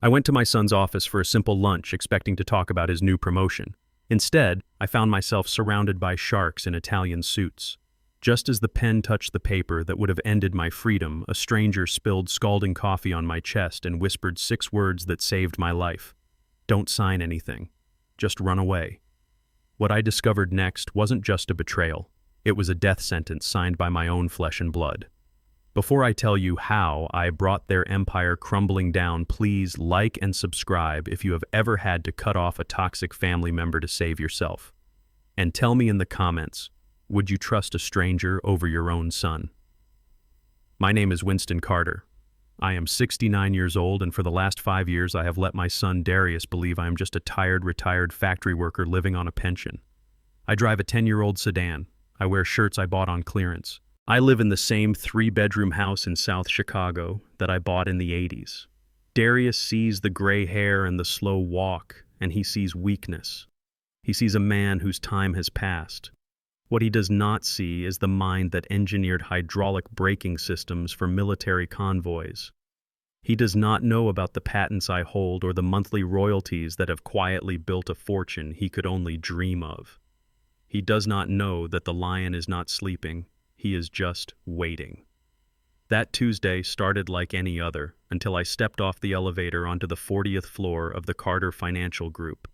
I went to my son's office for a simple lunch, expecting to talk about his new promotion. Instead, I found myself surrounded by sharks in Italian suits. Just as the pen touched the paper that would have ended my freedom, a stranger spilled scalding coffee on my chest and whispered 6 words that saved my life. Don't sign anything. Just run away. What I discovered next wasn't just a betrayal. It was a death sentence signed by my own flesh and blood. Before I tell you how I brought their empire crumbling down, please like and subscribe if you have ever had to cut off a toxic family member to save yourself. And tell me in the comments, would you trust a stranger over your own son? My name is Winston Carter. I am 69 years old, and for the last 5 years I have let my son Darius believe I am just a tired, retired factory worker living on a pension. I drive a 10-year-old sedan. I wear shirts I bought on clearance. I live in the same 3-bedroom house in South Chicago that I bought in the 80s. Darius sees the gray hair and the slow walk, and he sees weakness. He sees a man whose time has passed. What he does not see is the mind that engineered hydraulic braking systems for military convoys. He does not know about the patents I hold or the monthly royalties that have quietly built a fortune he could only dream of. He does not know that the lion is not sleeping. He is just waiting. That Tuesday started like any other until I stepped off the elevator onto the 40th floor of the Carter Financial Group.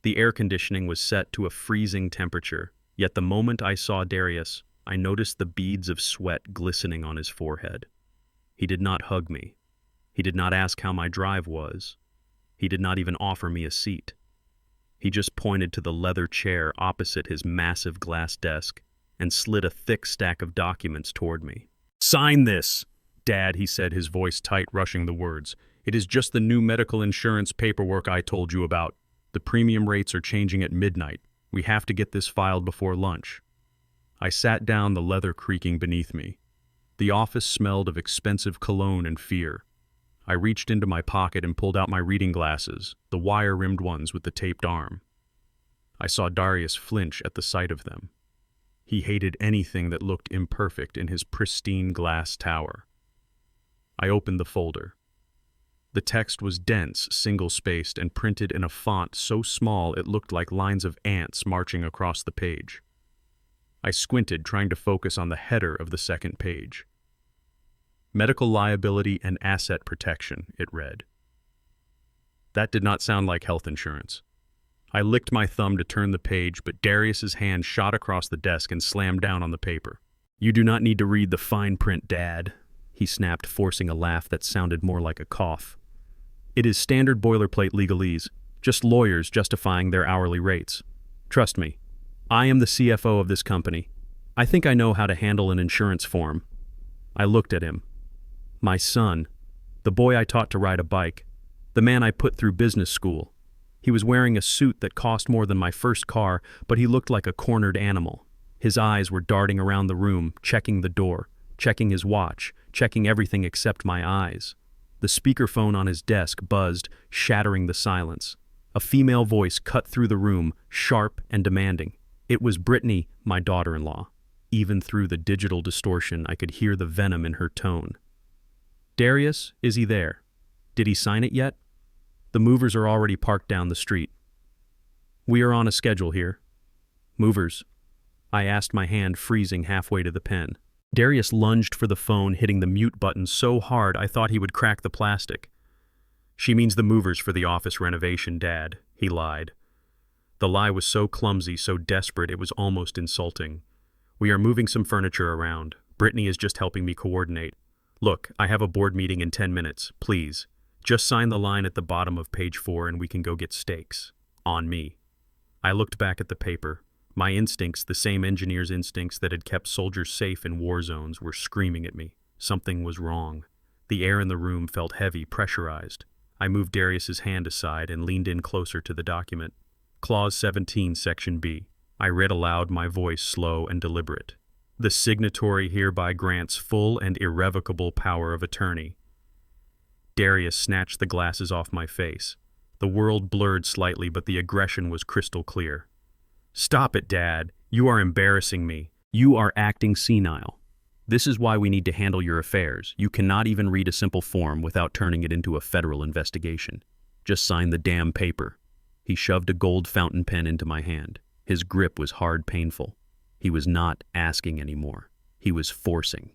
The air conditioning was set to a freezing temperature, yet the moment I saw Darius, I noticed the beads of sweat glistening on his forehead. He did not hug me. He did not ask how my drive was. He did not even offer me a seat. He just pointed to the leather chair opposite his massive glass desk and slid a thick stack of documents toward me. "Sign this, Dad," he said, his voice tight, rushing the words. "It is just the new medical insurance paperwork I told you about. The premium rates are changing at midnight. We have to get this filed before lunch." I sat down, the leather creaking beneath me. The office smelled of expensive cologne and fear. I reached into my pocket and pulled out my reading glasses, the wire-rimmed ones with the taped arm. I saw Darius flinch at the sight of them. He hated anything that looked imperfect in his pristine glass tower. I opened the folder. The text was dense, single-spaced, and printed in a font so small it looked like lines of ants marching across the page. I squinted, trying to focus on the header of the second page. "Medical liability and asset protection," it read. That did not sound like health insurance. I licked my thumb to turn the page, but Darius's hand shot across the desk and slammed down on the paper. "You do not need to read the fine print, Dad," he snapped, forcing a laugh that sounded more like a cough. "It is standard boilerplate legalese, just lawyers justifying their hourly rates. Trust me, I am the CFO of this company. I think I know how to handle an insurance form." I looked at him. My son, the boy I taught to ride a bike, the man I put through business school. He was wearing a suit that cost more than my first car, but he looked like a cornered animal. His eyes were darting around the room, checking the door, checking his watch, checking everything except my eyes. The speakerphone on his desk buzzed, shattering the silence. A female voice cut through the room, sharp and demanding. It was Brittany, my daughter-in-law. Even through the digital distortion, I could hear the venom in her tone. "Darius, is he there? Did he sign it yet? The movers are already parked down the street. We are on a schedule here." "Movers?" I asked, my hand freezing halfway to the pen. Darius lunged for the phone, hitting the mute button so hard I thought he would crack the plastic. "She means the movers for the office renovation, Dad," he lied. The lie was so clumsy, so desperate, it was almost insulting. "We are moving some furniture around. Brittany is just helping me coordinate. Look, I have a board meeting in 10 minutes. Please, just sign the line at the bottom of page 4 and we can go get steaks. On me." I looked back at the paper. My instincts, the same engineer's instincts that had kept soldiers safe in war zones, were screaming at me. Something was wrong. The air in the room felt heavy, pressurized. I moved Darius's hand aside and leaned in closer to the document. Clause 17, Section B. I read aloud, my voice slow and deliberate. "The signatory hereby grants full and irrevocable power of attorney." Darius snatched the glasses off my face. The world blurred slightly, but the aggression was crystal clear. "Stop it, Dad. You are embarrassing me. You are acting senile. This is why we need to handle your affairs. You cannot even read a simple form without turning it into a federal investigation. Just sign the damn paper." He shoved a gold fountain pen into my hand. His grip was hard, painful. He was not asking anymore. He was forcing.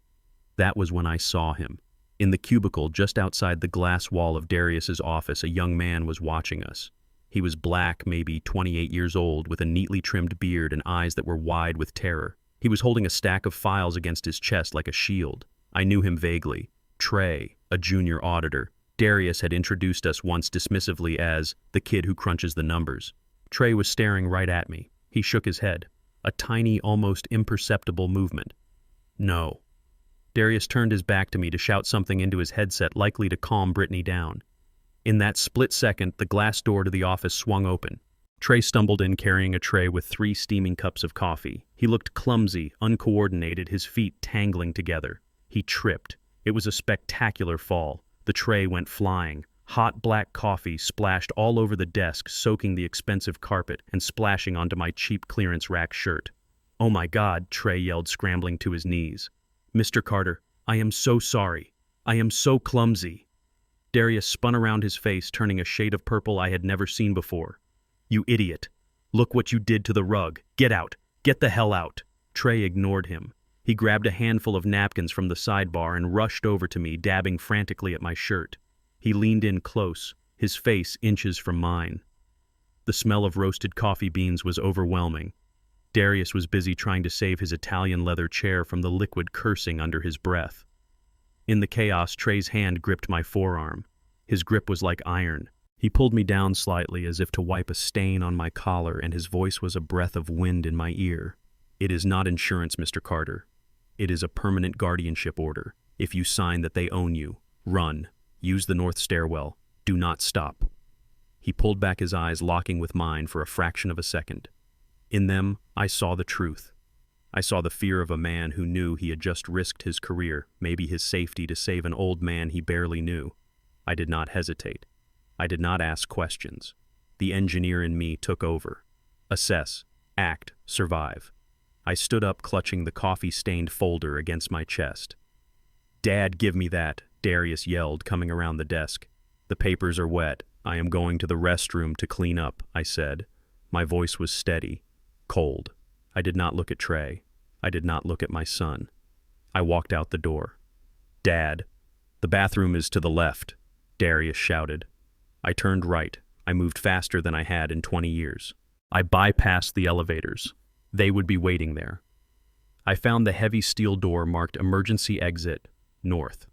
That was when I saw him. In the cubicle just outside the glass wall of Darius's office, a young man was watching us. He was black, maybe 28 years old, with a neatly trimmed beard and eyes that were wide with terror. He was holding a stack of files against his chest like a shield. I knew him vaguely. Trey, a junior auditor. Darius had introduced us once dismissively as the kid who crunches the numbers. Trey was staring right at me. He shook his head. A tiny, almost imperceptible movement. "No." Darius turned his back to me to shout something into his headset, likely to calm Brittany down. In that split second, the glass door to the office swung open. Trey stumbled in carrying a tray with 3 steaming cups of coffee. He looked clumsy, uncoordinated, his feet tangling together. He tripped. It was a spectacular fall. The tray went flying. Hot black coffee splashed all over the desk, soaking the expensive carpet and splashing onto my cheap clearance rack shirt. "Oh my God," Trey yelled, scrambling to his knees. "Mr. Carter, I am so sorry. I am so clumsy." Darius spun around his face, turning a shade of purple I had never seen before. "You idiot. Look what you did to the rug. Get out. Get the hell out." Trey ignored him. He grabbed a handful of napkins from the sidebar and rushed over to me, dabbing frantically at my shirt. He leaned in close, his face inches from mine. The smell of roasted coffee beans was overwhelming. Darius was busy trying to save his Italian leather chair from the liquid cursing under his breath. In the chaos, Trey's hand gripped my forearm. His grip was like iron. He pulled me down slightly as if to wipe a stain on my collar, and his voice was a breath of wind in my ear. "It is not insurance, Mr. Carter. It is a permanent guardianship order. If you sign that they own you, run. Use the north stairwell. Do not stop." He pulled back his eyes, locking with mine for a fraction of a second. In them, I saw the truth. I saw the fear of a man who knew he had just risked his career, maybe his safety, to save an old man he barely knew. I did not hesitate. I did not ask questions. The engineer in me took over. Assess, act, survive. I stood up, clutching the coffee-stained folder against my chest. "Dad, give me that," Darius yelled, coming around the desk. "The papers are wet. I am going to the restroom to clean up," I said. My voice was steady, cold. I did not look at Trey. I did not look at my son. I walked out the door. "Dad, the bathroom is to the left," Darius shouted. I turned right. I moved faster than I had in 20 years. I bypassed the elevators. They would be waiting there. I found the heavy steel door marked Emergency Exit, North.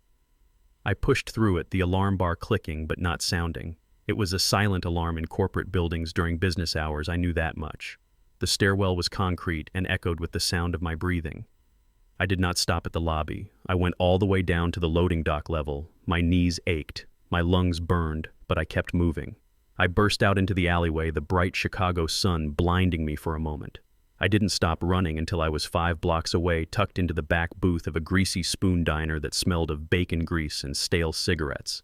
I pushed through it, the alarm bar clicking but not sounding. It was a silent alarm in corporate buildings during business hours, I knew that much. The stairwell was concrete and echoed with the sound of my breathing. I did not stop at the lobby. I went all the way down to the loading dock level. My knees ached. My lungs burned, but I kept moving. I burst out into the alleyway, the bright Chicago sun blinding me for a moment. I didn't stop running until I was 5 blocks away, tucked into the back booth of a greasy spoon diner that smelled of bacon grease and stale cigarettes.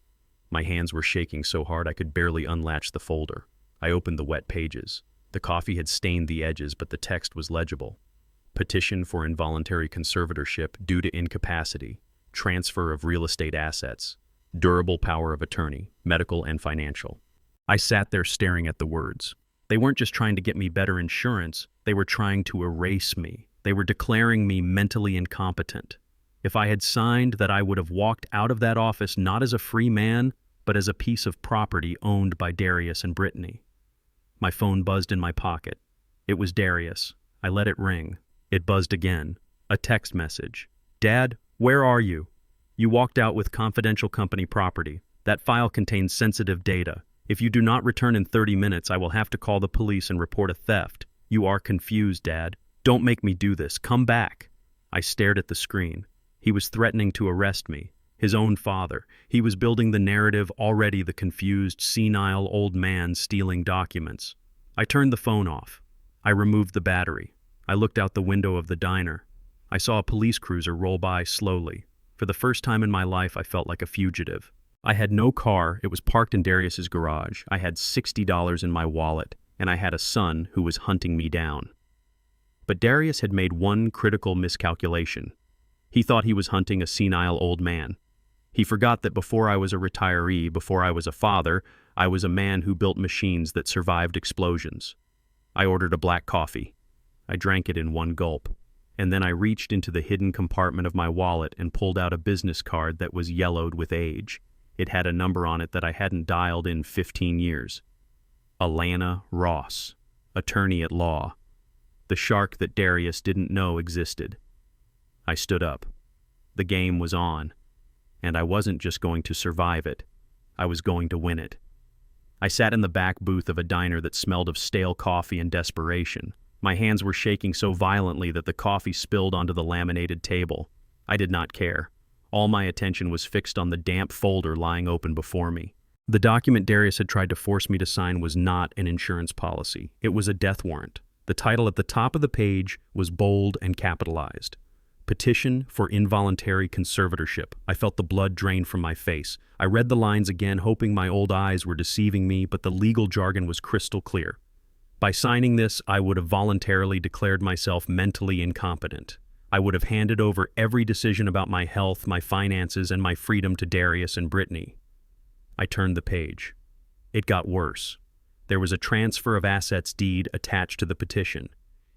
My hands were shaking so hard I could barely unlatch the folder. I opened the wet pages. The coffee had stained the edges, but the text was legible. Petition for involuntary conservatorship due to incapacity, transfer of real estate assets, durable power of attorney, medical and financial. I sat there staring at the words. They weren't just trying to get me better insurance, they were trying to erase me. They were declaring me mentally incompetent. If I had signed that, I would have walked out of that office not as a free man, but as a piece of property owned by Darius and Brittany. My phone buzzed in my pocket. It was Darius. I let it ring. It buzzed again. A text message. "Dad, where are you? You walked out with confidential company property. That file contains sensitive data. If you do not return in 30 minutes, I will have to call the police and report a theft. You are confused, Dad. Don't make me do this. Come back." I stared at the screen. He was threatening to arrest me. His own father. He was building the narrative, already the confused, senile old man stealing documents. I turned the phone off. I removed the battery. I looked out the window of the diner. I saw a police cruiser roll by slowly. For the first time in my life, I felt like a fugitive. I had no car. It was parked in Darius's garage. I had $60 in my wallet, and I had a son who was hunting me down. But Darius had made one critical miscalculation. He thought he was hunting a senile old man. He forgot that before I was a retiree, before I was a father, I was a man who built machines that survived explosions. I ordered a black coffee. I drank it in one gulp, and then I reached into the hidden compartment of my wallet and pulled out a business card that was yellowed with age. It had a number on it that I hadn't dialed in 15 years. Alana Ross, attorney at law. The shark that Darius didn't know existed. I stood up. The game was on, and I wasn't just going to survive it. I was going to win it. I sat in the back booth of a diner that smelled of stale coffee and desperation. My hands were shaking so violently that the coffee spilled onto the laminated table. I did not care. All my attention was fixed on the damp folder lying open before me. The document Darius had tried to force me to sign was not an insurance policy. It was a death warrant. The title at the top of the page was bold and capitalized. Petition for involuntary conservatorship. I felt the blood drain from my face. I read the lines again, hoping my old eyes were deceiving me, but the legal jargon was crystal clear. By signing this, I would have voluntarily declared myself mentally incompetent. I would have handed over every decision about my health, my finances, and my freedom to Darius and Brittany. I turned the page. It got worse. There was a transfer of assets deed attached to the petition.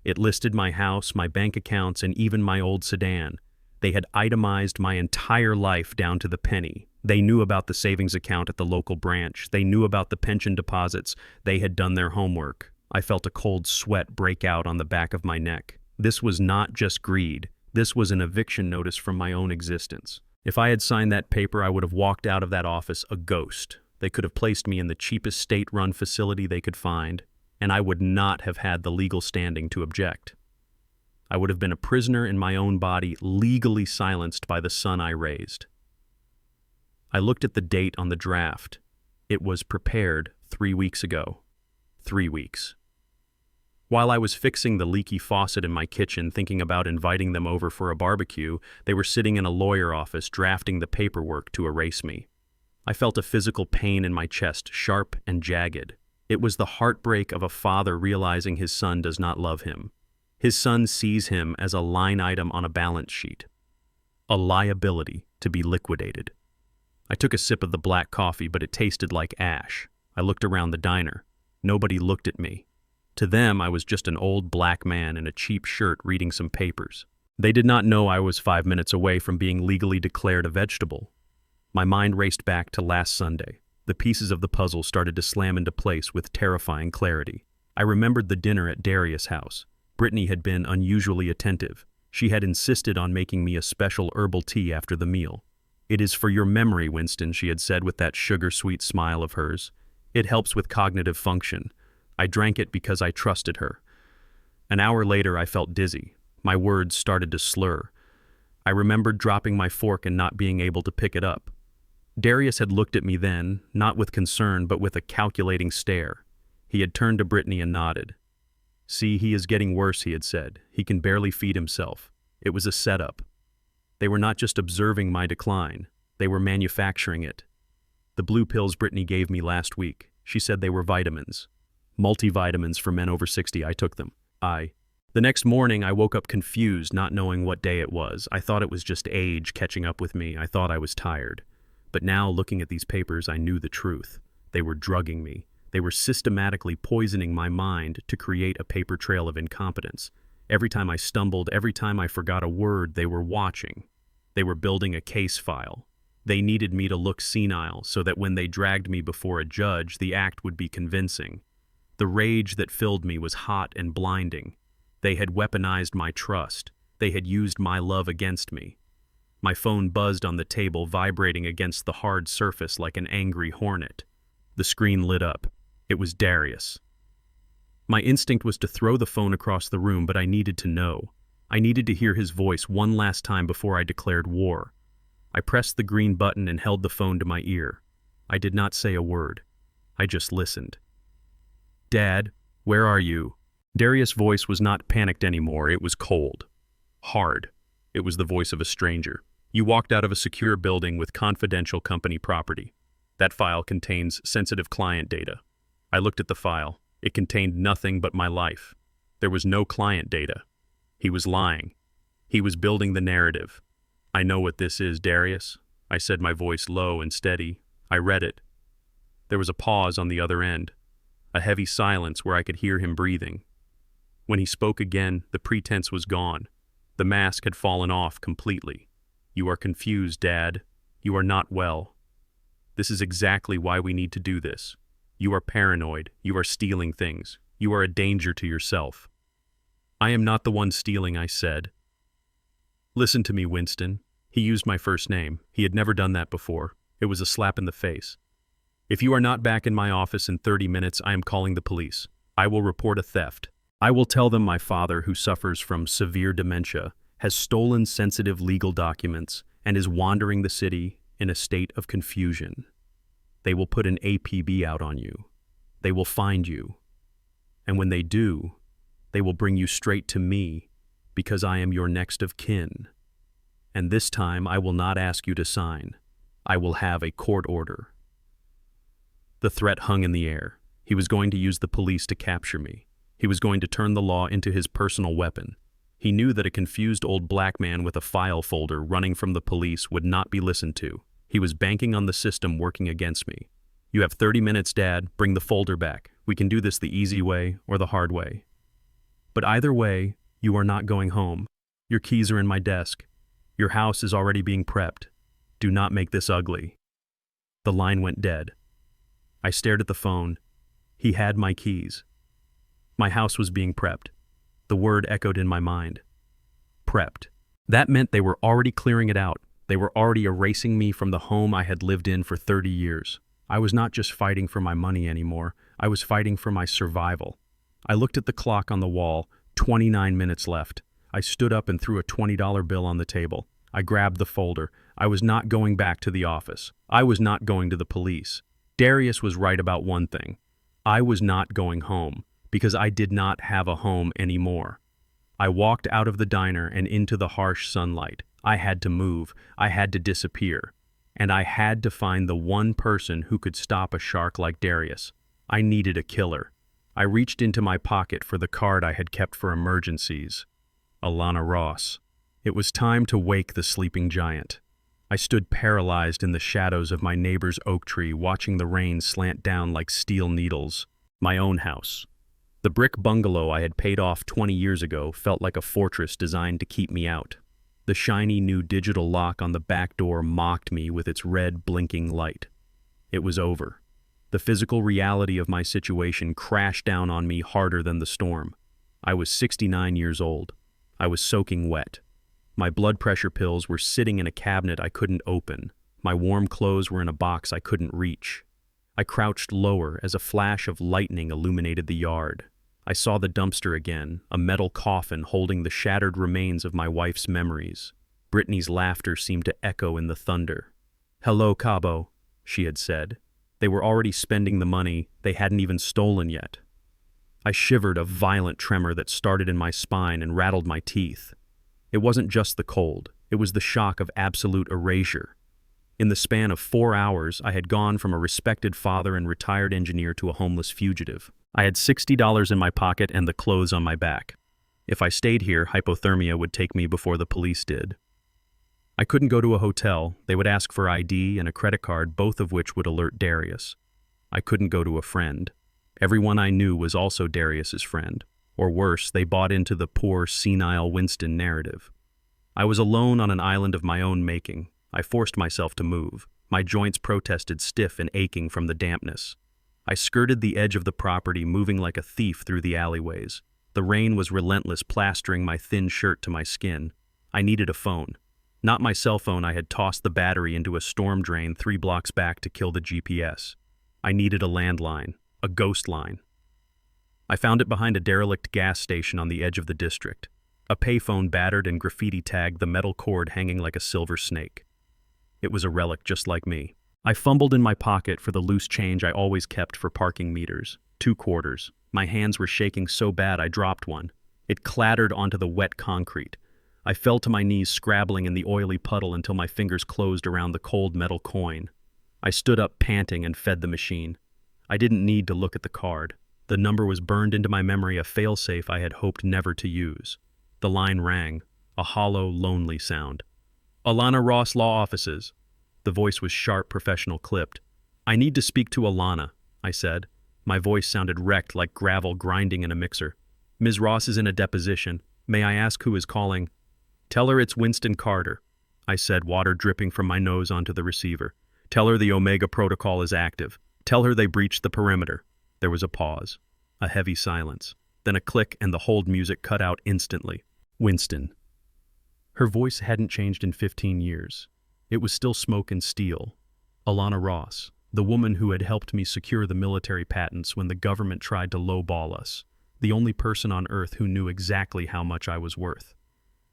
It listed my house, my bank accounts, and even my old sedan. They had itemized my entire life down to the penny. They knew about the savings account at the local branch. They knew about the pension deposits. They had done their homework. I felt a cold sweat break out on the back of my neck. This was not just greed. This was an eviction notice from my own existence. If I had signed that paper, I would have walked out of that office a ghost. They could have placed me in the cheapest state-run facility they could find, and I would not have had the legal standing to object. I would have been a prisoner in my own body, legally silenced by the son I raised. I looked at the date on the draft. It was prepared 3 weeks ago. 3 weeks. While I was fixing the leaky faucet in my kitchen, thinking about inviting them over for a barbecue, they were sitting in a lawyer office drafting the paperwork to erase me. I felt a physical pain in my chest, sharp and jagged. It was the heartbreak of a father realizing his son does not love him. His son sees him as a line item on a balance sheet, a liability to be liquidated. I took a sip of the black coffee, but it tasted like ash. I looked around the diner. Nobody looked at me. To them, I was just an old black man in a cheap shirt reading some papers. They did not know I was 5 minutes away from being legally declared a vegetable. My mind raced back to last Sunday. The pieces of the puzzle started to slam into place with terrifying clarity. I remembered the dinner at Darius' house. Brittany had been unusually attentive. She had insisted on making me a special herbal tea after the meal. "It is for your memory, Winston," she had said with that sugar-sweet smile of hers. "It helps with cognitive function." I drank it because I trusted her. An hour later, I felt dizzy. My words started to slur. I remembered dropping my fork and not being able to pick it up. Darius had looked at me then, not with concern, but with a calculating stare. He had turned to Brittany and nodded. "See, he is getting worse," he had said. "He can barely feed himself." It was a setup. They were not just observing my decline. They were manufacturing it. The blue pills Brittany gave me last week, she said they were vitamins. Multivitamins for men over 60, I took them. The next morning, I woke up confused, not knowing what day it was. I thought it was just age catching up with me. I thought I was tired. But now, looking at these papers, I knew the truth. They were drugging me. They were systematically poisoning my mind to create a paper trail of incompetence. Every time I stumbled, every time I forgot a word, they were watching. They were building a case file. They needed me to look senile so that when they dragged me before a judge, the act would be convincing. The rage that filled me was hot and blinding. They had weaponized my trust. They had used my love against me. My phone buzzed on the table, vibrating against the hard surface like an angry hornet. The screen lit up. It was Darius. My instinct was to throw the phone across the room, but I needed to know. I needed to hear his voice one last time before I declared war. I pressed the green button and held the phone to my ear. I did not say a word. I just listened. "Dad, where are you?" Darius' voice was not panicked anymore. It was cold. Hard. It was the voice of a stranger. "You walked out of a secure building with confidential company property. That file contains sensitive client data." I looked at the file. It contained nothing but my life. There was no client data. He was lying. He was building the narrative. "I know what this is, Darius," I said, my voice low and steady. I read it. There was a pause on the other end, a heavy silence where I could hear him breathing. When he spoke again, the pretense was gone. The mask had fallen off completely. "You are confused, Dad. You are not well. This is exactly why we need to do this. You are paranoid. You are stealing things. You are a danger to yourself." "I am not the one stealing," I said. "Listen to me, Winston." He used my first name. He had never done that before. It was a slap in the face. "If you are not back in my office in 30 minutes, I am calling the police. I will report a theft. I will tell them my father, who suffers from severe dementia, has stolen sensitive legal documents and is wandering the city in a state of confusion. They will put an APB out on you. They will find you. And when they do, they will bring you straight to me because I am your next of kin. And this time I will not ask you to sign. I will have a court order." The threat hung in the air. He was going to use the police to capture me. He was going to turn the law into his personal weapon. He knew that a confused old black man with a file folder running from the police would not be listened to. He was banking on the system working against me. "You have 30 minutes, Dad. Bring the folder back. We can do this the easy way or the hard way. But either way, you are not going home. Your keys are in my desk. Your house is already being prepped. Do not make this ugly." The line went dead. I stared at the phone. He had my keys. My house was being prepped. The word echoed in my mind. Prepped. That meant they were already clearing it out. They were already erasing me from the home I had lived in for 30 years. I was not just fighting for my money anymore. I was fighting for my survival. I looked at the clock on the wall. 29 minutes left. I stood up and threw a $20 bill on the table. I grabbed the folder. I was not going back to the office. I was not going to the police. Darius was right about one thing. I was not going home because I did not have a home anymore. I walked out of the diner and into the harsh sunlight. I had to move. I had to disappear. And I had to find the one person who could stop a shark like Darius. I needed a killer. I reached into my pocket for the card I had kept for emergencies. Alana Ross. It was time to wake the sleeping giant. I stood paralyzed in the shadows of my neighbor's oak tree, watching the rain slant down like steel needles. My own house. The brick bungalow I had paid off 20 years ago felt like a fortress designed to keep me out. The shiny new digital lock on the back door mocked me with its red blinking light. It was over. The physical reality of my situation crashed down on me harder than the storm. I was 69 years old. I was soaking wet. My blood pressure pills were sitting in a cabinet I couldn't open. My warm clothes were in a box I couldn't reach. I crouched lower as a flash of lightning illuminated the yard. I saw the dumpster again, a metal coffin holding the shattered remains of my wife's memories. Brittany's laughter seemed to echo in the thunder. "Hello, Cabo," she had said. They were already spending the money they hadn't even stolen yet. I shivered, a violent tremor that started in my spine and rattled my teeth. It wasn't just the cold, it was the shock of absolute erasure. In the span of 4 hours, I had gone from a respected father and retired engineer to a homeless fugitive. I had $60 in my pocket and the clothes on my back. If I stayed here, hypothermia would take me before the police did. I couldn't go to a hotel. They would ask for ID and a credit card, both of which would alert Darius. I couldn't go to a friend. Everyone I knew was also Darius's friend. Or worse, they bought into the poor, senile Winston narrative. I was alone on an island of my own making. I forced myself to move. My joints protested, stiff and aching from the dampness. I skirted the edge of the property, moving like a thief through the alleyways. The rain was relentless, plastering my thin shirt to my skin. I needed a phone. Not my cell phone. I had tossed the battery into a storm drain 3 blocks back to kill the GPS. I needed a landline, a ghost line. I found it behind a derelict gas station on the edge of the district. A payphone battered and graffiti tagged, the metal cord hanging like a silver snake. It was a relic just like me. I fumbled in my pocket for the loose change I always kept for parking meters. 2 quarters. My hands were shaking so bad I dropped one. It clattered onto the wet concrete. I fell to my knees, scrabbling in the oily puddle until my fingers closed around the cold metal coin. I stood up panting and fed the machine. I didn't need to look at the card. The number was burned into my memory, a failsafe I had hoped never to use. The line rang, a hollow, lonely sound. Alana Ross Law Offices. The voice was sharp, professional, clipped. I need to speak to Alana, I said. My voice sounded wrecked like gravel grinding in a mixer. Ms. Ross is in a deposition. May I ask who is calling? Tell her it's Winston Carter, I said, water dripping from my nose onto the receiver. Tell her the Omega protocol is active. Tell her they breached the perimeter. There was a pause, a heavy silence, then a click and the hold music cut out instantly. Winston. Her voice hadn't changed in 15 years. It was still smoke and steel. Alana Ross, the woman who had helped me secure the military patents when the government tried to lowball us. The only person on earth who knew exactly how much I was worth.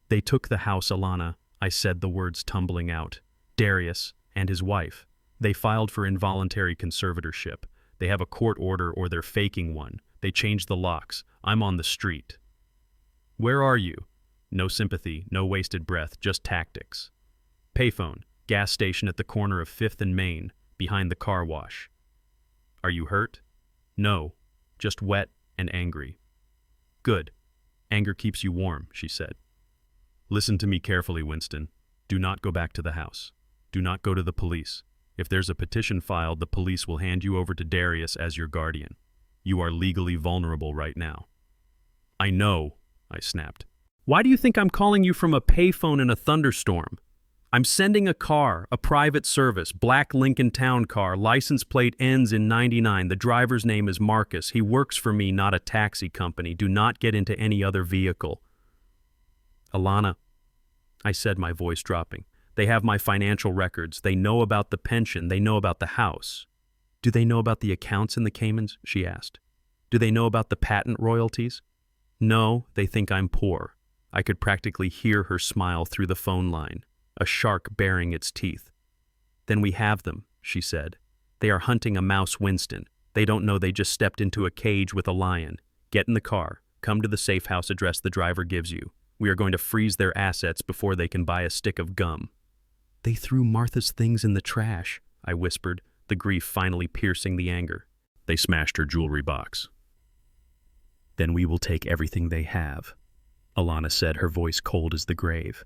They took the house, Alana, I said, the words tumbling out. Darius and his wife. They filed for involuntary conservatorship. They have a court order or they're faking one. They changed the locks. I'm on the street. Where are you? No sympathy, no wasted breath, just tactics. Payphone, gas station at the corner of 5th and Main, behind the car wash. Are you hurt? No, just wet and angry. Good. Anger keeps you warm, she said. Listen to me carefully, Winston. Do not go back to the house. Do not go to the police. If there's a petition filed, the police will hand you over to Darius as your guardian. You are legally vulnerable right now. I know, I snapped. Why do you think I'm calling you from a payphone in a thunderstorm? I'm sending a car, a private service, black Lincoln Town car, license plate ends in 99. The driver's name is Marcus. He works for me, not a taxi company. Do not get into any other vehicle. Alana, I said, my voice dropping. They have my financial records. They know about the pension. They know about the house. Do they know about the accounts in the Caymans? She asked. Do they know about the patent royalties? No, they think I'm poor. I could practically hear her smile through the phone line. A shark baring its teeth. Then we have them, she said. They are hunting a mouse, Winston. They don't know they just stepped into a cage with a lion. Get in the car. Come to the safe house address the driver gives you. We are going to freeze their assets before they can buy a stick of gum. They threw Martha's things in the trash, I whispered, the grief finally piercing the anger. They smashed her jewelry box. Then we will take everything they have, Alana said, her voice cold as the grave.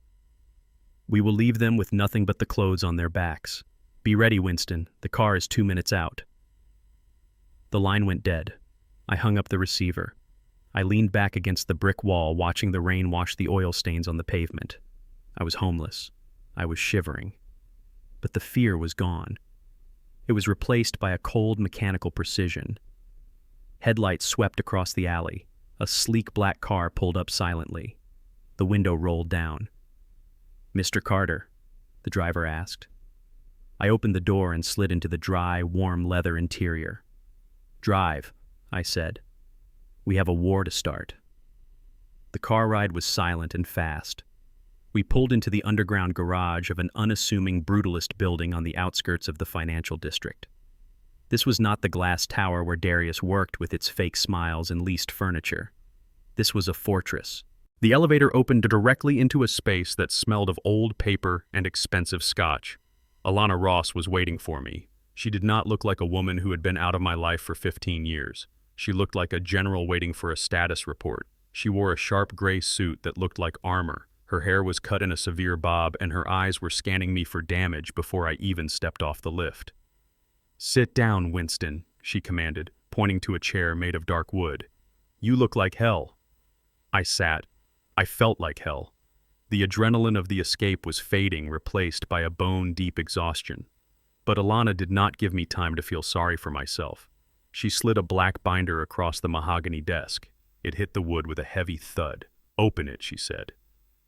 We will leave them with nothing but the clothes on their backs. Be ready, Winston. The car is 2 minutes out. The line went dead. I hung up the receiver. I leaned back against the brick wall, watching the rain wash the oil stains on the pavement. I was homeless. I was shivering. But the fear was gone. It was replaced by a cold mechanical precision. Headlights swept across the alley. A sleek black car pulled up silently. The window rolled down. Mr. Carter, the driver asked. I opened the door and slid into the dry, warm leather interior. Drive, I said. We have a war to start. The car ride was silent and fast. We pulled into the underground garage of an unassuming brutalist building on the outskirts of the financial district. This was not the glass tower where Darius worked with its fake smiles and leased furniture. This was a fortress. The elevator opened directly into a space that smelled of old paper and expensive scotch. Alana Ross was waiting for me. She did not look like a woman who had been out of my life for 15 years. She looked like a general waiting for a status report. She wore a sharp gray suit that looked like armor. Her hair was cut in a severe bob, and her eyes were scanning me for damage before I even stepped off the lift. Sit down, Winston, she commanded, pointing to a chair made of dark wood. You look like hell. I sat. I felt like hell. The adrenaline of the escape was fading, replaced by a bone-deep exhaustion. But Alana did not give me time to feel sorry for myself. She slid a black binder across the mahogany desk. It hit the wood with a heavy thud. Open it, she said.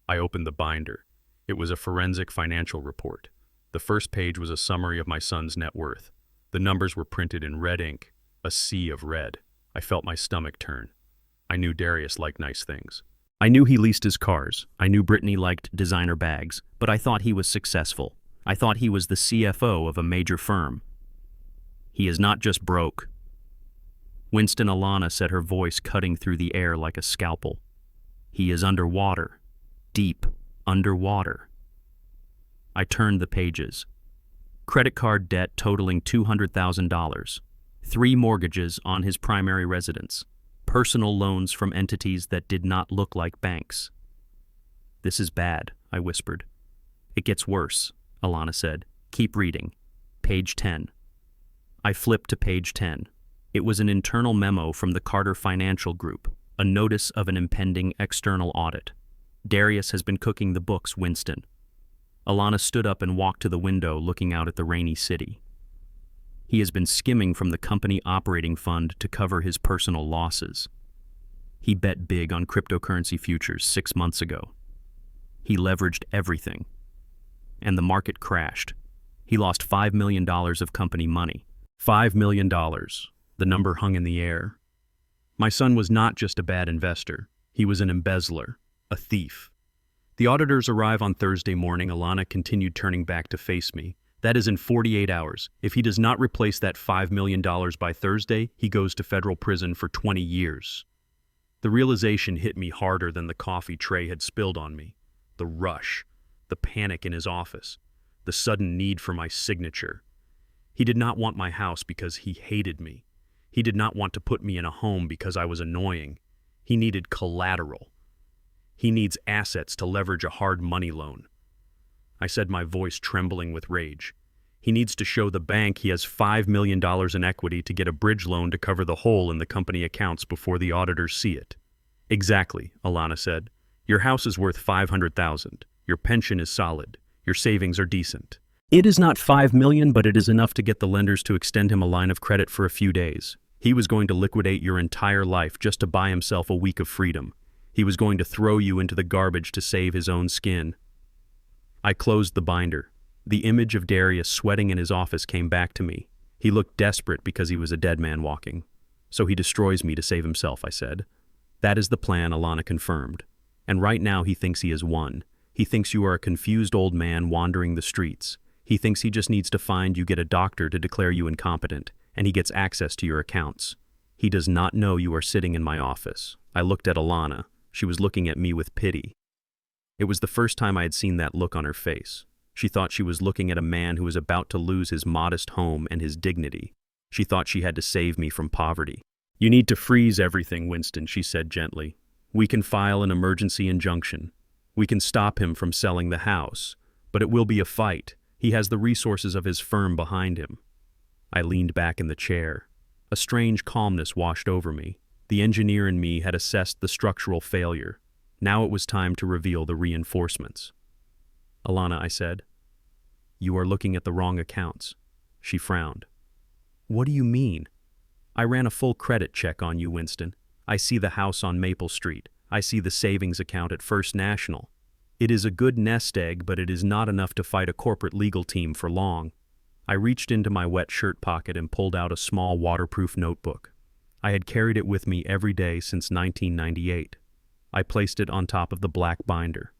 I opened the binder. It was a forensic financial report. The first page was a summary of my son's net worth. The numbers were printed in red ink, a sea of red. I felt my stomach turn. I knew Darius liked nice things. I knew he leased his cars. I knew Brittany liked designer bags, but I thought he was successful. I thought he was the CFO of a major firm. He is not just broke. Winston, Alana said, her voice cutting through the air like a scalpel. He is underwater. Deep underwater. I turned the pages. Credit card debt totaling $200,000. 3 mortgages on his primary residence. Personal loans from entities that did not look like banks. This is bad, I whispered. It gets worse, Alana said. Keep reading. Page 10. I flipped to page 10. It was an internal memo from the Carter Financial Group, a notice of an impending external audit. Darius has been cooking the books, Winston. Alana stood up and walked to the window, looking out at the rainy city. He has been skimming from the company operating fund to cover his personal losses. He bet big on cryptocurrency futures 6 months ago. He leveraged everything. And the market crashed. He lost $5 million of company money. $5 million. The number hung in the air. My son was not just a bad investor. He was an embezzler, a thief. The auditors arrive on Thursday morning. Alana continued, turning back to face me. That is in 48 hours. If he does not replace that $5 million by Thursday, he goes to federal prison for 20 years. The realization hit me harder than the coffee Trey had spilled on me. The rush, the panic in his office, the sudden need for my signature. He did not want my house because he hated me. He did not want to put me in a home because I was annoying. He needed collateral. He needs assets to leverage a hard money loan. I said, my voice trembling with rage. He needs to show the bank he has $5 million in equity to get a bridge loan to cover the hole in the company accounts before the auditors see it. Exactly, Alana said. Your house is worth $500,000. Your pension is solid. Your savings are decent. It is not $5 million, but it is enough to get the lenders to extend him a line of credit for a few days. He was going to liquidate your entire life just to buy himself a week of freedom. He was going to throw you into the garbage to save his own skin. I closed the binder. The image of Darius sweating in his office came back to me. He looked desperate because he was a dead man walking. So he destroys me to save himself, I said. That is the plan, Alana confirmed. And right now he thinks he has won. He thinks you are a confused old man wandering the streets. He thinks he just needs to find you, get a doctor to declare you incompetent, and he gets access to your accounts. He does not know you are sitting in my office. I looked at Alana. She was looking at me with pity. It was the first time I had seen that look on her face. She thought she was looking at a man who was about to lose his modest home and his dignity. She thought she had to save me from poverty. You need to freeze everything, Winston, she said gently. We can file an emergency injunction. We can stop him from selling the house. But it will be a fight. He has the resources of his firm behind him. I leaned back in the chair. A strange calmness washed over me. The engineer in me had assessed the structural failure. Now it was time to reveal the reinforcements. Alana, I said. You are looking at the wrong accounts. She frowned. What do you mean? I ran a full credit check on you, Winston. I see the house on Maple Street. I see the savings account at First National. It is a good nest egg, but it is not enough to fight a corporate legal team for long. I reached into my wet shirt pocket and pulled out a small waterproof notebook. I had carried it with me every day since 1998. I placed it on top of the black binder.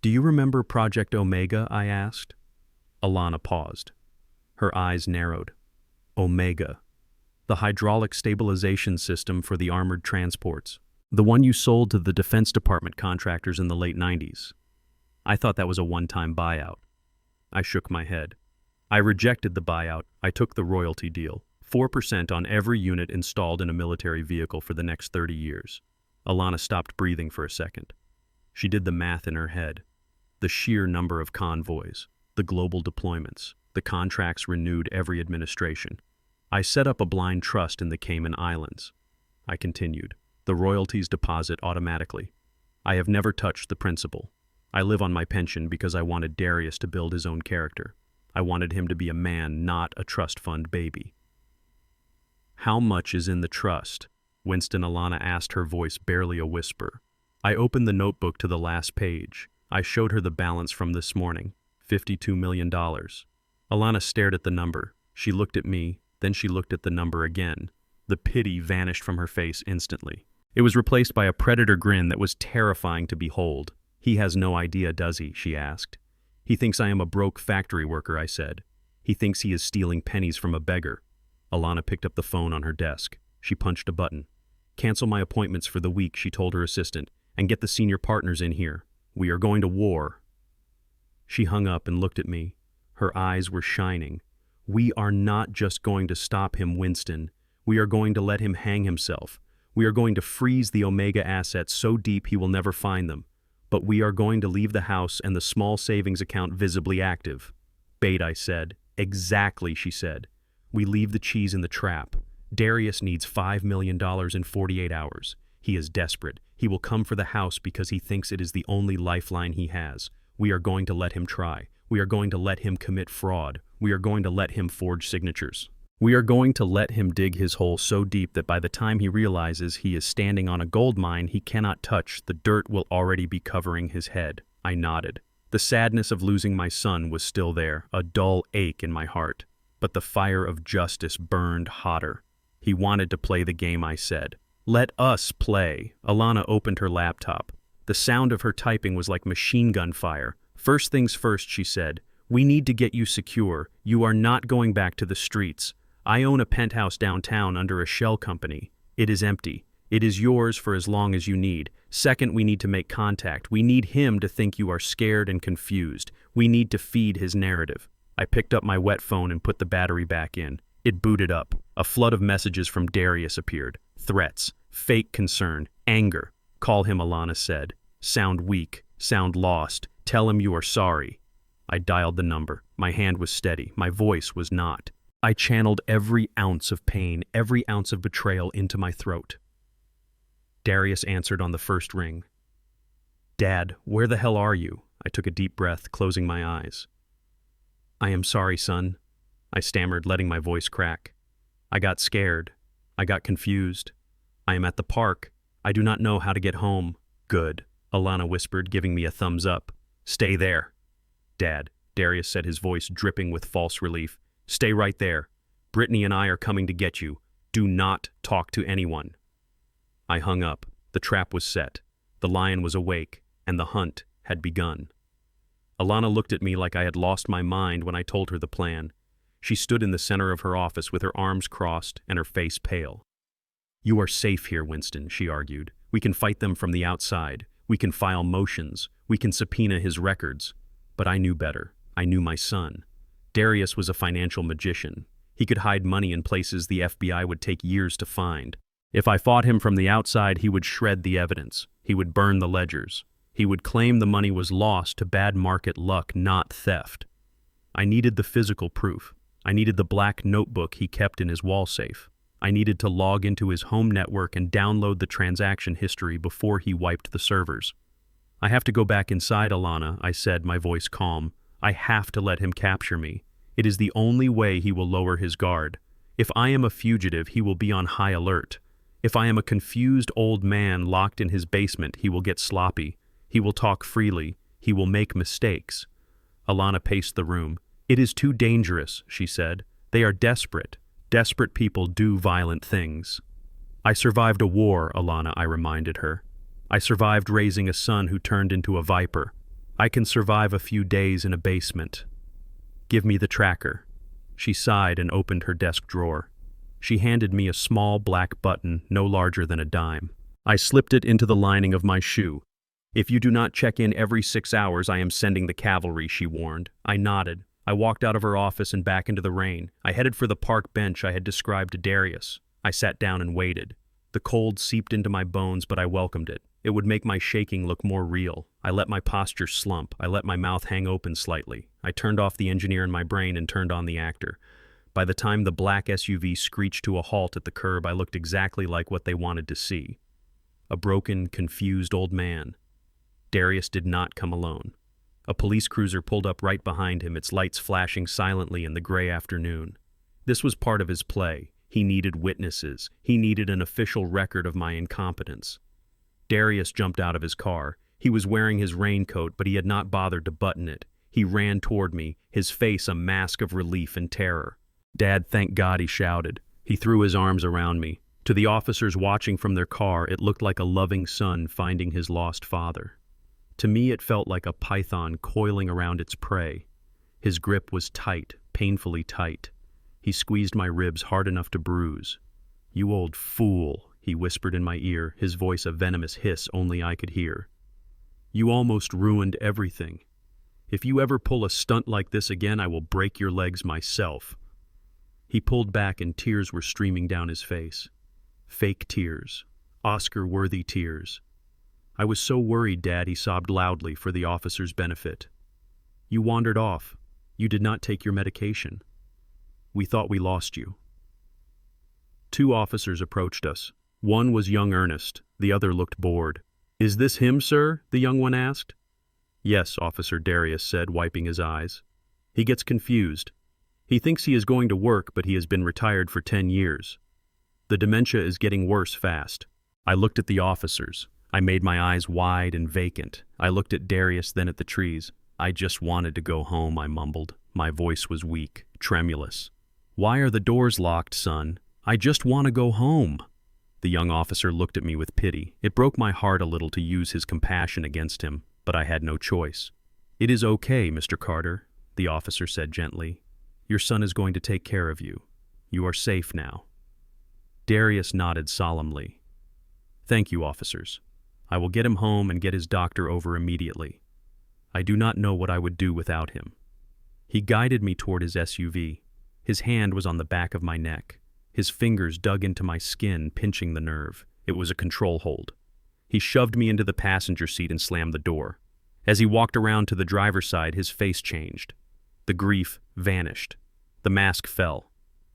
Do you remember Project Omega? I asked. Alana paused. Her eyes narrowed. Omega. The hydraulic stabilization system for the armored transports. The one you sold to the Defense Department contractors in the late 90s. I thought that was a one-time buyout. I shook my head. I rejected the buyout. I took the royalty deal. 4% on every unit installed in a military vehicle for the next 30 years. Alana stopped breathing for a second. She did the math in her head. The sheer number of convoys, the global deployments, the contracts renewed every administration. I set up a blind trust in the Cayman Islands. I continued. The royalties deposit automatically. I have never touched the principal. I live on my pension because I wanted Darius to build his own character. I wanted him to be a man, not a trust fund baby. How much is in the trust? Winston, Alana asked, her voice barely a whisper. I opened the notebook to the last page. I showed her the balance from this morning, $52 million. Alana stared at the number. She looked at me, then she looked at the number again. The pity vanished from her face instantly. It was replaced by a predator grin that was terrifying to behold. He has no idea, does he? She asked. He thinks I am a broke factory worker, I said. He thinks he is stealing pennies from a beggar. Alana picked up the phone on her desk. She punched a button. Cancel my appointments for the week, she told her assistant, and get the senior partners in here. We are going to war. She hung up and looked at me. Her eyes were shining. We are not just going to stop him, Winston. We are going to let him hang himself. We are going to freeze the Omega assets so deep he will never find them. But we are going to leave the house and the small savings account visibly active. Bait, I said. Exactly, she said. We leave the cheese in the trap. Darius needs $5 million in 48 hours. He is desperate. He will come for the house because he thinks it is the only lifeline he has. We are going to let him try. We are going to let him commit fraud. We are going to let him forge signatures. We are going to let him dig his hole so deep that by the time he realizes he is standing on a gold mine he cannot touch, the dirt will already be covering his head. I nodded. The sadness of losing my son was still there, a dull ache in my heart. But the fire of justice burned hotter. He wanted to play the game, I said. Let us play. Alana opened her laptop. The sound of her typing was like machine gun fire. First things first, she said. We need to get you secure. You are not going back to the streets. I own a penthouse downtown under a shell company. It is empty. It is yours for as long as you need. Second, we need to make contact. We need him to think you are scared and confused. We need to feed his narrative. I picked up my wet phone and put the battery back in. It booted up. A flood of messages from Darius appeared. Threats, fake concern, anger. Call him, Alana said. Sound weak. Sound lost. Tell him you are sorry. I dialed the number. My hand was steady. My voice was not. I channeled every ounce of pain, every ounce of betrayal into my throat. Darius answered on the first ring. Dad, where the hell are you? I took a deep breath, closing my eyes. I am sorry, son, I stammered, letting my voice crack. I got scared. I got confused. I am at the park. I do not know how to get home. Good, Alana whispered, giving me a thumbs up. Stay there. Dad, Darius said, his voice dripping with false relief. Stay right there. Brittany and I are coming to get you. Do not talk to anyone. I hung up. The trap was set. The lion was awake, and the hunt had begun. Alana looked at me like I had lost my mind when I told her the plan. She stood in the center of her office with her arms crossed and her face pale. You are safe here, Winston, she argued. We can fight them from the outside. We can file motions. We can subpoena his records. But I knew better. I knew my son. Darius was a financial magician. He could hide money in places the FBI would take years to find. If I fought him from the outside, he would shred the evidence. He would burn the ledgers. He would claim the money was lost to bad market luck, not theft. I needed the physical proof. I needed the black notebook he kept in his wall safe. I needed to log into his home network and download the transaction history before he wiped the servers. I have to go back inside, Alana, I said, my voice calm. I have to let him capture me. It is the only way he will lower his guard. If I am a fugitive, he will be on high alert. If I am a confused old man locked in his basement, he will get sloppy. He will talk freely. He will make mistakes. Alana paced the room. It is too dangerous, she said. They are desperate. Desperate people do violent things. I survived a war, Alana, I reminded her. I survived raising a son who turned into a viper. I can survive a few days in a basement. Give me the tracker. She sighed and opened her desk drawer. She handed me a small black button no larger than a dime. I slipped it into the lining of my shoe. If you do not check in every 6 hours, I am sending the cavalry, she warned. I nodded. I walked out of her office and back into the rain. I headed for the park bench I had described to Darius. I sat down and waited. The cold seeped into my bones, but I welcomed it. It would make my shaking look more real. I let my posture slump. I let my mouth hang open slightly. I turned off the engineer in my brain and turned on the actor. By the time the black SUV screeched to a halt at the curb, I looked exactly like what they wanted to see. A broken, confused old man. Darius did not come alone. A police cruiser pulled up right behind him, its lights flashing silently in the gray afternoon. This was part of his play. He needed witnesses. He needed an official record of my incompetence. Darius jumped out of his car. He was wearing his raincoat, but he had not bothered to button it. He ran toward me, his face a mask of relief and terror. Dad, thank God, he shouted. He threw his arms around me. To the officers watching from their car, it looked like a loving son finding his lost father. To me, it felt like a python coiling around its prey. His grip was tight, painfully tight. He squeezed my ribs hard enough to bruise. You old fool, he whispered in my ear, his voice a venomous hiss only I could hear. You almost ruined everything. If you ever pull a stunt like this again, I will break your legs myself. He pulled back and tears were streaming down his face. Fake tears. Oscar-worthy tears. "I was so worried, Dad," he sobbed loudly for the officer's benefit. "You wandered off. You did not take your medication. We thought we lost you." 2 officers approached us. One was young Ernest, the other looked bored. "Is this him, sir?" the young one asked. "Yes," Officer Darius said, wiping his eyes. "He gets confused. He thinks he is going to work, but he has been retired for 10 years. The dementia is getting worse fast." I looked at the officers. I made my eyes wide and vacant. I looked at Darius, then at the trees. "I just wanted to go home," I mumbled. My voice was weak, tremulous. "Why are the doors locked, son? I just want to go home." The young officer looked at me with pity. It broke my heart a little to use his compassion against him, but I had no choice. "It is okay, Mr. Carter," the officer said gently. "Your son is going to take care of you. You are safe now." Darius nodded solemnly. "Thank you, officers. I will get him home and get his doctor over immediately. I do not know what I would do without him." He guided me toward his SUV. His hand was on the back of my neck. His fingers dug into my skin, pinching the nerve. It was a control hold. He shoved me into the passenger seat and slammed the door. As he walked around to the driver's side, his face changed. The grief vanished. The mask fell.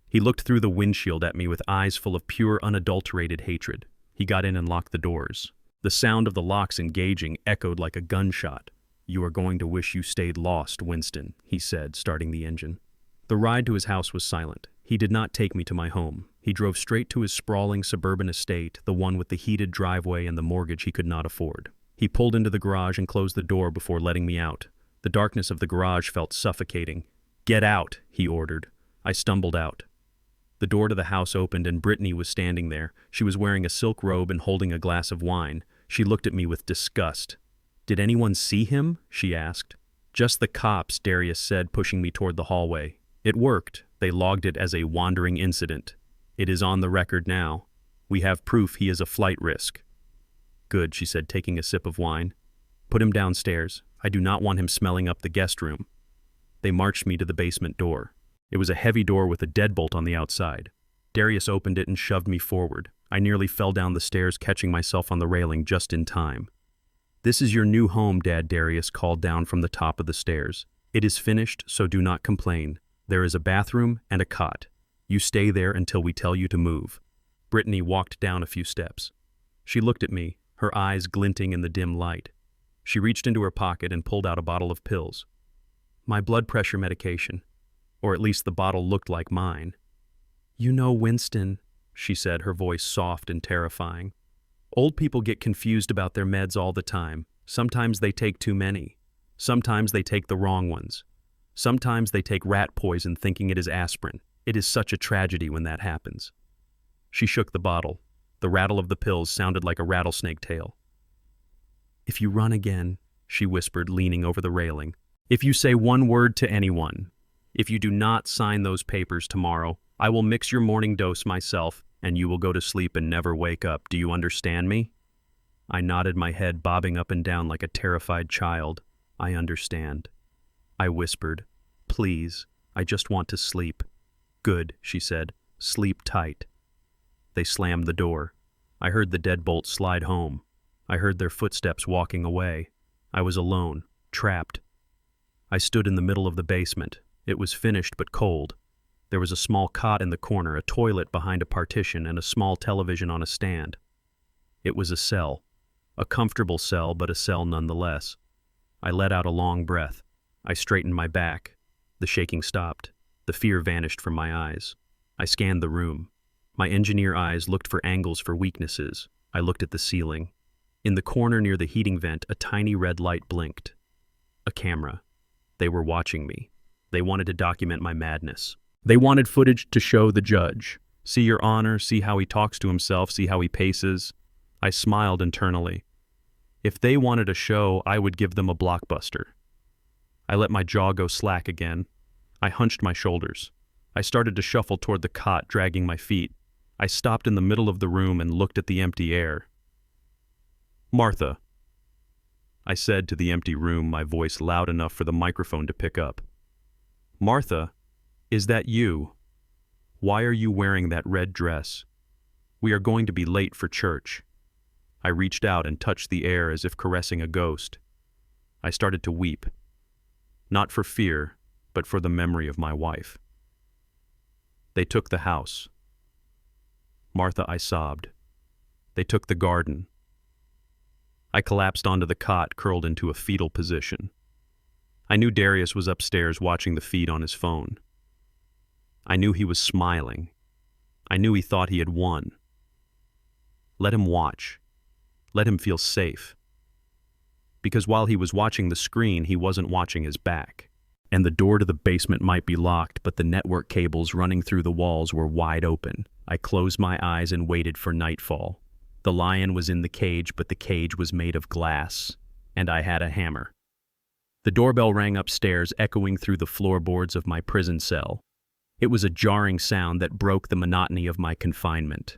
He looked through the windshield at me with eyes full of pure, unadulterated hatred. He got in and locked the doors. The sound of the locks engaging echoed like a gunshot. "You are going to wish you stayed lost, Winston," he said, starting the engine. The ride to his house was silent. He did not take me to my home. He drove straight to his sprawling suburban estate, the one with the heated driveway and the mortgage he could not afford. He pulled into the garage and closed the door before letting me out. The darkness of the garage felt suffocating. "Get out," he ordered. I stumbled out. The door to the house opened and Brittany was standing there. She was wearing a silk robe and holding a glass of wine. She looked at me with disgust. "Did anyone see him?" she asked. "Just the cops," Darius said, pushing me toward the hallway. "It worked. They logged it as a wandering incident. It is on the record now. We have proof he is a flight risk." "Good," she said, taking a sip of wine. "Put him downstairs. I do not want him smelling up the guest room." They marched me to the basement door. It was a heavy door with a deadbolt on the outside. Darius opened it and shoved me forward. I nearly fell down the stairs, catching myself on the railing just in time. "This is your new home, Dad," Darius called down from the top of the stairs. "It is finished, so do not complain. There is a bathroom and a cot. You stay there until we tell you to move." Brittany walked down a few steps. She looked at me, her eyes glinting in the dim light. She reached into her pocket and pulled out a bottle of pills. "My blood pressure medication. Or at least the bottle looked like mine." "You know, Winston," she said, her voice soft and terrifying. "Old people get confused about their meds all the time. Sometimes they take too many. Sometimes they take the wrong ones. Sometimes they take rat poison thinking it is aspirin. It is such a tragedy when that happens." She shook the bottle. The rattle of the pills sounded like a rattlesnake tail. "If you run again," she whispered, leaning over the railing. "If you say one word to anyone, if you do not sign those papers tomorrow, I will mix your morning dose myself, and you will go to sleep and never wake up. Do you understand me?" I nodded my head, bobbing up and down like a terrified child. "I understand." I whispered, "Please, I just want to sleep." "Good," she said. "Sleep tight." They slammed the door. I heard the deadbolt slide home. I heard their footsteps walking away. I was alone, trapped. I stood in the middle of the basement. It was finished but cold. There was a small cot in the corner, a toilet behind a partition, and a small television on a stand. It was a cell. A comfortable cell, but a cell nonetheless. I let out a long breath. I straightened my back. The shaking stopped. The fear vanished from my eyes. I scanned the room. My engineer eyes looked for angles for weaknesses. I looked at the ceiling. In the corner near the heating vent, a tiny red light blinked. A camera. They were watching me. They wanted to document my madness. They wanted footage to show the judge. "See, Your Honor, see how he talks to himself, see how he paces." I smiled internally. If they wanted a show, I would give them a blockbuster. I let my jaw go slack again. I hunched my shoulders. I started to shuffle toward the cot, dragging my feet. I stopped in the middle of the room and looked at the empty air. "Martha," I said to the empty room, my voice loud enough for the microphone to pick up. "Martha, is that you? Why are you wearing that red dress? We are going to be late for church." I reached out and touched the air as if caressing a ghost. I started to weep. Not for fear, but for the memory of my wife. They took the house. Martha, I sobbed. They took the garden. I collapsed onto the cot, curled into a fetal position. I knew Darius was upstairs watching the feed on his phone. I knew he was smiling. I knew he thought he had won. Let him watch. Let him feel safe. Because while he was watching the screen, he wasn't watching his back. And the door to the basement might be locked, but the network cables running through the walls were wide open. I closed my eyes and waited for nightfall. The lion was in the cage, but the cage was made of glass, and I had a hammer. The doorbell rang upstairs, echoing through the floorboards of my prison cell. It was a jarring sound that broke the monotony of my confinement.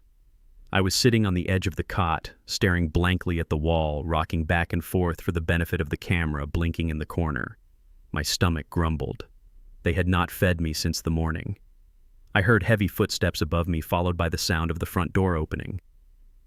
I was sitting on the edge of the cot, staring blankly at the wall, rocking back and forth for the benefit of the camera blinking in the corner. My stomach grumbled. They had not fed me since the morning. I heard heavy footsteps above me, followed by the sound of the front door opening.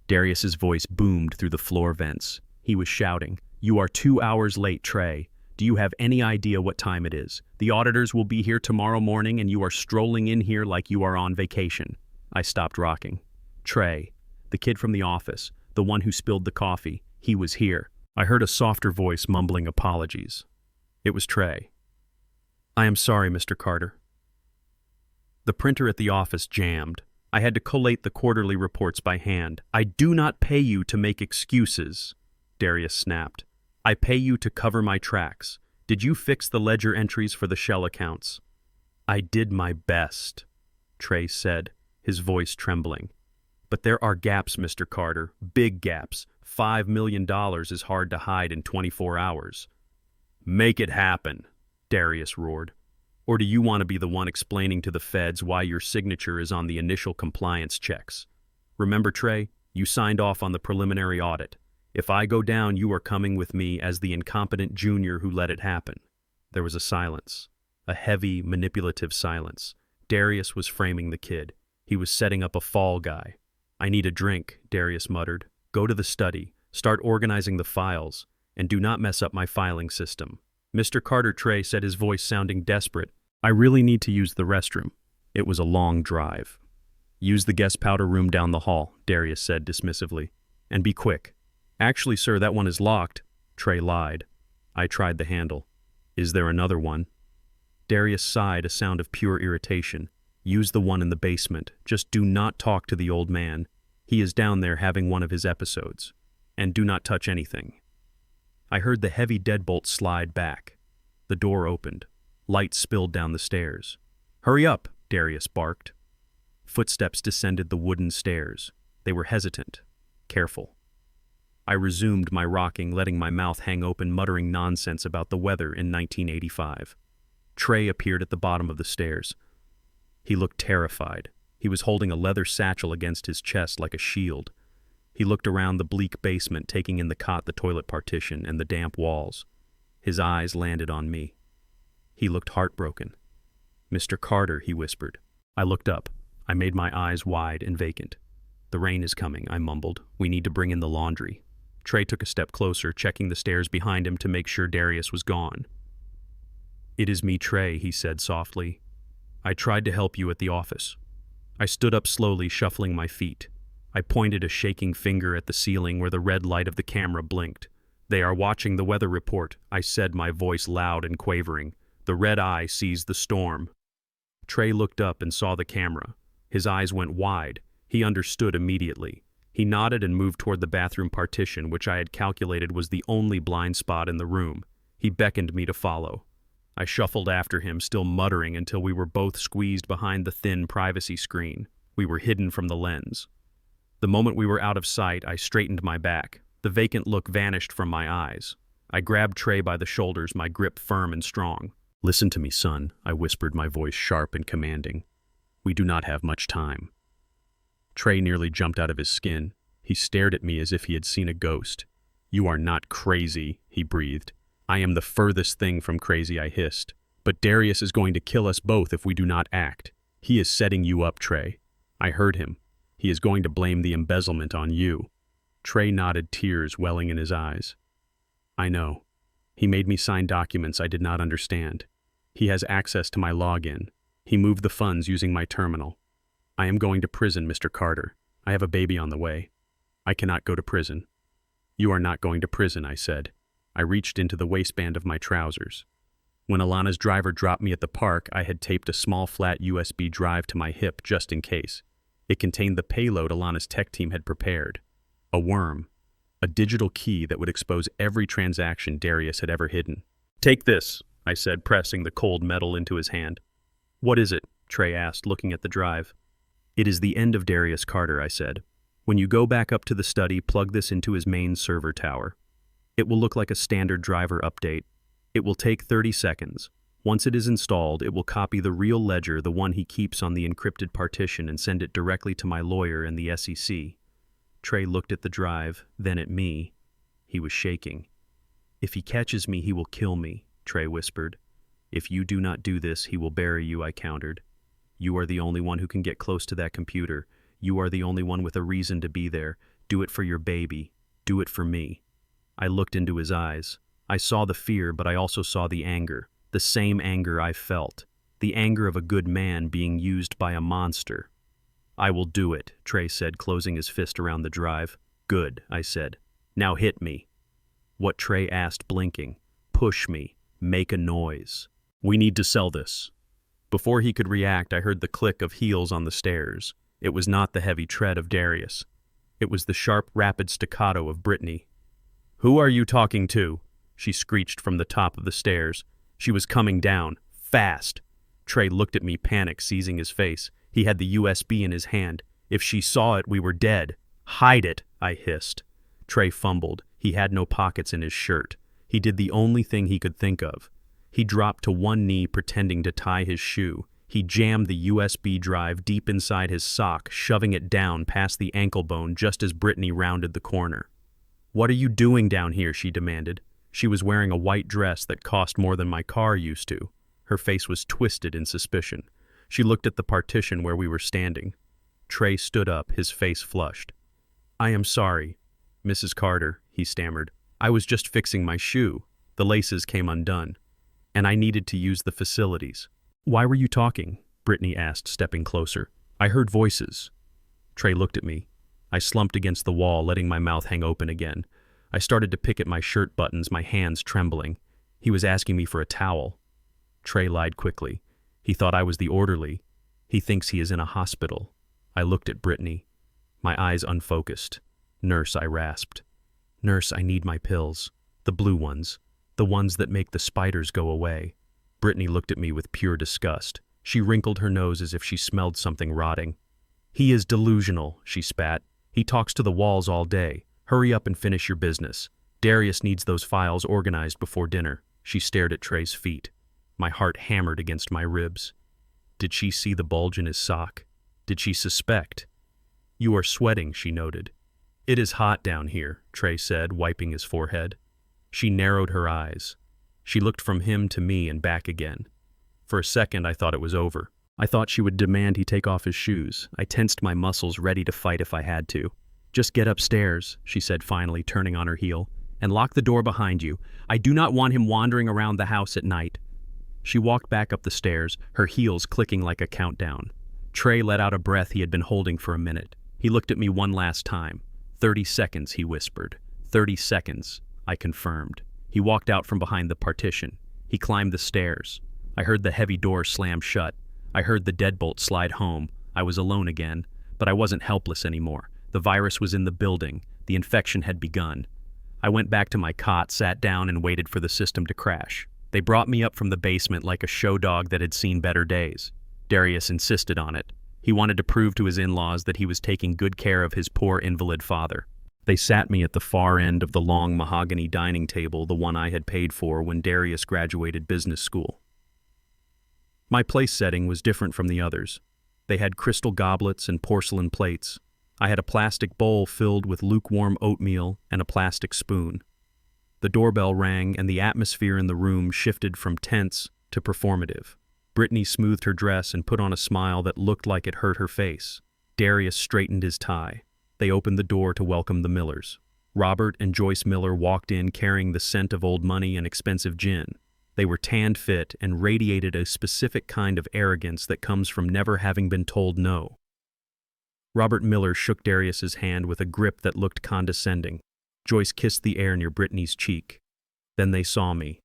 Darius's voice boomed through the floor vents. He was shouting, "You are 2 hours late, Trey. Do you have any idea what time it is? The auditors will be here tomorrow morning and you are strolling in here like you are on vacation." I stopped rocking. Trey, the kid from the office, the one who spilled the coffee, he was here. I heard a softer voice mumbling apologies. It was Trey. "I am sorry, Mr. Carter." The printer at the office jammed. I had to collate the quarterly reports by hand. "I do not pay you to make excuses," Darius snapped. "I pay you to cover my tracks. Did you fix the ledger entries for the shell accounts?" "I did my best," Trey said, his voice trembling. "But there are gaps, Mr. Carter, big gaps. $5 million is hard to hide in 24 hours. "Make it happen," Darius roared. "Or do you want to be the one explaining to the feds why your signature is on the initial compliance checks? Remember, Trey, you signed off on the preliminary audit. If I go down, you are coming with me as the incompetent junior who let it happen." There was a silence, a heavy, manipulative silence. Darius was framing the kid. He was setting up a fall guy. "I need a drink," Darius muttered. "Go to the study, start organizing the files, and do not mess up my filing system." "Mr. Carter," Trey said, his voice sounding desperate. "I really need to use the restroom." It was a long drive. "Use the guest powder room down the hall," Darius said dismissively. "And be quick." "Actually, sir, that one is locked." Trey lied. I tried the handle. "Is there another one?" Darius sighed, a sound of pure irritation. "Use the one in the basement. Just do not talk to the old man. He is down there having one of his episodes. And do not touch anything." I heard the heavy deadbolt slide back. The door opened. Light spilled down the stairs. "Hurry up," Darius barked. Footsteps descended the wooden stairs. They were hesitant, careful. I resumed my rocking, letting my mouth hang open, muttering nonsense about the weather in 1985. Trey appeared at the bottom of the stairs. He looked terrified. He was holding a leather satchel against his chest like a shield. He looked around the bleak basement, taking in the cot, the toilet partition, and the damp walls. His eyes landed on me. He looked heartbroken. "Mr. Carter," he whispered. I looked up. I made my eyes wide and vacant. "The rain is coming," I mumbled. "We need to bring in the laundry." Trey took a step closer, checking the stairs behind him to make sure Darius was gone. "It is me, Trey," he said softly. "I tried to help you at the office." I stood up slowly, shuffling my feet. I pointed a shaking finger at the ceiling where the red light of the camera blinked. "They are watching the weather report," I said, my voice loud and quavering. "The red eye sees the storm." Trey looked up and saw the camera. His eyes went wide. He understood immediately. He nodded and moved toward the bathroom partition, which I had calculated was the only blind spot in the room. He beckoned me to follow. I shuffled after him, still muttering, until we were both squeezed behind the thin privacy screen. We were hidden from the lens. The moment we were out of sight, I straightened my back. The vacant look vanished from my eyes. I grabbed Trey by the shoulders, my grip firm and strong. "Listen to me, son," I whispered, my voice sharp and commanding. "We do not have much time." Trey nearly jumped out of his skin. He stared at me as if he had seen a ghost. "You are not crazy," he breathed. "I am the furthest thing from crazy," I hissed. "But Darius is going to kill us both if we do not act. He is setting you up, Trey." I heard him. "He is going to blame the embezzlement on you." Trey nodded, tears welling in his eyes. I know. He made me sign documents I did not understand. He has access to my login. He moved the funds using my terminal. I am going to prison, Mr. Carter. I have a baby on the way. I cannot go to prison. You are not going to prison, I said. I reached into the waistband of my trousers. When Alana's driver dropped me at the park, I had taped a small flat USB drive to my hip just in case. It contained the payload Alana's tech team had prepared. A worm. A digital key that would expose every transaction Darius had ever hidden. Take this, I said, pressing the cold metal into his hand. What is it? Trey asked, looking at the drive. It is the end of Darius Carter, I said. When you go back up to the study, plug this into his main server tower. It will look like a standard driver update. It will take 30 seconds. Once it is installed, it will copy the real ledger, the one he keeps on the encrypted partition, and send it directly to my lawyer and the SEC. Trey looked at the drive, then at me. He was shaking. If he catches me, he will kill me, Trey whispered. If you do not do this, he will bury you, I countered. You are the only one who can get close to that computer. You are the only one with a reason to be there. Do it for your baby. Do it for me. I looked into his eyes. I saw the fear, but I also saw the anger. The same anger I felt. The anger of a good man being used by a monster. I will do it, Trey said, closing his fist around the drive. Good, I said. Now hit me. What Trey asked, blinking. Push me. Make a noise. We need to sell this. Before he could react, I heard the click of heels on the stairs. It was not the heavy tread of Darius. It was the sharp, rapid staccato of Brittany. Who are you talking to? She screeched from the top of the stairs. She was coming down, fast. Trey looked at me, panic seizing his face. He had the USB in his hand. If she saw it, we were dead. Hide it, I hissed. Trey fumbled. He had no pockets in his shirt. He did the only thing he could think of. He dropped to one knee, pretending to tie his shoe. He jammed the USB drive deep inside his sock, shoving it down past the ankle bone just as Brittany rounded the corner. What are you doing down here? She demanded. She was wearing a white dress that cost more than my car used to. Her face was twisted in suspicion. She looked at the partition where we were standing. Trey stood up, his face flushed. I am sorry, Mrs. Carter, he stammered. I was just fixing my shoe. The laces came undone, and I needed to use the facilities. Why were you talking? Brittany asked, stepping closer. I heard voices. Trey looked at me. I slumped against the wall, letting my mouth hang open again. I started to pick at my shirt buttons, my hands trembling. He was asking me for a towel. Trey lied quickly. He thought I was the orderly. He thinks he is in a hospital. I looked at Brittany. My eyes unfocused. Nurse, I rasped. Nurse, I need my pills. The blue ones. The ones that make the spiders go away. Brittany looked at me with pure disgust. She wrinkled her nose as if she smelled something rotting. He is delusional, she spat. He talks to the walls all day. Hurry up and finish your business. Darius needs those files organized before dinner. She stared at Trey's feet. My heart hammered against my ribs. Did she see the bulge in his sock? Did she suspect? You are sweating, she noted. It is hot down here, Trey said, wiping his forehead. She narrowed her eyes. She looked from him to me and back again. For a second, I thought it was over. I thought she would demand he take off his shoes. I tensed my muscles, ready to fight if I had to. Just get upstairs, she said finally, turning on her heel, and lock the door behind you. I do not want him wandering around the house at night. She walked back up the stairs, her heels clicking like a countdown. Trey let out a breath he had been holding for a minute. He looked at me one last time. 30 seconds, he whispered. 30 seconds, I confirmed. He walked out from behind the partition. He climbed the stairs. I heard the heavy door slam shut. I heard the deadbolt slide home. I was alone again, but I wasn't helpless anymore. The virus was in the building. The infection had begun. I went back to my cot, sat down, and waited for the system to crash. They brought me up from the basement like a show dog that had seen better days. Darius insisted on it. He wanted to prove to his in-laws that he was taking good care of his poor invalid father. They sat me at the far end of the long mahogany dining table, the one I had paid for when Darius graduated business school. My place setting was different from the others. They had crystal goblets and porcelain plates. I had a plastic bowl filled with lukewarm oatmeal and a plastic spoon. The doorbell rang, and the atmosphere in the room shifted from tense to performative. Brittany smoothed her dress and put on a smile that looked like it hurt her face. Darius straightened his tie. They opened the door to welcome the Millers. Robert and Joyce Miller walked in carrying the scent of old money and expensive gin. They were tanned fit and radiated a specific kind of arrogance that comes from never having been told no. Robert Miller shook Darius's hand with a grip that looked condescending. Joyce kissed the air near Brittany's cheek. Then they saw me.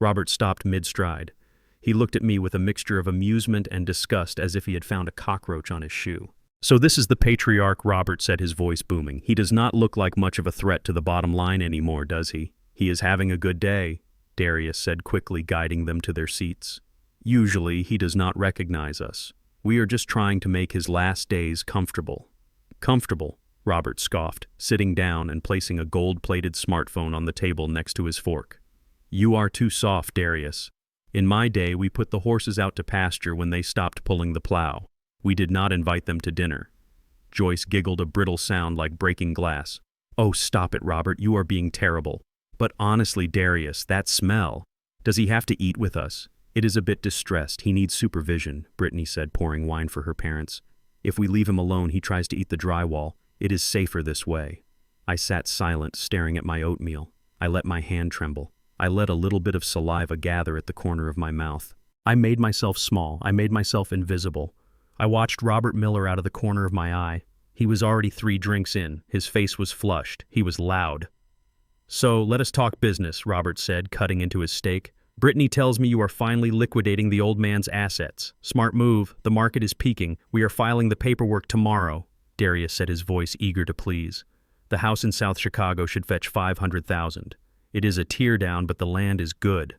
Robert stopped mid-stride. He looked at me with a mixture of amusement and disgust, as if he had found a cockroach on his shoe. "So this is the patriarch," Robert said, his voice booming. "He does not look like much of a threat to the bottom line anymore, does he? He is having a good day," Darius said, quickly guiding them to their seats. "Usually he does not recognize us. We are just trying to make his last days comfortable." "Comfortable?" Robert scoffed, sitting down and placing a gold-plated smartphone on the table next to his fork. "You are too soft, Darius. In my day, we put the horses out to pasture when they stopped pulling the plow. We did not invite them to dinner." Joyce giggled, a brittle sound like breaking glass. "Oh, stop it, Robert, you are being terrible. But honestly, Darius, that smell. Does he have to eat with us? It is a bit distressed. He needs supervision," Brittany said, pouring wine for her parents. "If we leave him alone, he tries to eat the drywall. It is safer this way." I sat silent, staring at my oatmeal. I let my hand tremble. I let a little bit of saliva gather at the corner of my mouth. I made myself small. I made myself invisible. I watched Robert Miller out of the corner of my eye. He was already 3 drinks in. His face was flushed. He was loud. "So, let us talk business," Robert said, cutting into his steak. "Brittany tells me you are finally liquidating the old man's assets. Smart move. The market is peaking. We are filing the paperwork tomorrow," Darius said, his voice eager to please. "The house in South Chicago should fetch $500,000. It is a tear down, but the land is good."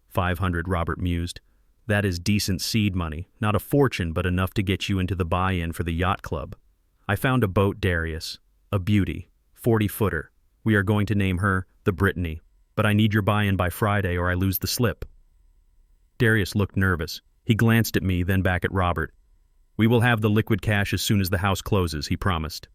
"500," Robert mused. "That is decent seed money. Not a fortune, but enough to get you into the buy-in for the yacht club." "I found a boat, Darius. A beauty. 40-footer. We are going to name her the Brittany. But I need your buy-in by Friday or I lose the slip." Darius looked nervous. He glanced at me, then back at Robert. "We will have the liquid cash as soon as the house closes," he promised.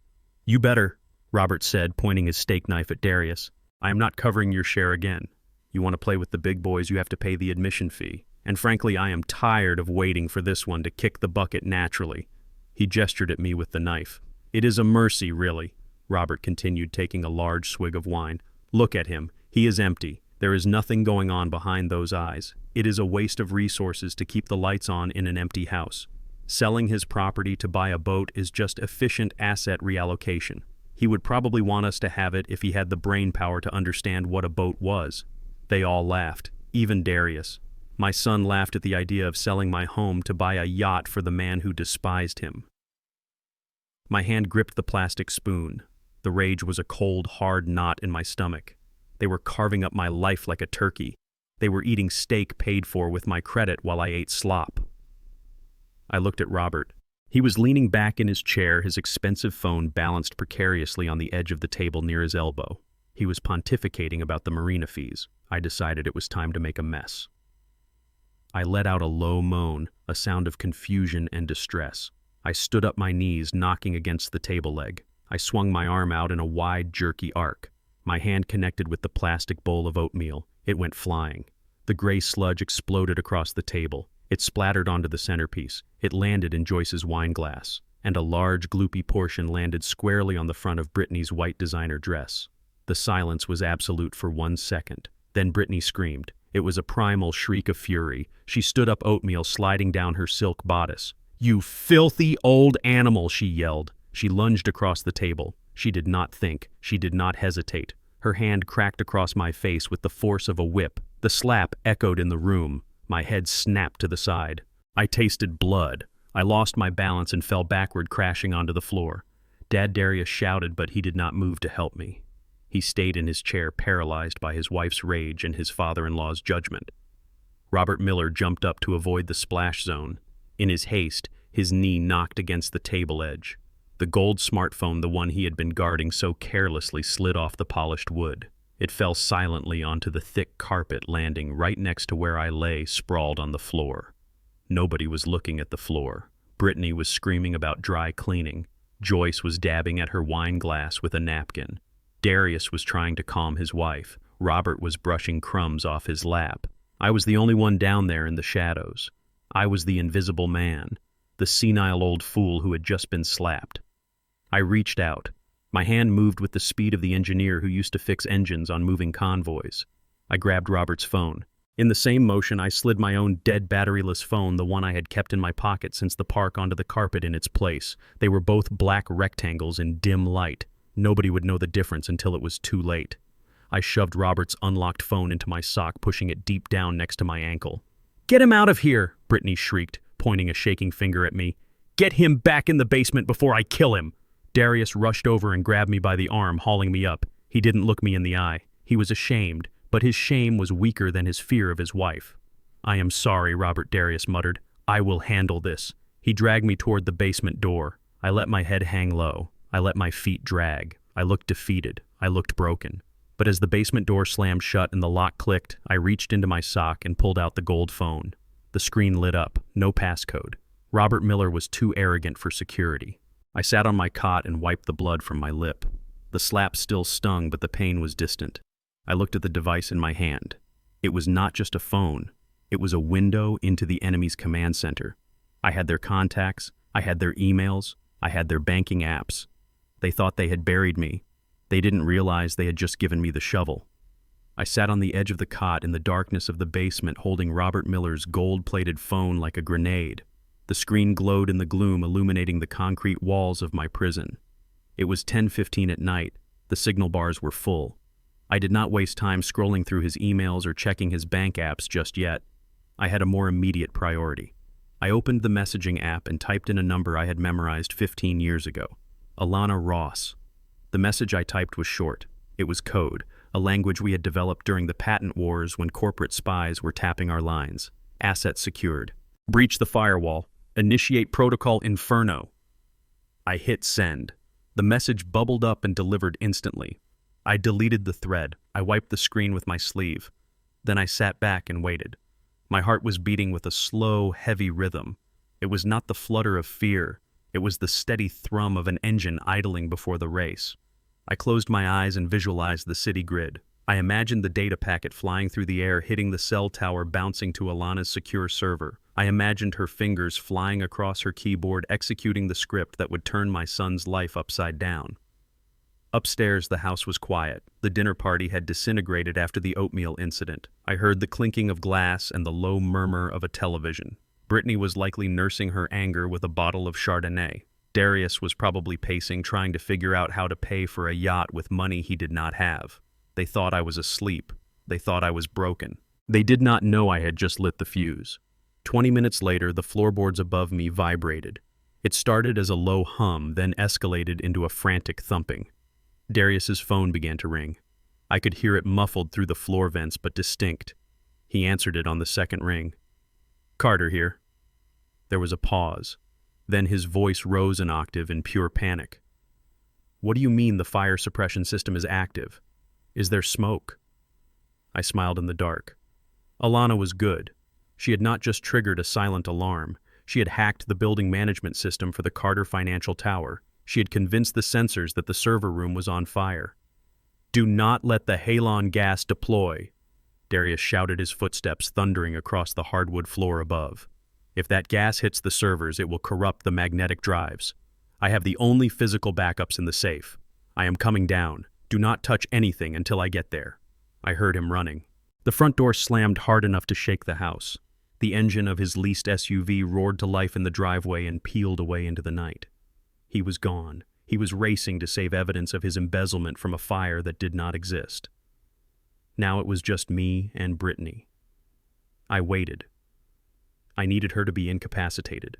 "You better," Robert said, pointing his steak knife at Darius. "I am not covering your share again. You want to play with the big boys, you have to pay the admission fee. And frankly, I am tired of waiting for this one to kick the bucket naturally." He gestured at me with the knife. "It is a mercy, really," Robert continued, taking a large swig of wine. "Look at him. He is empty. There is nothing going on behind those eyes. It is a waste of resources to keep the lights on in an empty house. Selling his property to buy a boat is just efficient asset reallocation. He would probably want us to have it if he had the brain power to understand what a boat was." They all laughed, even Darius. My son laughed at the idea of selling my home to buy a yacht for the man who despised him. My hand gripped the plastic spoon. The rage was a cold, hard knot in my stomach. They were carving up my life like a turkey. They were eating steak paid for with my credit while I ate slop. I looked at Robert. He was leaning back in his chair, his expensive phone balanced precariously on the edge of the table near his elbow. He was pontificating about the marina fees. I decided it was time to make a mess. I let out a low moan, a sound of confusion and distress. I stood up, my knees knocking against the table leg. I swung my arm out in a wide, jerky arc. My hand connected with the plastic bowl of oatmeal. It went flying. The gray sludge exploded across the table. It splattered onto the centerpiece. It landed in Joyce's wine glass. And a large, gloopy portion landed squarely on the front of Brittany's white designer dress. The silence was absolute for 1 second. Then Brittany screamed. It was a primal shriek of fury. She stood up, oatmeal sliding down her silk bodice. "You filthy old animal," she yelled. She lunged across the table. She did not think. She did not hesitate. Her hand cracked across my face with the force of a whip. The slap echoed in the room. My head snapped to the side. I tasted blood. I lost my balance and fell backward, crashing onto the floor. Dad Darius shouted, but he did not move to help me. He stayed in his chair, paralyzed by his wife's rage and his father-in-law's judgment. Robert Miller jumped up to avoid the splash zone. In his haste, his knee knocked against the table edge. The gold smartphone, the one he had been guarding so carelessly, slid off the polished wood. It fell silently onto the thick carpet, landing right next to where I lay, sprawled on the floor. Nobody was looking at the floor. Brittany was screaming about dry cleaning. Joyce was dabbing at her wine glass with a napkin. Darius was trying to calm his wife. Robert was brushing crumbs off his lap. I was the only one down there in the shadows. I was the invisible man, the senile old fool who had just been slapped. I reached out. My hand moved with the speed of the engineer who used to fix engines on moving convoys. I grabbed Robert's phone. In the same motion, I slid my own dead batteryless phone, the one I had kept in my pocket since the park, onto the carpet in its place. They were both black rectangles in dim light. Nobody would know the difference until it was too late. I shoved Robert's unlocked phone into my sock, pushing it deep down next to my ankle. "Get him out of here!" Brittany shrieked, pointing a shaking finger at me. "Get him back in the basement before I kill him!" Darius rushed over and grabbed me by the arm, hauling me up. He didn't look me in the eye. He was ashamed, but his shame was weaker than his fear of his wife. "I am sorry," Robert Darius muttered. "I will handle this." He dragged me toward the basement door. I let my head hang low. I let my feet drag. I looked defeated. I looked broken. But as the basement door slammed shut and the lock clicked, I reached into my sock and pulled out the gold phone. The screen lit up. No passcode. Robert Miller was too arrogant for security. I sat on my cot and wiped the blood from my lip. The slap still stung, but the pain was distant. I looked at the device in my hand. It was not just a phone. It was a window into the enemy's command center. I had their contacts. I had their emails. I had their banking apps. They thought they had buried me. They didn't realize they had just given me the shovel. I sat on the edge of the cot in the darkness of the basement, holding Robert Miller's gold-plated phone like a grenade. The screen glowed in the gloom, illuminating the concrete walls of my prison. It was 10:15 at night. The signal bars were full. I did not waste time scrolling through his emails or checking his bank apps just yet. I had a more immediate priority. I opened the messaging app and typed in a number I had memorized 15 years ago. Alana Ross. The message I typed was short. It was code, a language we had developed during the patent wars when corporate spies were tapping our lines. Assets secured. Breach the firewall. Initiate Protocol Inferno. I hit send. The message bubbled up and delivered instantly. I deleted the thread. I wiped the screen with my sleeve. Then I sat back and waited. My heart was beating with a slow, heavy rhythm. It was not the flutter of fear. It was the steady thrum of an engine idling before the race. I closed my eyes and visualized the city grid. I imagined the data packet flying through the air, hitting the cell tower, bouncing to Alana's secure server. I imagined her fingers flying across her keyboard, executing the script that would turn my son's life upside down. Upstairs, the house was quiet. The dinner party had disintegrated after the oatmeal incident. I heard the clinking of glass and the low murmur of a television. Brittany was likely nursing her anger with a bottle of Chardonnay. Darius was probably pacing, trying to figure out how to pay for a yacht with money he did not have. They thought I was asleep. They thought I was broken. They did not know I had just lit the fuse. 20 minutes later, the floorboards above me vibrated. It started as a low hum, then escalated into a frantic thumping. Darius's phone began to ring. I could hear it muffled through the floor vents, but distinct. He answered it on the second ring. "Carter here." There was a pause. Then his voice rose an octave in pure panic. "What do you mean the fire suppression system is active? Is there smoke?" I smiled in the dark. Alana was good. She had not just triggered a silent alarm. She had hacked the building management system for the Carter Financial Tower. She had convinced the sensors that the server room was on fire. "Do not let the halon gas deploy," Darius shouted, his footsteps thundering across the hardwood floor above. "If that gas hits the servers, it will corrupt the magnetic drives. I have the only physical backups in the safe. I am coming down. Do not touch anything until I get there." I heard him running. The front door slammed hard enough to shake the house. The engine of his leased SUV roared to life in the driveway and peeled away into the night. He was gone. He was racing to save evidence of his embezzlement from a fire that did not exist. Now it was just me and Brittany. I waited. I needed her to be incapacitated.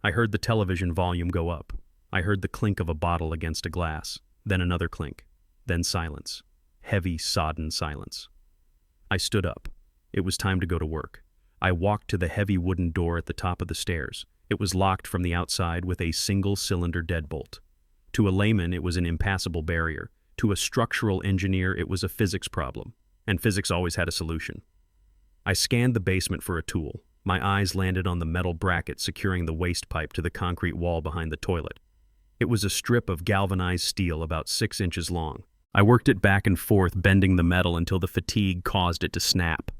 I heard the television volume go up. I heard the clink of a bottle against a glass, then another clink, then silence. Heavy, sodden silence. I stood up. It was time to go to work. I walked to the heavy wooden door at the top of the stairs. It was locked from the outside with a single-cylinder deadbolt. To a layman, it was an impassable barrier. To a structural engineer, it was a physics problem, and physics always had a solution. I scanned the basement for a tool. My eyes landed on the metal bracket securing the waste pipe to the concrete wall behind the toilet. It was a strip of galvanized steel about 6 inches long. I worked it back and forth, bending the metal until the fatigue caused it to snap.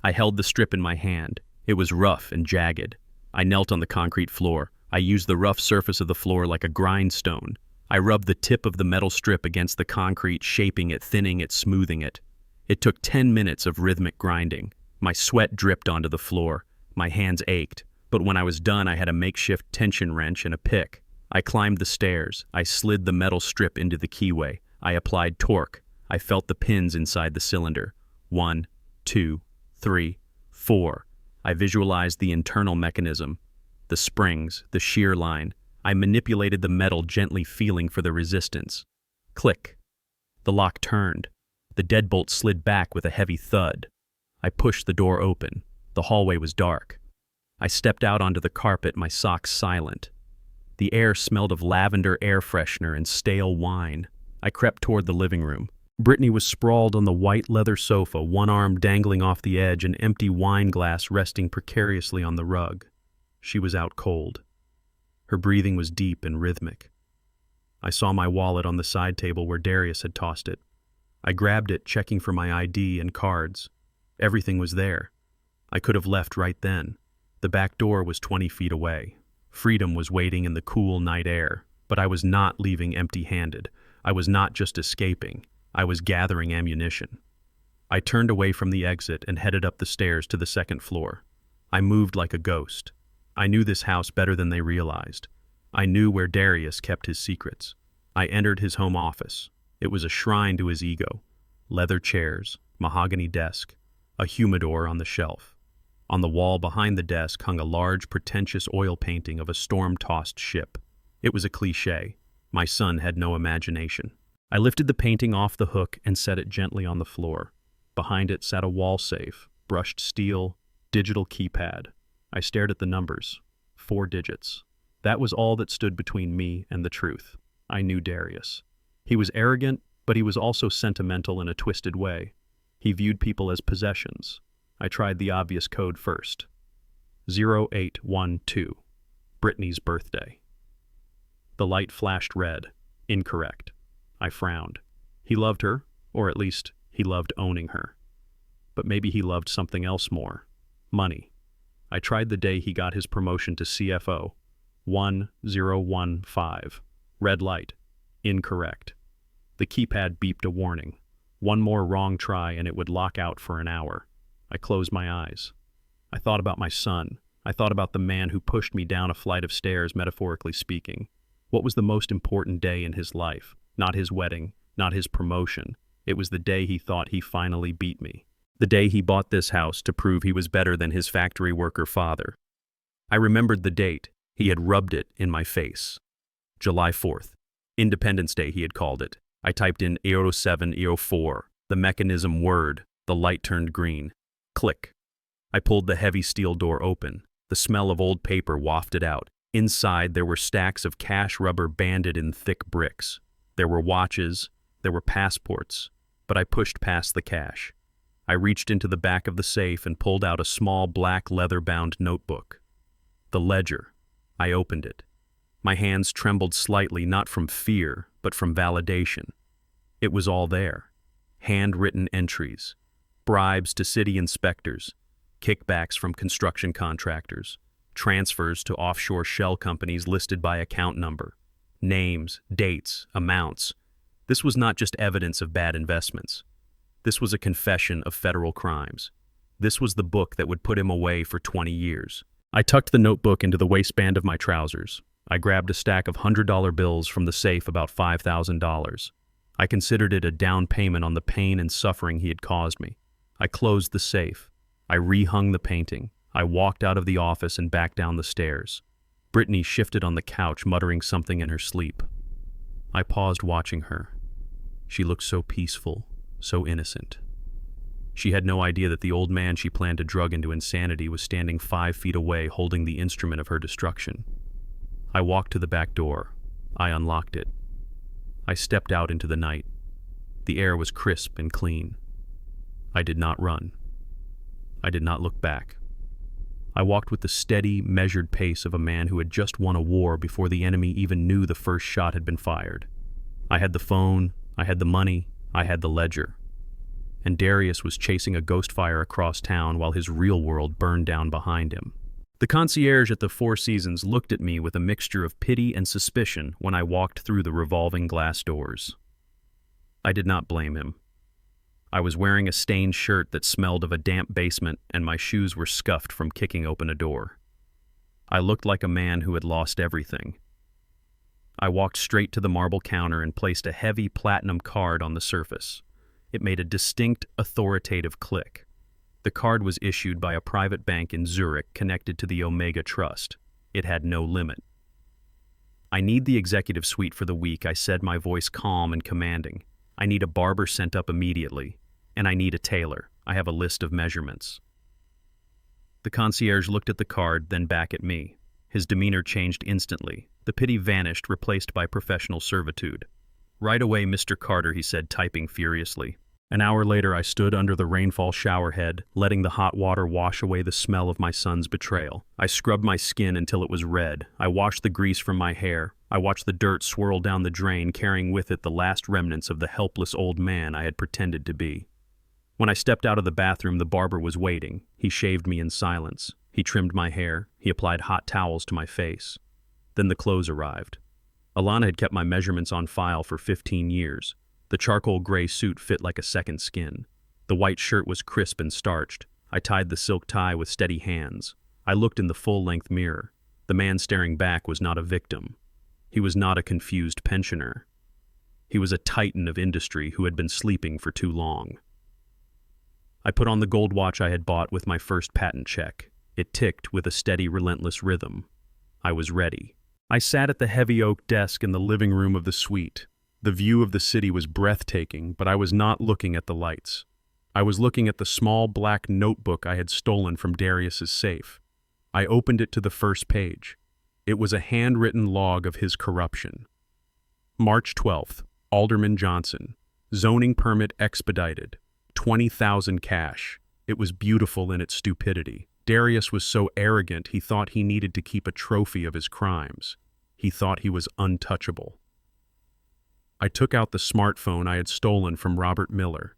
I held the strip in my hand. It was rough and jagged. I knelt on the concrete floor. I used the rough surface of the floor like a grindstone. I rubbed the tip of the metal strip against the concrete, shaping it, thinning it, smoothing it. It took 10 minutes of rhythmic grinding. My sweat dripped onto the floor. My hands ached, but when I was done, I had a makeshift tension wrench and a pick. I climbed the stairs. I slid the metal strip into the keyway. I applied torque. I felt the pins inside the cylinder. 1, 2, 3, 4. I visualized the internal mechanism, the springs, the shear line. I manipulated the metal, gently feeling for the resistance. Click. The lock turned. The deadbolt slid back with a heavy thud. I pushed the door open. The hallway was dark. I stepped out onto the carpet, my socks silent. The air smelled of lavender air freshener and stale wine. I crept toward the living room. Brittany was sprawled on the white leather sofa, one arm dangling off the edge, an empty wine glass resting precariously on the rug. She was out cold. Her breathing was deep and rhythmic. I saw my wallet on the side table where Darius had tossed it. I grabbed it, checking for my ID and cards. Everything was there. I could have left right then. The back door was 20 feet away. Freedom was waiting in the cool night air, but I was not leaving empty-handed. I was not just escaping. I was gathering ammunition. I turned away from the exit and headed up the stairs to the second floor. I moved like a ghost. I knew this house better than they realized. I knew where Darius kept his secrets. I entered his home office. It was a shrine to his ego. Leather chairs, mahogany desk, a humidor on the shelf. On the wall behind the desk hung a large, pretentious oil painting of a storm-tossed ship. It was a cliché. My son had no imagination. I lifted the painting off the hook and set it gently on the floor. Behind it sat a wall safe, brushed steel, digital keypad. I stared at the numbers. 4 digits. That was all that stood between me and the truth. I knew Darius. He was arrogant, but he was also sentimental in a twisted way. He viewed people as possessions. I tried the obvious code first. 0812. Brittany's birthday. The light flashed red. Incorrect. I frowned. He loved her, or at least he loved owning her. But maybe he loved something else more. Money. I tried the day he got his promotion to CFO. 1015. Red light. Incorrect. The keypad beeped a warning. One more wrong try and it would lock out for an hour. I closed my eyes. I thought about my son. I thought about the man who pushed me down a flight of stairs, metaphorically speaking. What was the most important day in his life? Not his wedding, not his promotion. It was the day he thought he finally beat me. The day he bought this house to prove he was better than his factory worker father. I remembered the date. He had rubbed it in my face. July 4th. Independence Day, he had called it. I typed in 0704, the mechanism word. The light turned green. Click. I pulled the heavy steel door open. The smell of old paper wafted out. Inside, there were stacks of cash rubber banded in thick bricks. There were watches. There were passports. But I pushed past the cash. I reached into the back of the safe and pulled out a small black leather-bound notebook. The ledger. I opened it. My hands trembled slightly, not from fear, but from validation. It was all there. Handwritten entries. Bribes to city inspectors. Kickbacks from construction contractors. Transfers to offshore shell companies listed by account number. Names, dates, amounts. This was not just evidence of bad investments. This was a confession of federal crimes. This was the book that would put him away for 20 years. I tucked the notebook into the waistband of my trousers. I grabbed a stack of $100 bills from the safe, about $5,000. I considered it a down payment on the pain and suffering he had caused me. I closed the safe. I rehung the painting. I walked out of the office and back down the stairs. Brittany shifted on the couch, muttering something in her sleep. I paused, watching her. She looked so peaceful, so innocent. She had no idea that the old man she planned to drug into insanity was standing 5 feet away, holding the instrument of her destruction. I walked to the back door. I unlocked it. I stepped out into the night. The air was crisp and clean. I did not run. I did not look back. I walked with the steady, measured pace of a man who had just won a war before the enemy even knew the first shot had been fired. I had the phone, I had the money, I had the ledger. And Darius was chasing a ghost fire across town while his real world burned down behind him. The concierge at the Four Seasons looked at me with a mixture of pity and suspicion when I walked through the revolving glass doors. I did not blame him. I was wearing a stained shirt that smelled of a damp basement, and my shoes were scuffed from kicking open a door. I looked like a man who had lost everything. I walked straight to the marble counter and placed a heavy platinum card on the surface. It made a distinct, authoritative click. The card was issued by a private bank in Zurich connected to the Omega Trust. It had no limit. "I need the executive suite for the week," I said, my voice calm and commanding. "I need a barber sent up immediately. And I need a tailor. I have a list of measurements." The concierge looked at the card, then back at me. His demeanor changed instantly. The pity vanished, replaced by professional servitude. "Right away, Mr. Carter," he said, typing furiously. An hour later, I stood under the rainfall showerhead, letting the hot water wash away the smell of my son's betrayal. I scrubbed my skin until it was red. I washed the grease from my hair. I watched the dirt swirl down the drain, carrying with it the last remnants of the helpless old man I had pretended to be. When I stepped out of the bathroom, the barber was waiting. He shaved me in silence. He trimmed my hair. He applied hot towels to my face. Then the clothes arrived. Alana had kept my measurements on file for 15 years. The charcoal gray suit fit like a second skin. The white shirt was crisp and starched. I tied the silk tie with steady hands. I looked in the full-length mirror. The man staring back was not a victim. He was not a confused pensioner. He was a titan of industry who had been sleeping for too long. I put on the gold watch I had bought with my first patent check. It ticked with a steady, relentless rhythm. I was ready. I sat at the heavy oak desk in the living room of the suite. The view of the city was breathtaking, but I was not looking at the lights. I was looking at the small black notebook I had stolen from Darius's safe. I opened it to the first page. It was a handwritten log of his corruption. March 12th, Alderman Johnson. Zoning permit expedited. 20,000 cash. It was beautiful in its stupidity. Darius was so arrogant he thought he needed to keep a trophy of his crimes. He thought he was untouchable. I took out the smartphone I had stolen from Robert Miller.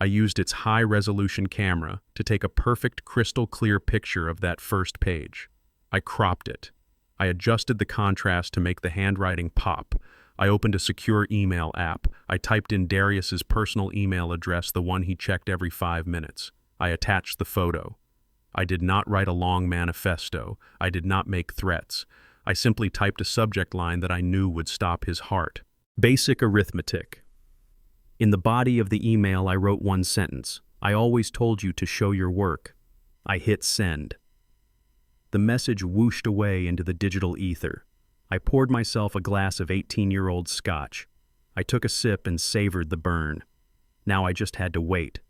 I used its high-resolution camera to take a perfect crystal-clear picture of that first page. I cropped it. I adjusted the contrast to make the handwriting pop. I opened a secure email app. I typed in Darius's personal email address, the one he checked every 5 minutes. I attached the photo. I did not write a long manifesto. I did not make threats. I simply typed a subject line that I knew would stop his heart. Basic arithmetic. In the body of the email, I wrote one sentence. "I always told you to show your work." I hit send. The message whooshed away into the digital ether. I poured myself a glass of 18-year-old scotch. I took a sip and savored the burn. Now I just had to wait.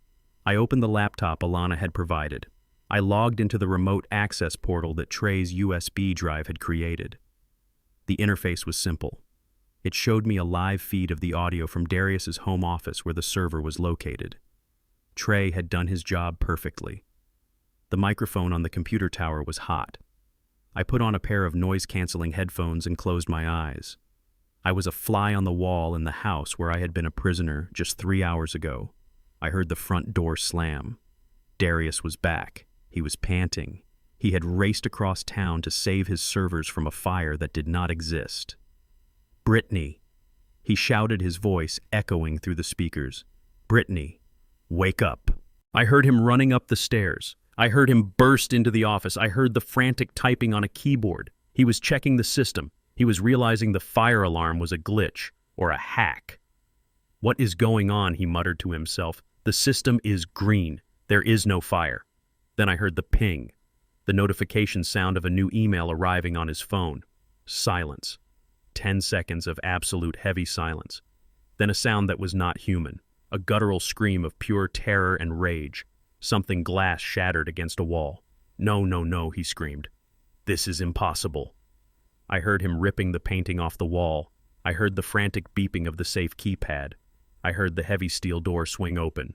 I opened the laptop Alana had provided. I logged into the remote access portal that Trey's USB drive had created. The interface was simple. It showed me a live feed of the audio from Darius's home office where the server was located. Trey had done his job perfectly. The microphone on the computer tower was hot. I put on a pair of noise-canceling headphones and closed my eyes. I was a fly on the wall in the house where I had been a prisoner just 3 hours ago. I heard the front door slam. Darius was back. He was panting. He had raced across town to save his servers from a fire that did not exist. "Brittany!" He shouted, his voice echoing through the speakers. "Brittany, wake up!" I heard him running up the stairs. I heard him burst into the office. I heard the frantic typing on a keyboard. He was checking the system. He was realizing the fire alarm was a glitch or a hack. "What is going on?" he muttered to himself. "The system is green. There is no fire." Then I heard the ping, the notification sound of a new email arriving on his phone. Silence. 10 seconds of absolute heavy silence. Then a sound that was not human, a guttural scream of pure terror and rage. Something glass shattered against a wall. "No, no, no," he screamed. "This is impossible." I heard him ripping the painting off the wall. I heard the frantic beeping of the safe keypad. I heard the heavy steel door swing open.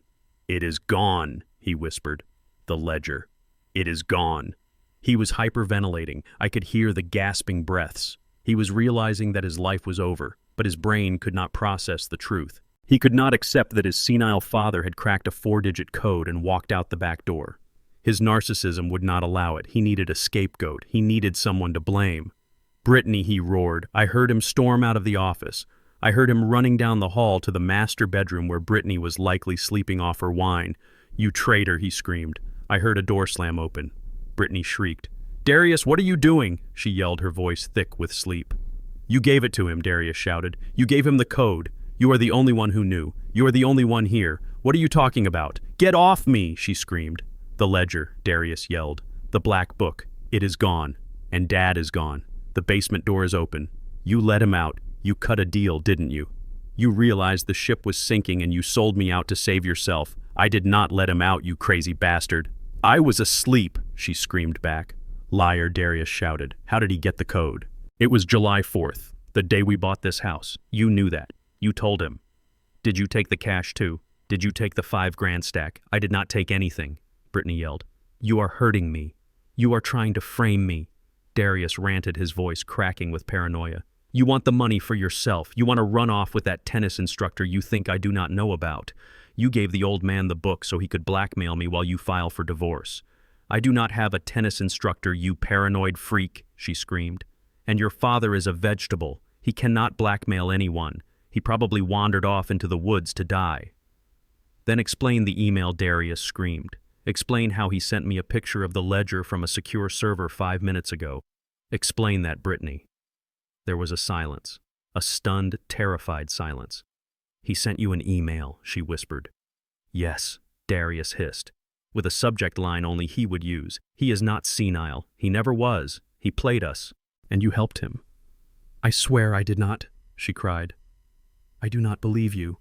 "It is gone," he whispered. "The ledger. It is gone." He was hyperventilating. I could hear the gasping breaths. He was realizing that his life was over, but his brain could not process the truth. He could not accept that his senile father had cracked a 4-digit code and walked out the back door. His narcissism would not allow it. He needed a scapegoat. He needed someone to blame. "Brittany," he roared. I heard him storm out of the office. I heard him running down the hall to the master bedroom where Brittany was likely sleeping off her wine. "You traitor," he screamed. I heard a door slam open. Brittany shrieked. "Darius, what are you doing?" she yelled, her voice thick with sleep. "You gave it to him," Darius shouted. "You gave him the code. You are the only one who knew. You are the only one here. What are you talking about? Get off me," she screamed. "The ledger," Darius yelled. "The black book. It is gone. And Dad is gone. The basement door is open. You let him out. You cut a deal, didn't you? You realized the ship was sinking and you sold me out to save yourself. I did not let him out, you crazy bastard." "I was asleep," she screamed back. "Liar," Darius shouted. "How did he get the code?" "It was July 4th, the day we bought this house. You knew that. You told him." "Did you take the cash too? Did you take the 5 grand stack?" "I did not take anything," Brittany yelled. "You are hurting me. You are trying to frame me." Darius ranted, his voice cracking with paranoia. "You want the money for yourself. You want to run off with that tennis instructor you think I do not know about. You gave the old man the book so he could blackmail me while you file for divorce. I do not have a tennis instructor, you paranoid freak," she screamed. "And your father is a vegetable. He cannot blackmail anyone. He probably wandered off into the woods to die." "Then explain the email," Darius screamed. "Explain how he sent me a picture of the ledger from a secure server 5 minutes ago. Explain that, Brittany." There was a silence, a stunned, terrified silence. "He sent you an email," she whispered. "Yes," Darius hissed, with a subject line only he would use. "He is not senile. He never was. He played us. And you helped him." "I swear I did not," she cried. "I do not believe you."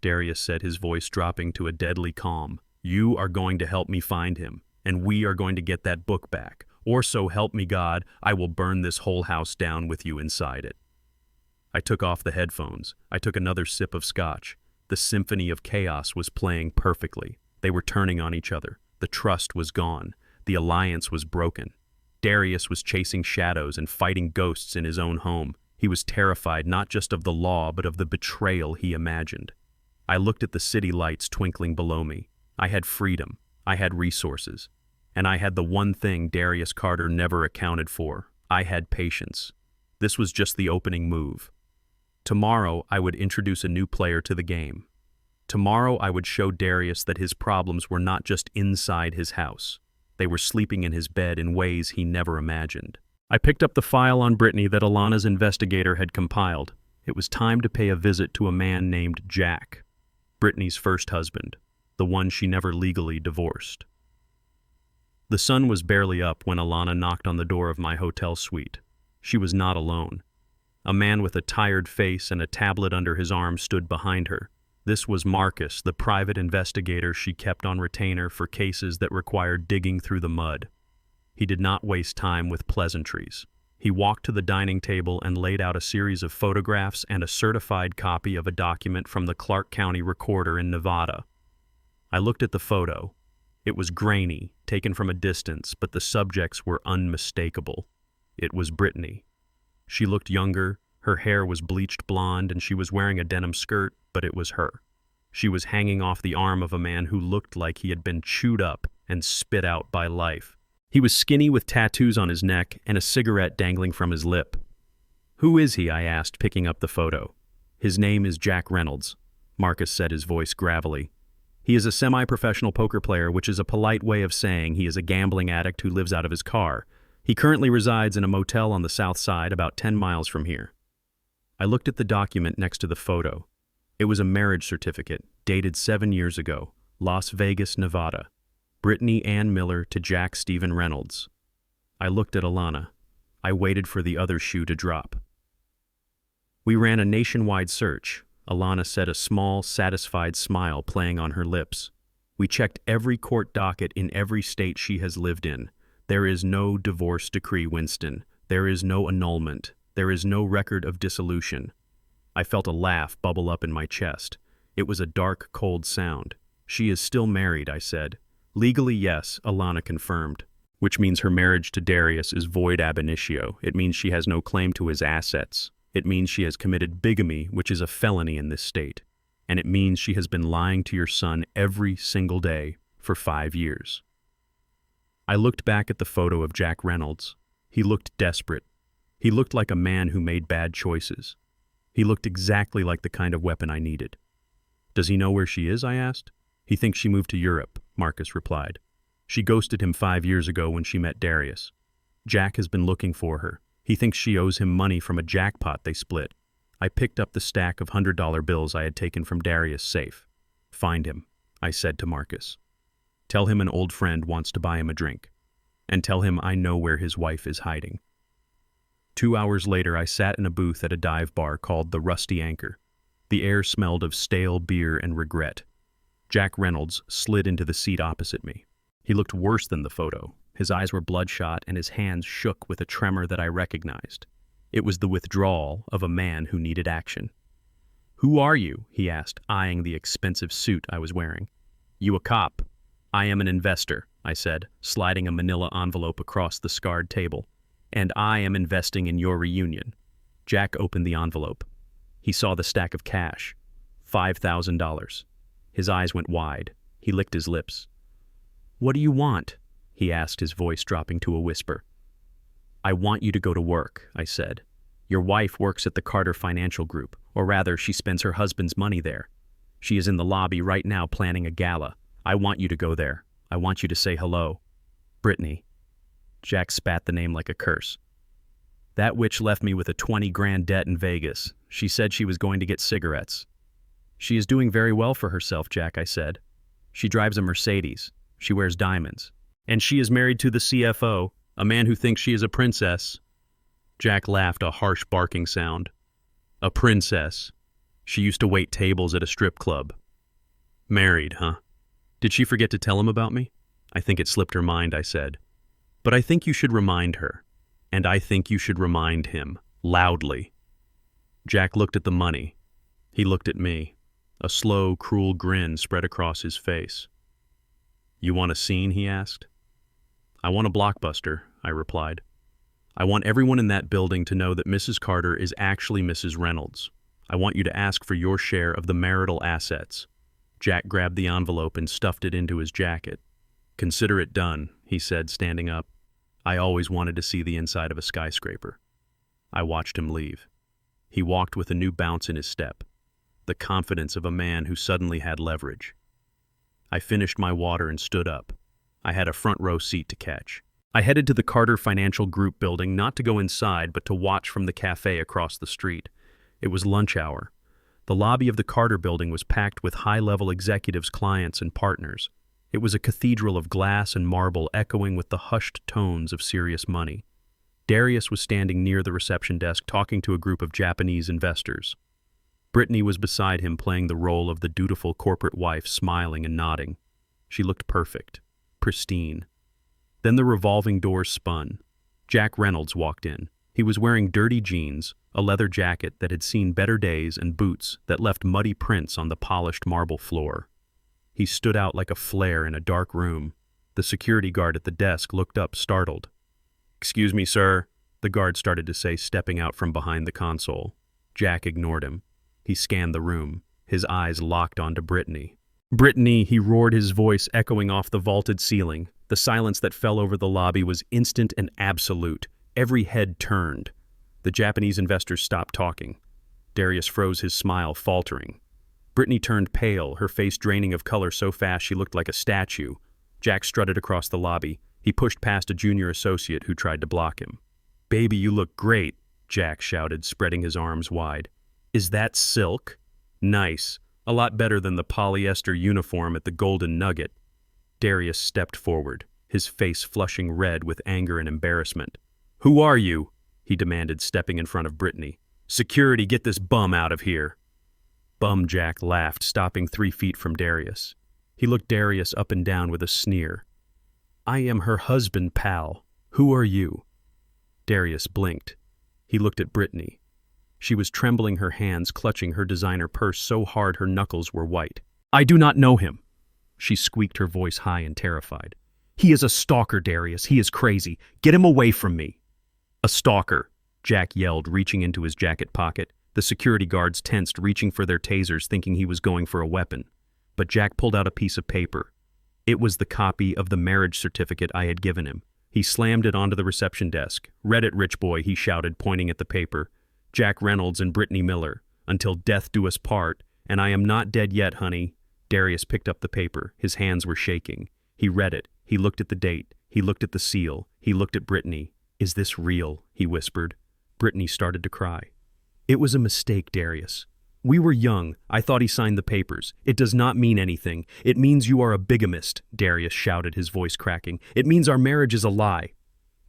Darius said, his voice dropping to a deadly calm. "You are going to help me find him, and we are going to get that book back. Or so help me God, I will burn this whole house down with you inside it." I took off the headphones. I took another sip of scotch. The symphony of chaos was playing perfectly. They were turning on each other. The trust was gone. The alliance was broken. Darius was chasing shadows and fighting ghosts in his own home. He was terrified not just of the law, but of the betrayal he imagined. I looked at the city lights twinkling below me. I had freedom. I had resources. And I had the one thing Darius Carter never accounted for. I had patience. This was just the opening move. Tomorrow, I would introduce a new player to the game. Tomorrow, I would show Darius that his problems were not just inside his house. They were sleeping in his bed in ways he never imagined. I picked up the file on Brittany that Alana's investigator had compiled. It was time to pay a visit to a man named Jack, Brittany's first husband, the one she never legally divorced. The sun was barely up when Alana knocked on the door of my hotel suite. She was not alone. A man with a tired face and a tablet under his arm stood behind her. This was Marcus, the private investigator she kept on retainer for cases that required digging through the mud. He did not waste time with pleasantries. He walked to the dining table and laid out a series of photographs and a certified copy of a document from the Clark County Recorder in Nevada. I looked at the photo. It was grainy, taken from a distance, but the subjects were unmistakable. It was Brittany. She looked younger, her hair was bleached blonde, and she was wearing a denim skirt, but it was her. She was hanging off the arm of a man who looked like he had been chewed up and spit out by life. He was skinny with tattoos on his neck and a cigarette dangling from his lip. "Who is he?" I asked, picking up the photo. "His name is Jack Reynolds," Marcus said, his voice gravelly. "He is a semi-professional poker player, which is a polite way of saying he is a gambling addict who lives out of his car. He currently resides in a motel on the south side, about 10 miles from here." I looked at the document next to the photo. It was a marriage certificate, dated 7 years ago, Las Vegas, Nevada. Brittany Ann Miller to Jack Stephen Reynolds. I looked at Alana. I waited for the other shoe to drop. We ran a nationwide search. Alana said, a small, satisfied smile playing on her lips. "We checked every court docket in every state she has lived in. There is no divorce decree, Winston. There is no annulment. There is no record of dissolution." I felt a laugh bubble up in my chest. It was a dark, cold sound. "She is still married," I said. "Legally, yes," Alana confirmed. "Which means her marriage to Darius is void ab initio. It means she has no claim to his assets. It means she has committed bigamy, which is a felony in this state. And it means she has been lying to your son every single day for 5 years." I looked back at the photo of Jack Reynolds. He looked desperate. He looked like a man who made bad choices. He looked exactly like the kind of weapon I needed. "Does he know where she is?" I asked. "He thinks she moved to Europe," Marcus replied. "She ghosted him 5 years ago when she met Darius. Jack has been looking for her. He thinks she owes him money from a jackpot they split." I picked up the stack of $100 bills I had taken from Darius' safe. "Find him," I said to Marcus. "Tell him an old friend wants to buy him a drink. And tell him I know where his wife is hiding." 2 hours later, I sat in a booth at a dive bar called the Rusty Anchor. The air smelled of stale beer and regret. Jack Reynolds slid into the seat opposite me. He looked worse than the photo. His eyes were bloodshot and his hands shook with a tremor that I recognized. It was the withdrawal of a man who needed action. "Who are you?" he asked, eyeing the expensive suit I was wearing. "You a cop?" "I am an investor," I said, sliding a manila envelope across the scarred table. "And I am investing in your reunion." Jack opened the envelope. He saw the stack of cash. $5,000. His eyes went wide. He licked his lips. "What do you want?" he asked, his voice dropping to a whisper. "I want you to go to work," I said. "Your wife works at the Carter Financial Group, or rather, she spends her husband's money there. She is in the lobby right now planning a gala. I want you to go there. I want you to say hello. Brittany." Jack spat the name like a curse. "That witch left me with a 20 grand debt in Vegas. She said she was going to get cigarettes." "She is doing very well for herself," Jack, I said. "She drives a Mercedes. She wears diamonds. And she is married to the CFO, a man who thinks she is a princess." Jack laughed, a harsh barking sound. "A princess. She used to wait tables at a strip club. Married, huh? Did she forget to tell him about me?" "I think it slipped her mind," I said. "But I think you should remind her. And I think you should remind him, loudly." Jack looked at the money. He looked at me. A slow, cruel grin spread across his face. "You want a scene?" he asked. "I want a blockbuster," I replied. "I want everyone in that building to know that Mrs. Carter is actually Mrs. Reynolds. I want you to ask for your share of the marital assets." Jack grabbed the envelope and stuffed it into his jacket. "Consider it done," he said, standing up. "I always wanted to see the inside of a skyscraper." I watched him leave. He walked with a new bounce in his step, the confidence of a man who suddenly had leverage. I finished my water and stood up. I had a front row seat to catch. I headed to the Carter Financial Group building, not to go inside, but to watch from the cafe across the street. It was lunch hour. The lobby of the Carter building was packed with high-level executives, clients, and partners. It was a cathedral of glass and marble echoing with the hushed tones of serious money. Darius was standing near the reception desk talking to a group of Japanese investors. Brittany was beside him playing the role of the dutiful corporate wife, smiling and nodding. She looked perfect, pristine. Then the revolving doors spun. Jack Reynolds walked in. He was wearing dirty jeans, a leather jacket that had seen better days, and boots that left muddy prints on the polished marble floor. He stood out like a flare in a dark room. The security guard at the desk looked up, startled. "Excuse me, sir," the guard started to say, stepping out from behind the console. Jack ignored him. He scanned the room, his eyes locked onto Brittany. "Brittany," he roared, his voice echoing off the vaulted ceiling. The silence that fell over the lobby was instant and absolute. Every head turned. The Japanese investors stopped talking. Darius froze, his smile faltering. Brittany turned pale, her face draining of color so fast she looked like a statue. Jack strutted across the lobby. He pushed past a junior associate who tried to block him. "Baby, you look great," Jack shouted, spreading his arms wide. "Is that silk?" "Nice. A lot better than the polyester uniform at the Golden Nugget." Darius stepped forward, his face flushing red with anger and embarrassment. "Who are you?" he demanded, stepping in front of Brittany. "Security, get this bum out of here." "Bum," Jack laughed, stopping 3 feet from Darius. He looked Darius up and down with a sneer. "I am her husband, pal. Who are you?" Darius blinked. He looked at Brittany. She was trembling, her hands clutching her designer purse so hard her knuckles were white. "I do not know him," she squeaked, her voice high and terrified. "He is a stalker, Darius. He is crazy. Get him away from me." "A stalker," Jack yelled, reaching into his jacket pocket. The security guards tensed, reaching for their tasers, thinking he was going for a weapon. But Jack pulled out a piece of paper. It was the copy of the marriage certificate I had given him. He slammed it onto the reception desk. "Read it, rich boy," he shouted, pointing at the paper. "Jack Reynolds and Brittany Miller. Until death do us part. And I am not dead yet, honey." Darius picked up the paper. His hands were shaking. He read it. He looked at the date. He looked at the seal. He looked at Brittany. "Is this real?" he whispered. Brittany started to cry. "It was a mistake, Darius. We were young. I thought he signed the papers. It does not mean anything. It means you are a bigamist," Darius shouted, his voice cracking. "It means our marriage is a lie."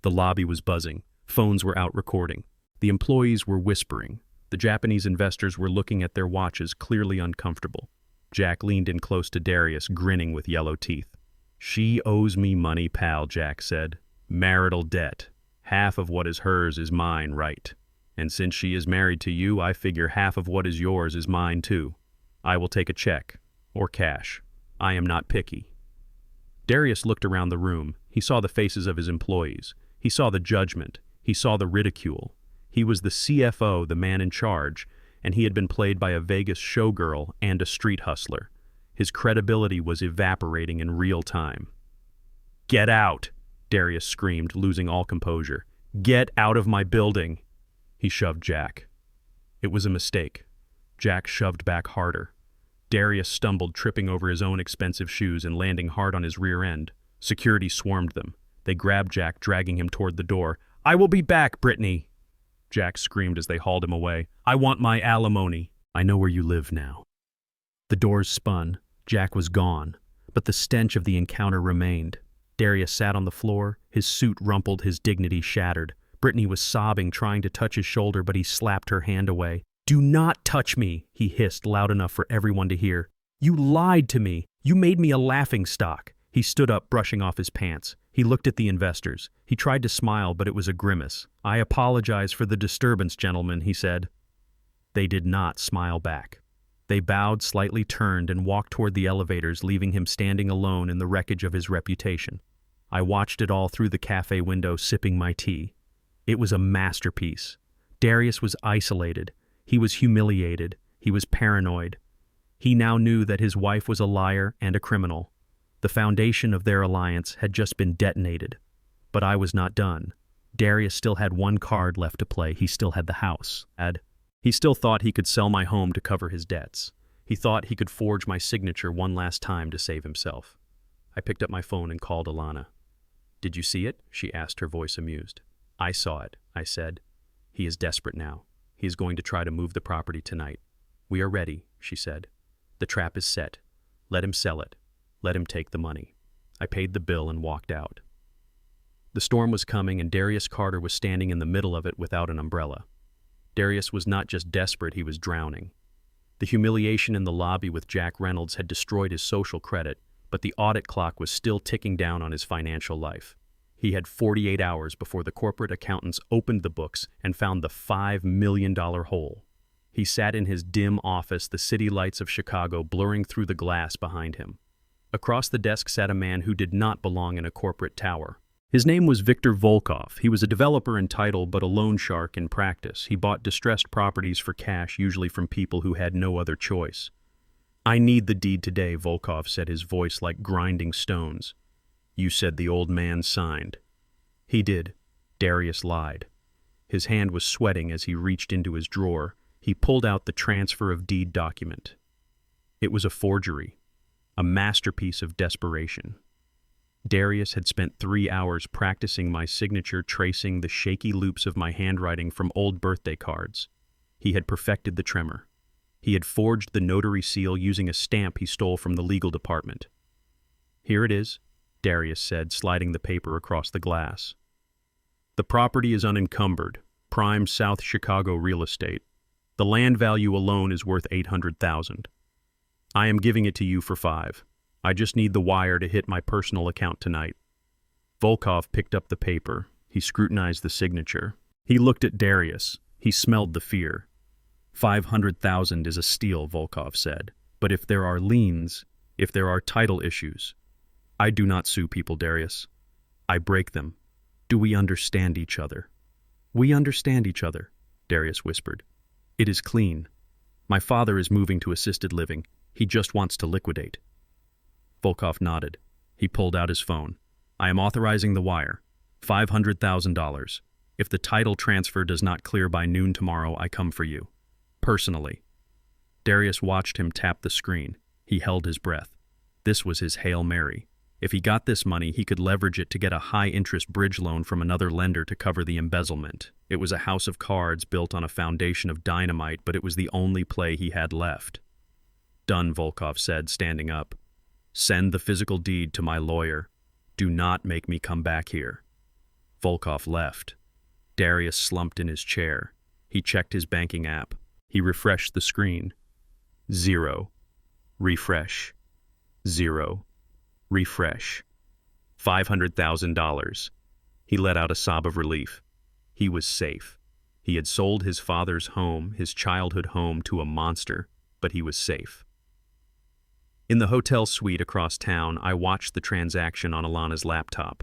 The lobby was buzzing. Phones were out recording. The employees were whispering. The Japanese investors were looking at their watches, clearly uncomfortable. Jack leaned in close to Darius, grinning with yellow teeth. "She owes me money, pal," Jack said. "Marital debt. Half of what is hers is mine, right? And since she is married to you, I figure half of what is yours is mine too. I will take a check. Or cash. I am not picky." Darius looked around the room. He saw the faces of his employees. He saw the judgment. He saw the ridicule. He was the CFO, the man in charge, and he had been played by a Vegas showgirl and a street hustler. His credibility was evaporating in real time. "Get out!" Darius screamed, losing all composure. "Get out of my building!" He shoved Jack. It was a mistake. Jack shoved back harder. Darius stumbled, tripping over his own expensive shoes and landing hard on his rear end. Security swarmed them. They grabbed Jack, dragging him toward the door. "I will be back, Brittany!" Jack screamed as they hauled him away. "I want my alimony." "I know where you live now." The doors spun. Jack was gone, but the stench of the encounter remained. Darius sat on the floor, his suit rumpled, his dignity shattered. Brittany was sobbing, trying to touch his shoulder, but he slapped her hand away. "Do not touch me," he hissed loud enough for everyone to hear. "You lied to me. You made me a laughingstock." He stood up, brushing off his pants. He looked at the investors. He tried to smile, but it was a grimace. "I apologize for the disturbance, gentlemen," he said. They did not smile back. They bowed, slightly turned, and walked toward the elevators, leaving him standing alone in the wreckage of his reputation. I watched it all through the cafe window, sipping my tea. It was a masterpiece. Darius was isolated. He was humiliated. He was paranoid. He now knew that his wife was a liar and a criminal. The foundation of their alliance had just been detonated. But I was not done. Darius still had one card left to play. He still had the house. He still thought he could sell my home to cover his debts. He thought he could forge my signature one last time to save himself. I picked up my phone and called Alana. "Did you see it?" she asked, her voice amused. "I saw it," I said. "He is desperate now. He is going to try to move the property tonight." "We are ready," she said. "The trap is set. Let him sell it. Let him take the money." I paid the bill and walked out. The storm was coming, and Darius Carter was standing in the middle of it without an umbrella. Darius was not just desperate, he was drowning. The humiliation in the lobby with Jack Reynolds had destroyed his social credit, but the audit clock was still ticking down on his financial life. He had 48 hours before the corporate accountants opened the books and found the $5 million hole. He sat in his dim office, the city lights of Chicago blurring through the glass behind him. Across the desk sat a man who did not belong in a corporate tower. His name was Victor Volkov. He was a developer in title but a loan shark in practice. He bought distressed properties for cash, usually from people who had no other choice. "I need the deed today," Volkov said, his voice like grinding stones. "You said the old man signed." "He did." Darius lied. His hand was sweating as he reached into his drawer. He pulled out the transfer of deed document. It was a forgery, a masterpiece of desperation. Darius had spent 3 hours practicing my signature, tracing the shaky loops of my handwriting from old birthday cards. He had perfected the tremor. He had forged the notary seal using a stamp he stole from the legal department. "Here it is," Darius said, sliding the paper across the glass. "The property is unencumbered, prime South Chicago real estate. The land value alone is worth $800,000. I am giving it to you for $5. I just need the wire to hit my personal account tonight." Volkov picked up the paper. He scrutinized the signature. He looked at Darius. He smelled the fear. $500,000 is a steal," Volkov said. "But if there are liens, if there are title issues, I do not sue people, Darius. I break them. Do we understand each other?" "We understand each other," Darius whispered. "It is clean. My father is moving to assisted living. He just wants to liquidate." Volkov nodded. He pulled out his phone. I am authorizing the wire. $500,000. If the title transfer does not clear by noon tomorrow, I come for you. Personally. Darius watched him tap the screen. He held his breath. This was his Hail Mary. If he got this money, he could leverage it to get a high-interest bridge loan from another lender to cover the embezzlement. It was a house of cards built on a foundation of dynamite, but it was the only play he had left. Done, Volkov said, standing up. Send the physical deed to my lawyer. Do not make me come back here. Volkov left. Darius slumped in his chair. He checked his banking app. He refreshed the screen. 0. Refresh. 0. Refresh. $500,000. He let out a sob of relief. He was safe. He had sold his father's home, his childhood home, to a monster, but he was safe. In the hotel suite across town, I watched the transaction on Alana's laptop.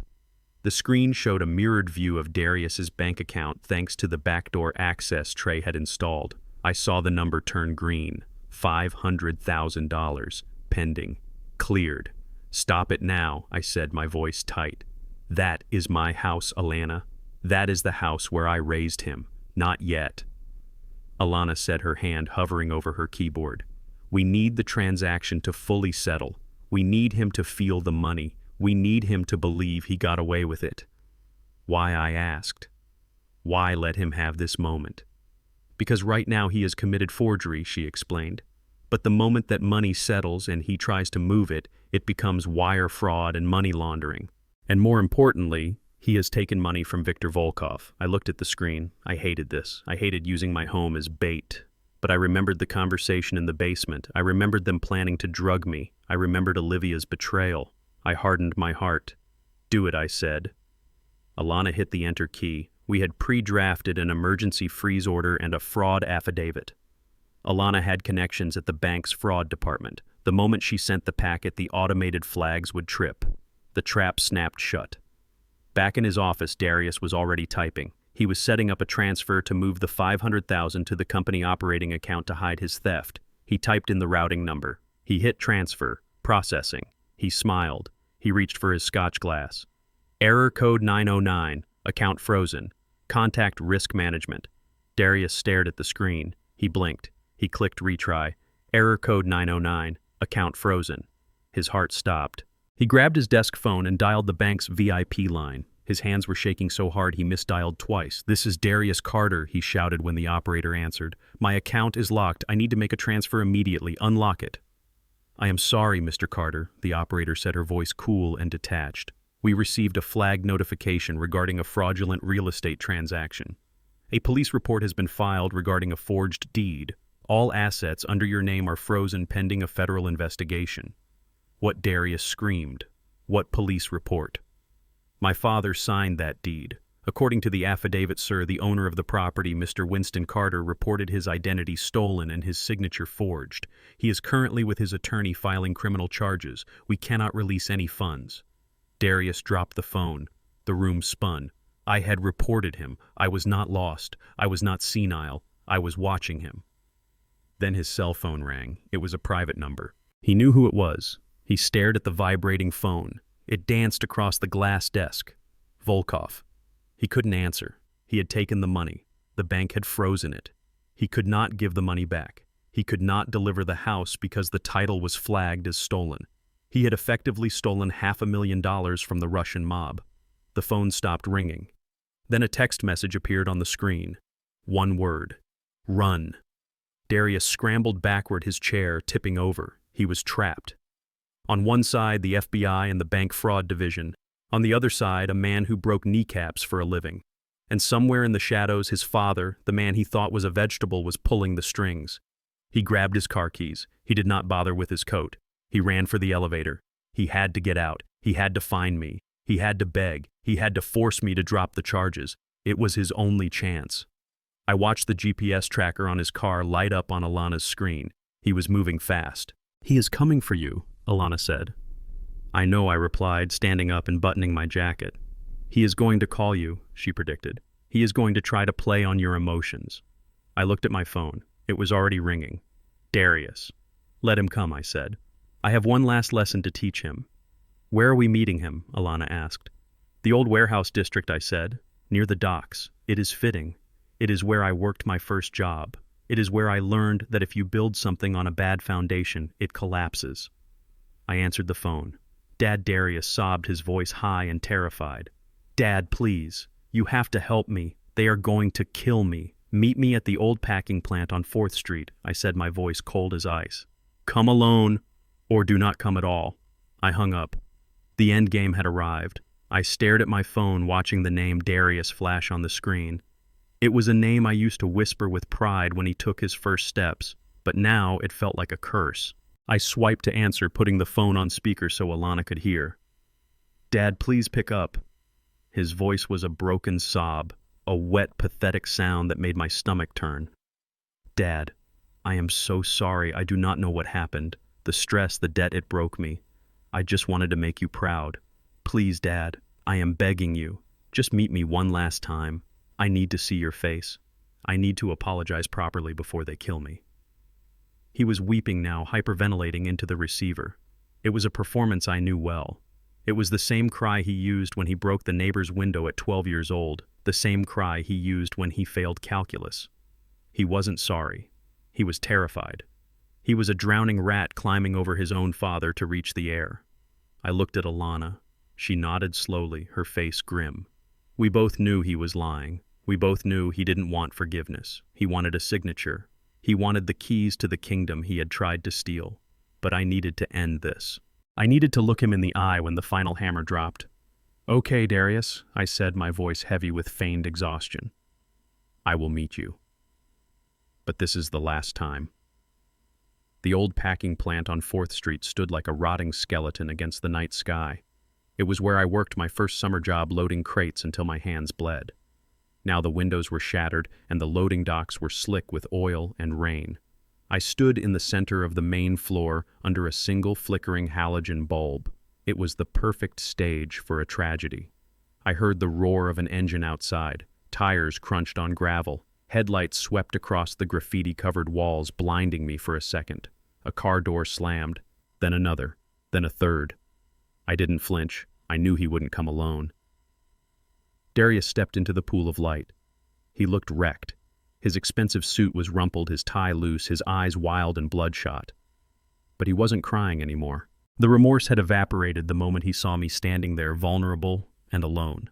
The screen showed a mirrored view of Darius's bank account thanks to the backdoor access Trey had installed. I saw the number turn green. $500,000. Pending. Cleared. Stop it now, I said, my voice tight. That is my house, Alana. That is the house where I raised him. Not yet. Alana said, her hand hovering over her keyboard. We need the transaction to fully settle. We need him to feel the money. We need him to believe he got away with it. Why, I asked. Why let him have this moment? Because right now he has committed forgery, she explained. But the moment that money settles and he tries to move it, it becomes wire fraud and money laundering. And more importantly, he has taken money from Viktor Volkov. I looked at the screen. I hated this. I hated using my home as bait. But I remembered the conversation in the basement. I remembered them planning to drug me. I remembered Olivia's betrayal. I hardened my heart. Do it, I said. Alana hit the enter key. We had pre-drafted an emergency freeze order and a fraud affidavit. Alana had connections at the bank's fraud department. The moment she sent the packet, the automated flags would trip. The trap snapped shut. Back in his office, Darius was already typing. He was setting up a transfer to move the $500,000 to the company operating account to hide his theft. He typed in the routing number. He hit transfer. Processing. He smiled. He reached for his scotch glass. Error code 909. Account frozen. Contact risk management. Darius stared at the screen. He blinked. He clicked retry. Error code 909. Account frozen. His heart stopped. He grabbed his desk phone and dialed the bank's VIP line. His hands were shaking so hard he misdialed twice. This is Darius Carter, he shouted when the operator answered. My account is locked. I need to make a transfer immediately. Unlock it. I am sorry, Mr. Carter, the operator said, her voice cool and detached. We received a flag notification regarding a fraudulent real estate transaction. A police report has been filed regarding a forged deed. All assets under your name are frozen pending a federal investigation. What? Darius screamed. What police report? My father signed that deed. According to the affidavit, sir, the owner of the property, Mr. Winston Carter, reported his identity stolen and his signature forged. He is currently with his attorney filing criminal charges. We cannot release any funds. Darius dropped the phone. The room spun. I had reported him. I was not lost. I was not senile. I was watching him. Then his cell phone rang. It was a private number. He knew who it was. He stared at the vibrating phone. It danced across the glass desk. Volkov. He couldn't answer. He had taken the money. The bank had frozen it. He could not give the money back. He could not deliver the house because the title was flagged as stolen. He had effectively stolen $500,000 from the Russian mob. The phone stopped ringing. Then a text message appeared on the screen. One word. Run. Darius scrambled backward, his chair tipping over. He was trapped. On one side, the FBI and the bank fraud division. On the other side, a man who broke kneecaps for a living. And somewhere in the shadows, his father, the man he thought was a vegetable, was pulling the strings. He grabbed his car keys. He did not bother with his coat. He ran for the elevator. He had to get out. He had to find me. He had to beg. He had to force me to drop the charges. It was his only chance. I watched the GPS tracker on his car light up on Alana's screen. He was moving fast. He is coming for you, Alana said. I know, I replied, standing up and buttoning my jacket. He is going to call you, she predicted. He is going to try to play on your emotions. I looked at my phone. It was already ringing. Darius. Let him come, I said. I have one last lesson to teach him. "Where are we meeting him?" Alana asked. "The old warehouse district," I said. "Near the docks. It is fitting. It is where I worked my first job. It is where I learned that if you build something on a bad foundation, it collapses." I answered the phone. Dad Darius sobbed, his voice high and terrified. "Dad, please. You have to help me. They are going to kill me. Meet me at the old packing plant on 4th Street, I said, my voice cold as ice. "Come alone, or do not come at all." I hung up. The end game had arrived. I stared at my phone, watching the name Darius flash on the screen. It was a name I used to whisper with pride when he took his first steps, but now it felt like a curse. I swiped to answer, putting the phone on speaker so Alana could hear. "Dad, please pick up." His voice was a broken sob, a wet, pathetic sound that made my stomach turn. "Dad, I am so sorry. I do not know what happened. The stress, the debt, it broke me. I just wanted to make you proud. Please, Dad, I am begging you. Just meet me one last time. I need to see your face. I need to apologize properly before they kill me." He was weeping now, hyperventilating into the receiver. It was a performance I knew well. It was the same cry he used when he broke the neighbor's window at 12 years old, the same cry he used when he failed calculus. He wasn't sorry. He was terrified. He was a drowning rat climbing over his own father to reach the air. I looked at Alana. She nodded slowly, her face grim. We both knew he was lying. We both knew he didn't want forgiveness. He wanted a signature. He wanted the keys to the kingdom he had tried to steal. But I needed to end this. I needed to look him in the eye when the final hammer dropped. "Okay, Darius," I said, my voice heavy with feigned exhaustion. "I will meet you. But this is the last time." The old packing plant on 4th Street stood like a rotting skeleton against the night sky. It was where I worked my first summer job loading crates until my hands bled. Now the windows were shattered and the loading docks were slick with oil and rain. I stood in the center of the main floor under a single flickering halogen bulb. It was the perfect stage for a tragedy. I heard the roar of an engine outside. Tires crunched on gravel. Headlights swept across the graffiti-covered walls, blinding me for a second. A car door slammed, then another, then a third. I didn't flinch. I knew he wouldn't come alone. Darius stepped into the pool of light. He looked wrecked. His expensive suit was rumpled, his tie loose, his eyes wild and bloodshot. But he wasn't crying anymore. The remorse had evaporated the moment he saw me standing there, vulnerable and alone.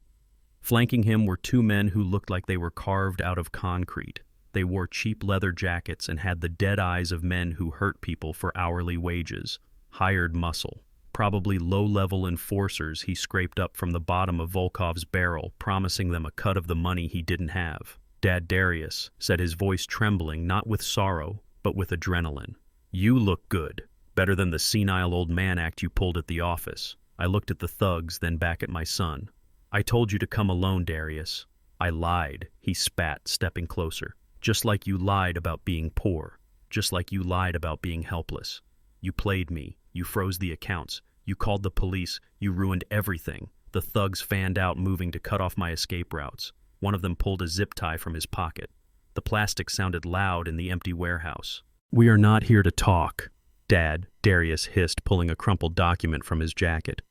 Flanking him were 2 men who looked like they were carved out of concrete. They wore cheap leather jackets and had the dead eyes of men who hurt people for hourly wages. Hired muscle. Probably low-level enforcers he scraped up from the bottom of Volkov's barrel, promising them a cut of the money he didn't have. "Dad Darius," said, his voice trembling, not with sorrow, but with adrenaline. "You look good. Better than the senile old man act you pulled at the office." I looked at the thugs, then back at my son. "I told you to come alone, Darius." "I lied," he spat, stepping closer. "Just like you lied about being poor. Just like you lied about being helpless. You played me. You froze the accounts. You called the police. You ruined everything." The thugs fanned out, moving to cut off my escape routes. One of them pulled a zip tie from his pocket. The plastic sounded loud in the empty warehouse. "We are not here to talk, Dad," Darius hissed, pulling a crumpled document from his jacket.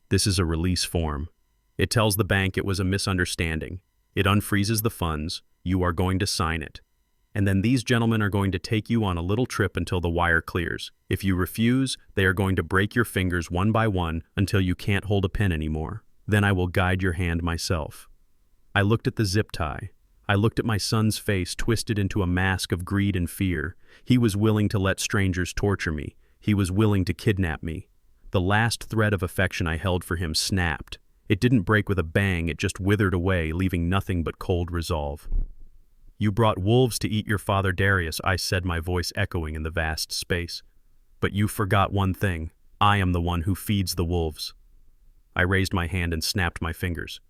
"This is a release form. It tells the bank it was a misunderstanding. It unfreezes the funds. You are going to sign it. And then these gentlemen are going to take you on a little trip until the wire clears. If you refuse, they are going to break your fingers one by one until you can't hold a pen anymore. Then I will guide your hand myself." I looked at the zip tie. I looked at my son's face, twisted into a mask of greed and fear. He was willing to let strangers torture me. He was willing to kidnap me. The last thread of affection I held for him snapped. It didn't break with a bang, it just withered away, leaving nothing but cold resolve. "You brought wolves to eat your father Darius," I said, my voice echoing in the vast space. "But you forgot one thing. I am the one who feeds the wolves." I raised my hand and snapped my fingers.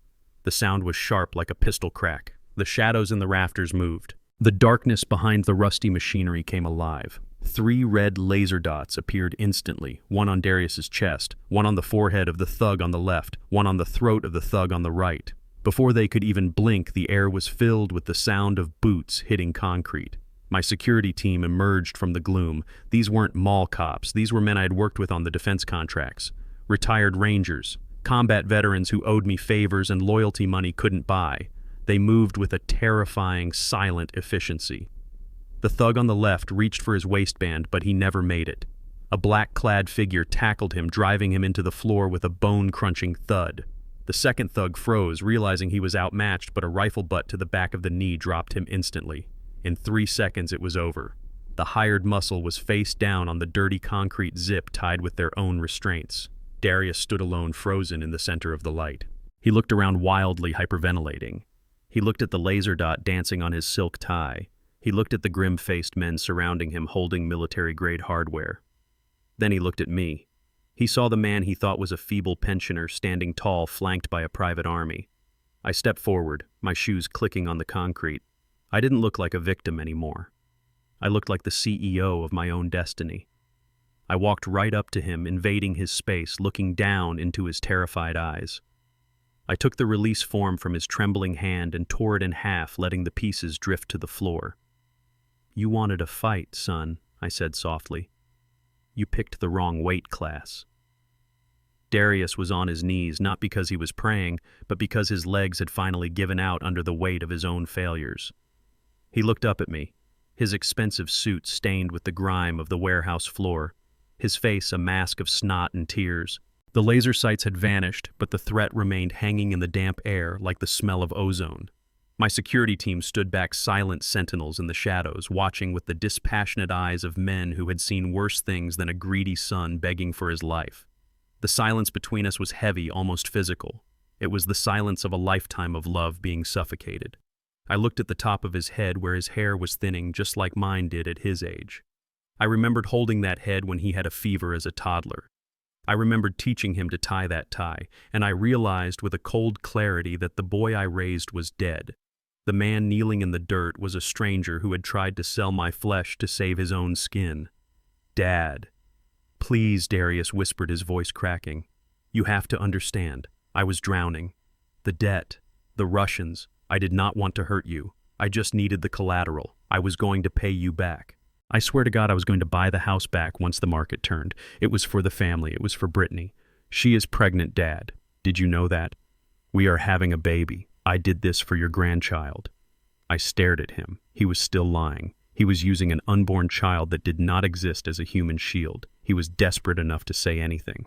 The sound was sharp like a pistol crack. The shadows in the rafters moved. The darkness behind the rusty machinery came alive. 3 red laser dots appeared instantly, one on Darius's chest, one on the forehead of the thug on the left, one on the throat of the thug on the right. Before they could even blink, the air was filled with the sound of boots hitting concrete. My security team emerged from the gloom. These weren't mall cops. These were men I had worked with on the defense contracts. Retired Rangers, combat veterans who owed me favors and loyalty money couldn't buy. They moved with a terrifying, silent efficiency. The thug on the left reached for his waistband, but he never made it. A black-clad figure tackled him, driving him into the floor with a bone-crunching thud. The second thug froze, realizing he was outmatched, but a rifle butt to the back of the knee dropped him instantly. In 3 seconds, it was over. The hired muscle was face down on the dirty concrete zip tied with their own restraints. Darius stood alone, frozen in the center of the light. He looked around wildly, hyperventilating. He looked at the laser dot dancing on his silk tie. He looked at the grim-faced men surrounding him, holding military-grade hardware. Then he looked at me. He saw the man he thought was a feeble pensioner standing tall, flanked by a private army. I stepped forward, my shoes clicking on the concrete. I didn't look like a victim anymore. I looked like the CEO of my own destiny. I walked right up to him, invading his space, looking down into his terrified eyes. I took the release form from his trembling hand and tore it in half, letting the pieces drift to the floor. "You wanted a fight, son," I said softly. "You picked the wrong weight class." Darius was on his knees, not because he was praying, but because his legs had finally given out under the weight of his own failures. He looked up at me, his expensive suit stained with the grime of the warehouse floor, his face a mask of snot and tears. The laser sights had vanished, but the threat remained hanging in the damp air like the smell of ozone. My security team stood back, silent sentinels in the shadows, watching with the dispassionate eyes of men who had seen worse things than a greedy son begging for his life. The silence between us was heavy, almost physical. It was the silence of a lifetime of love being suffocated. I looked at the top of his head where his hair was thinning just like mine did at his age. I remembered holding that head when he had a fever as a toddler. I remembered teaching him to tie that tie, and I realized with a cold clarity that the boy I raised was dead. The man kneeling in the dirt was a stranger who had tried to sell my flesh to save his own skin. "Dad." "Please," Darius whispered, his voice cracking. "You have to understand. I was drowning. The debt, the Russians. I did not want to hurt you. I just needed the collateral. I was going to pay you back. I swear to God I was going to buy the house back once the market turned. It was for the family. It was for Brittany. She is pregnant, Dad. Did you know that? We are having a baby. I did this for your grandchild." I stared at him. He was still lying. He was using an unborn child that did not exist as a human shield. He was desperate enough to say anything.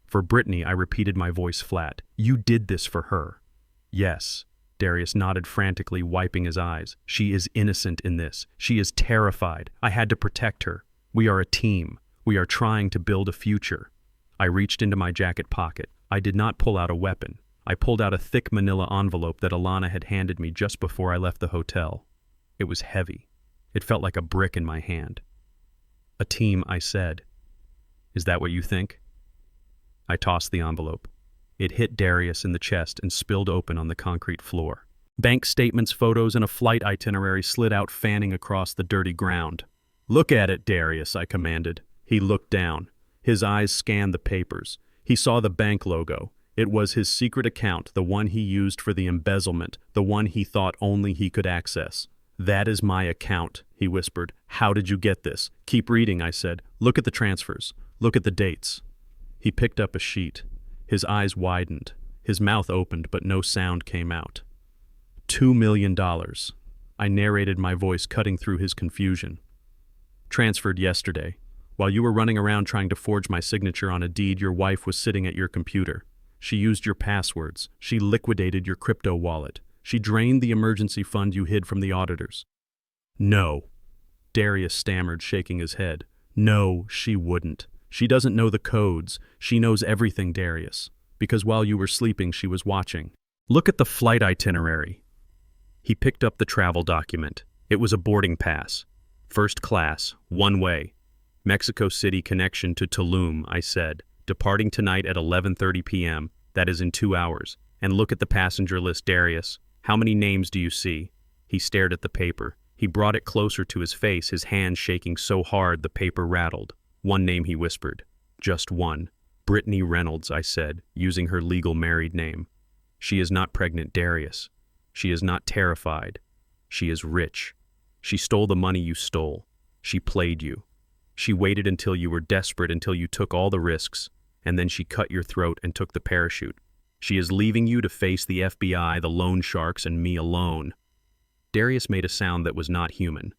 "For Brittany," I repeated, my voice flat. "You did this for her." "Yes." Darius nodded frantically, wiping his eyes. "She is innocent in this. She is terrified. I had to protect her. We are a team. We are trying to build a future." I reached into my jacket pocket. I did not pull out a weapon. I pulled out a thick manila envelope that Alana had handed me just before I left the hotel. It was heavy. It felt like a brick in my hand. "A team," I said. "Is that what you think?" I tossed the envelope. It hit Darius in the chest and spilled open on the concrete floor. Bank statements, photos, and a flight itinerary slid out, fanning across the dirty ground. "Look at it, Darius," I commanded. He looked down. His eyes scanned the papers. He saw the bank logo. It was his secret account, the one he used for the embezzlement, the one he thought only he could access. "That is my account," he whispered. "How did you get this?" "Keep reading," I said. "Look at the transfers. Look at the dates." He picked up a sheet. His eyes widened. His mouth opened, but no sound came out. $2 million. I narrated, my voice cutting through his confusion. "Transferred yesterday. While you were running around trying to forge my signature on a deed, your wife was sitting at your computer. She used your passwords. She liquidated your crypto wallet. She drained the emergency fund you hid from the auditors." "No." Darius stammered, shaking his head. "No, she wouldn't. She doesn't know the codes. She knows everything, Darius. Because while you were sleeping, she was watching. Look at the flight itinerary." He picked up the travel document. It was a boarding pass. "First class, one way. Mexico City connection to Tulum," I said. "Departing tonight at 11:30 p.m. That is in 2 hours. And look at the passenger list, Darius. How many names do you see?" He stared at the paper. He brought it closer to his face, his hand shaking so hard the paper rattled. "One name," he whispered. "Just one. Brittany Reynolds," I said, using her legal married name. "She is not pregnant, Darius. She is not terrified. She is rich. She stole the money you stole. She played you. She waited until you were desperate, until you took all the risks. and then she cut your throat and took the parachute. She is leaving you to face the FBI, the loan sharks, and me alone." Darius made a sound that was not human.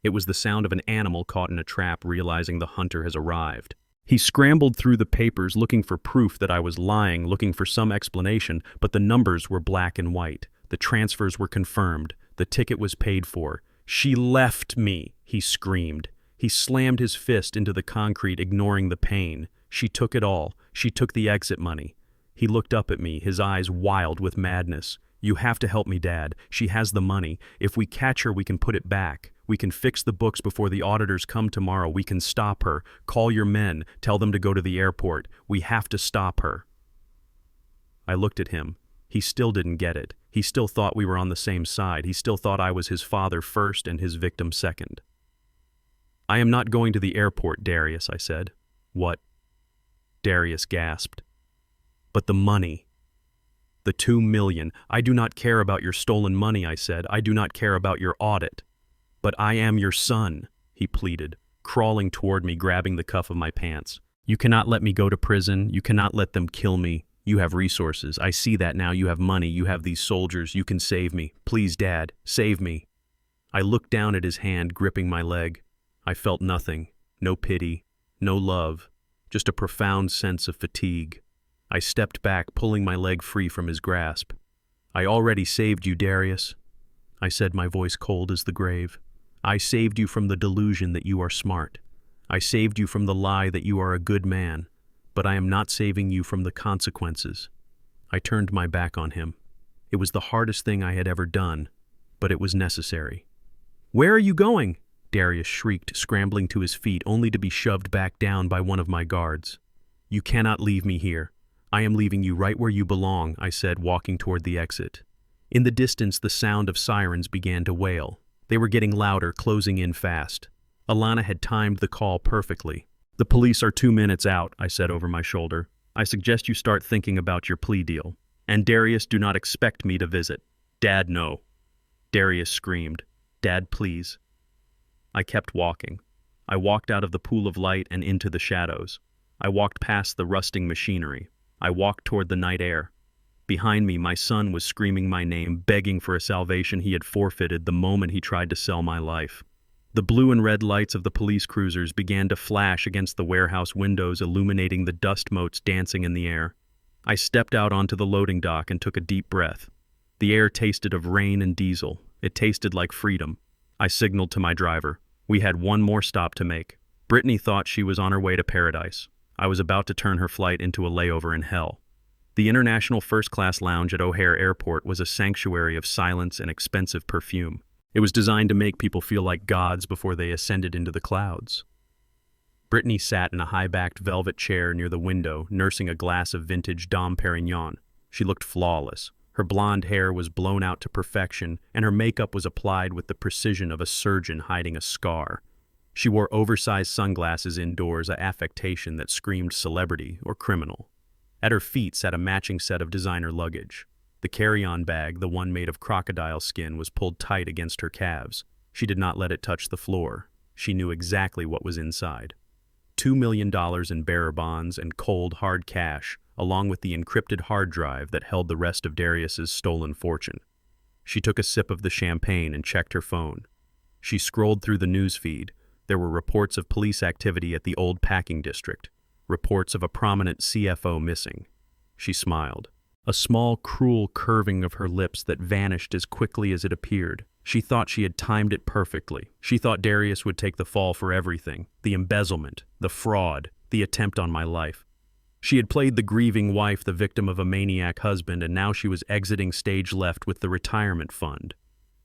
It was the sound of an animal caught in a trap realizing the hunter has arrived. He scrambled through the papers looking for proof that I was lying, looking for some explanation, but the numbers were black and white. The transfers were confirmed. The ticket was paid for. "She left me," he screamed. He slammed his fist into the concrete, ignoring the pain. "She took it all. She took the exit money." He looked up at me, his eyes wild with madness. "You have to help me, Dad. She has the money. If we catch her, we can put it back. We can fix the books before the auditors come tomorrow. We can stop her. Call your men. Tell them to go to the airport. We have to stop her." I looked at him. He still didn't get it. He still thought we were on the same side. He still thought I was his father first and his victim second. "I am not going to the airport, Darius," I said. "What?" Darius gasped. "But the money. The 2 million. I do not care about your stolen money," I said. "I do not care about your audit. But I am your son," he pleaded, crawling toward me, grabbing the cuff of my pants. "You cannot let me go to prison. You cannot let them kill me. You have resources. I see that now. You have money. You have these soldiers. You can save me. Please, Dad, save me." I looked down at his hand, gripping my leg. I felt nothing. No pity. No love. Just a profound sense of fatigue. I stepped back, pulling my leg free from his grasp. "I already saved you, Darius," I said, my voice cold as the grave. "I saved you from the delusion that you are smart. I saved you from the lie that you are a good man. But I am not saving you from the consequences." I turned my back on him. It was the hardest thing I had ever done, but it was necessary. "Where are you going?" Darius shrieked, scrambling to his feet, only to be shoved back down by one of my guards. "You cannot leave me here. I am leaving you right where you belong," I said, walking toward the exit. In the distance, the sound of sirens began to wail. They were getting louder, closing in fast. Alana had timed the call perfectly. "The police are 2 minutes out," I said over my shoulder. "I suggest you start thinking about your plea deal. And Darius, do not expect me to visit." "Dad, no." Darius screamed. "Dad, please." I kept walking. I walked out of the pool of light and into the shadows. I walked past the rusting machinery. I walked toward the night air. Behind me, my son was screaming my name, begging for a salvation he had forfeited the moment he tried to sell my life. The blue and red lights of the police cruisers began to flash against the warehouse windows, illuminating the dust motes dancing in the air. I stepped out onto the loading dock and took a deep breath. The air tasted of rain and diesel. It tasted like freedom. I signaled to my driver. We had one more stop to make. Brittany thought she was on her way to paradise. I was about to turn her flight into a layover in hell. The International First Class Lounge at O'Hare Airport was a sanctuary of silence and expensive perfume. It was designed to make people feel like gods before they ascended into the clouds. Brittany sat in a high-backed velvet chair near the window, nursing a glass of vintage Dom Perignon. She looked flawless. Her blonde hair was blown out to perfection, and her makeup was applied with the precision of a surgeon hiding a scar. She wore oversized sunglasses indoors, an affectation that screamed celebrity or criminal. At her feet sat a matching set of designer luggage. The carry-on bag, the one made of crocodile skin, was pulled tight against her calves. She did not let it touch the floor. She knew exactly what was inside. $2 million in bearer bonds and cold, hard cash, along with the encrypted hard drive that held the rest of Darius's stolen fortune. She took a sip of the champagne and checked her phone. She scrolled through the news feed. There were reports of police activity at the old packing district, reports of a prominent CFO missing. She smiled. A small, cruel curving of her lips that vanished as quickly as it appeared. She thought she had timed it perfectly. She thought Darius would take the fall for everything, the embezzlement, the fraud, the attempt on my life. She had played the grieving wife, the victim of a maniac husband, and now she was exiting stage left with the retirement fund.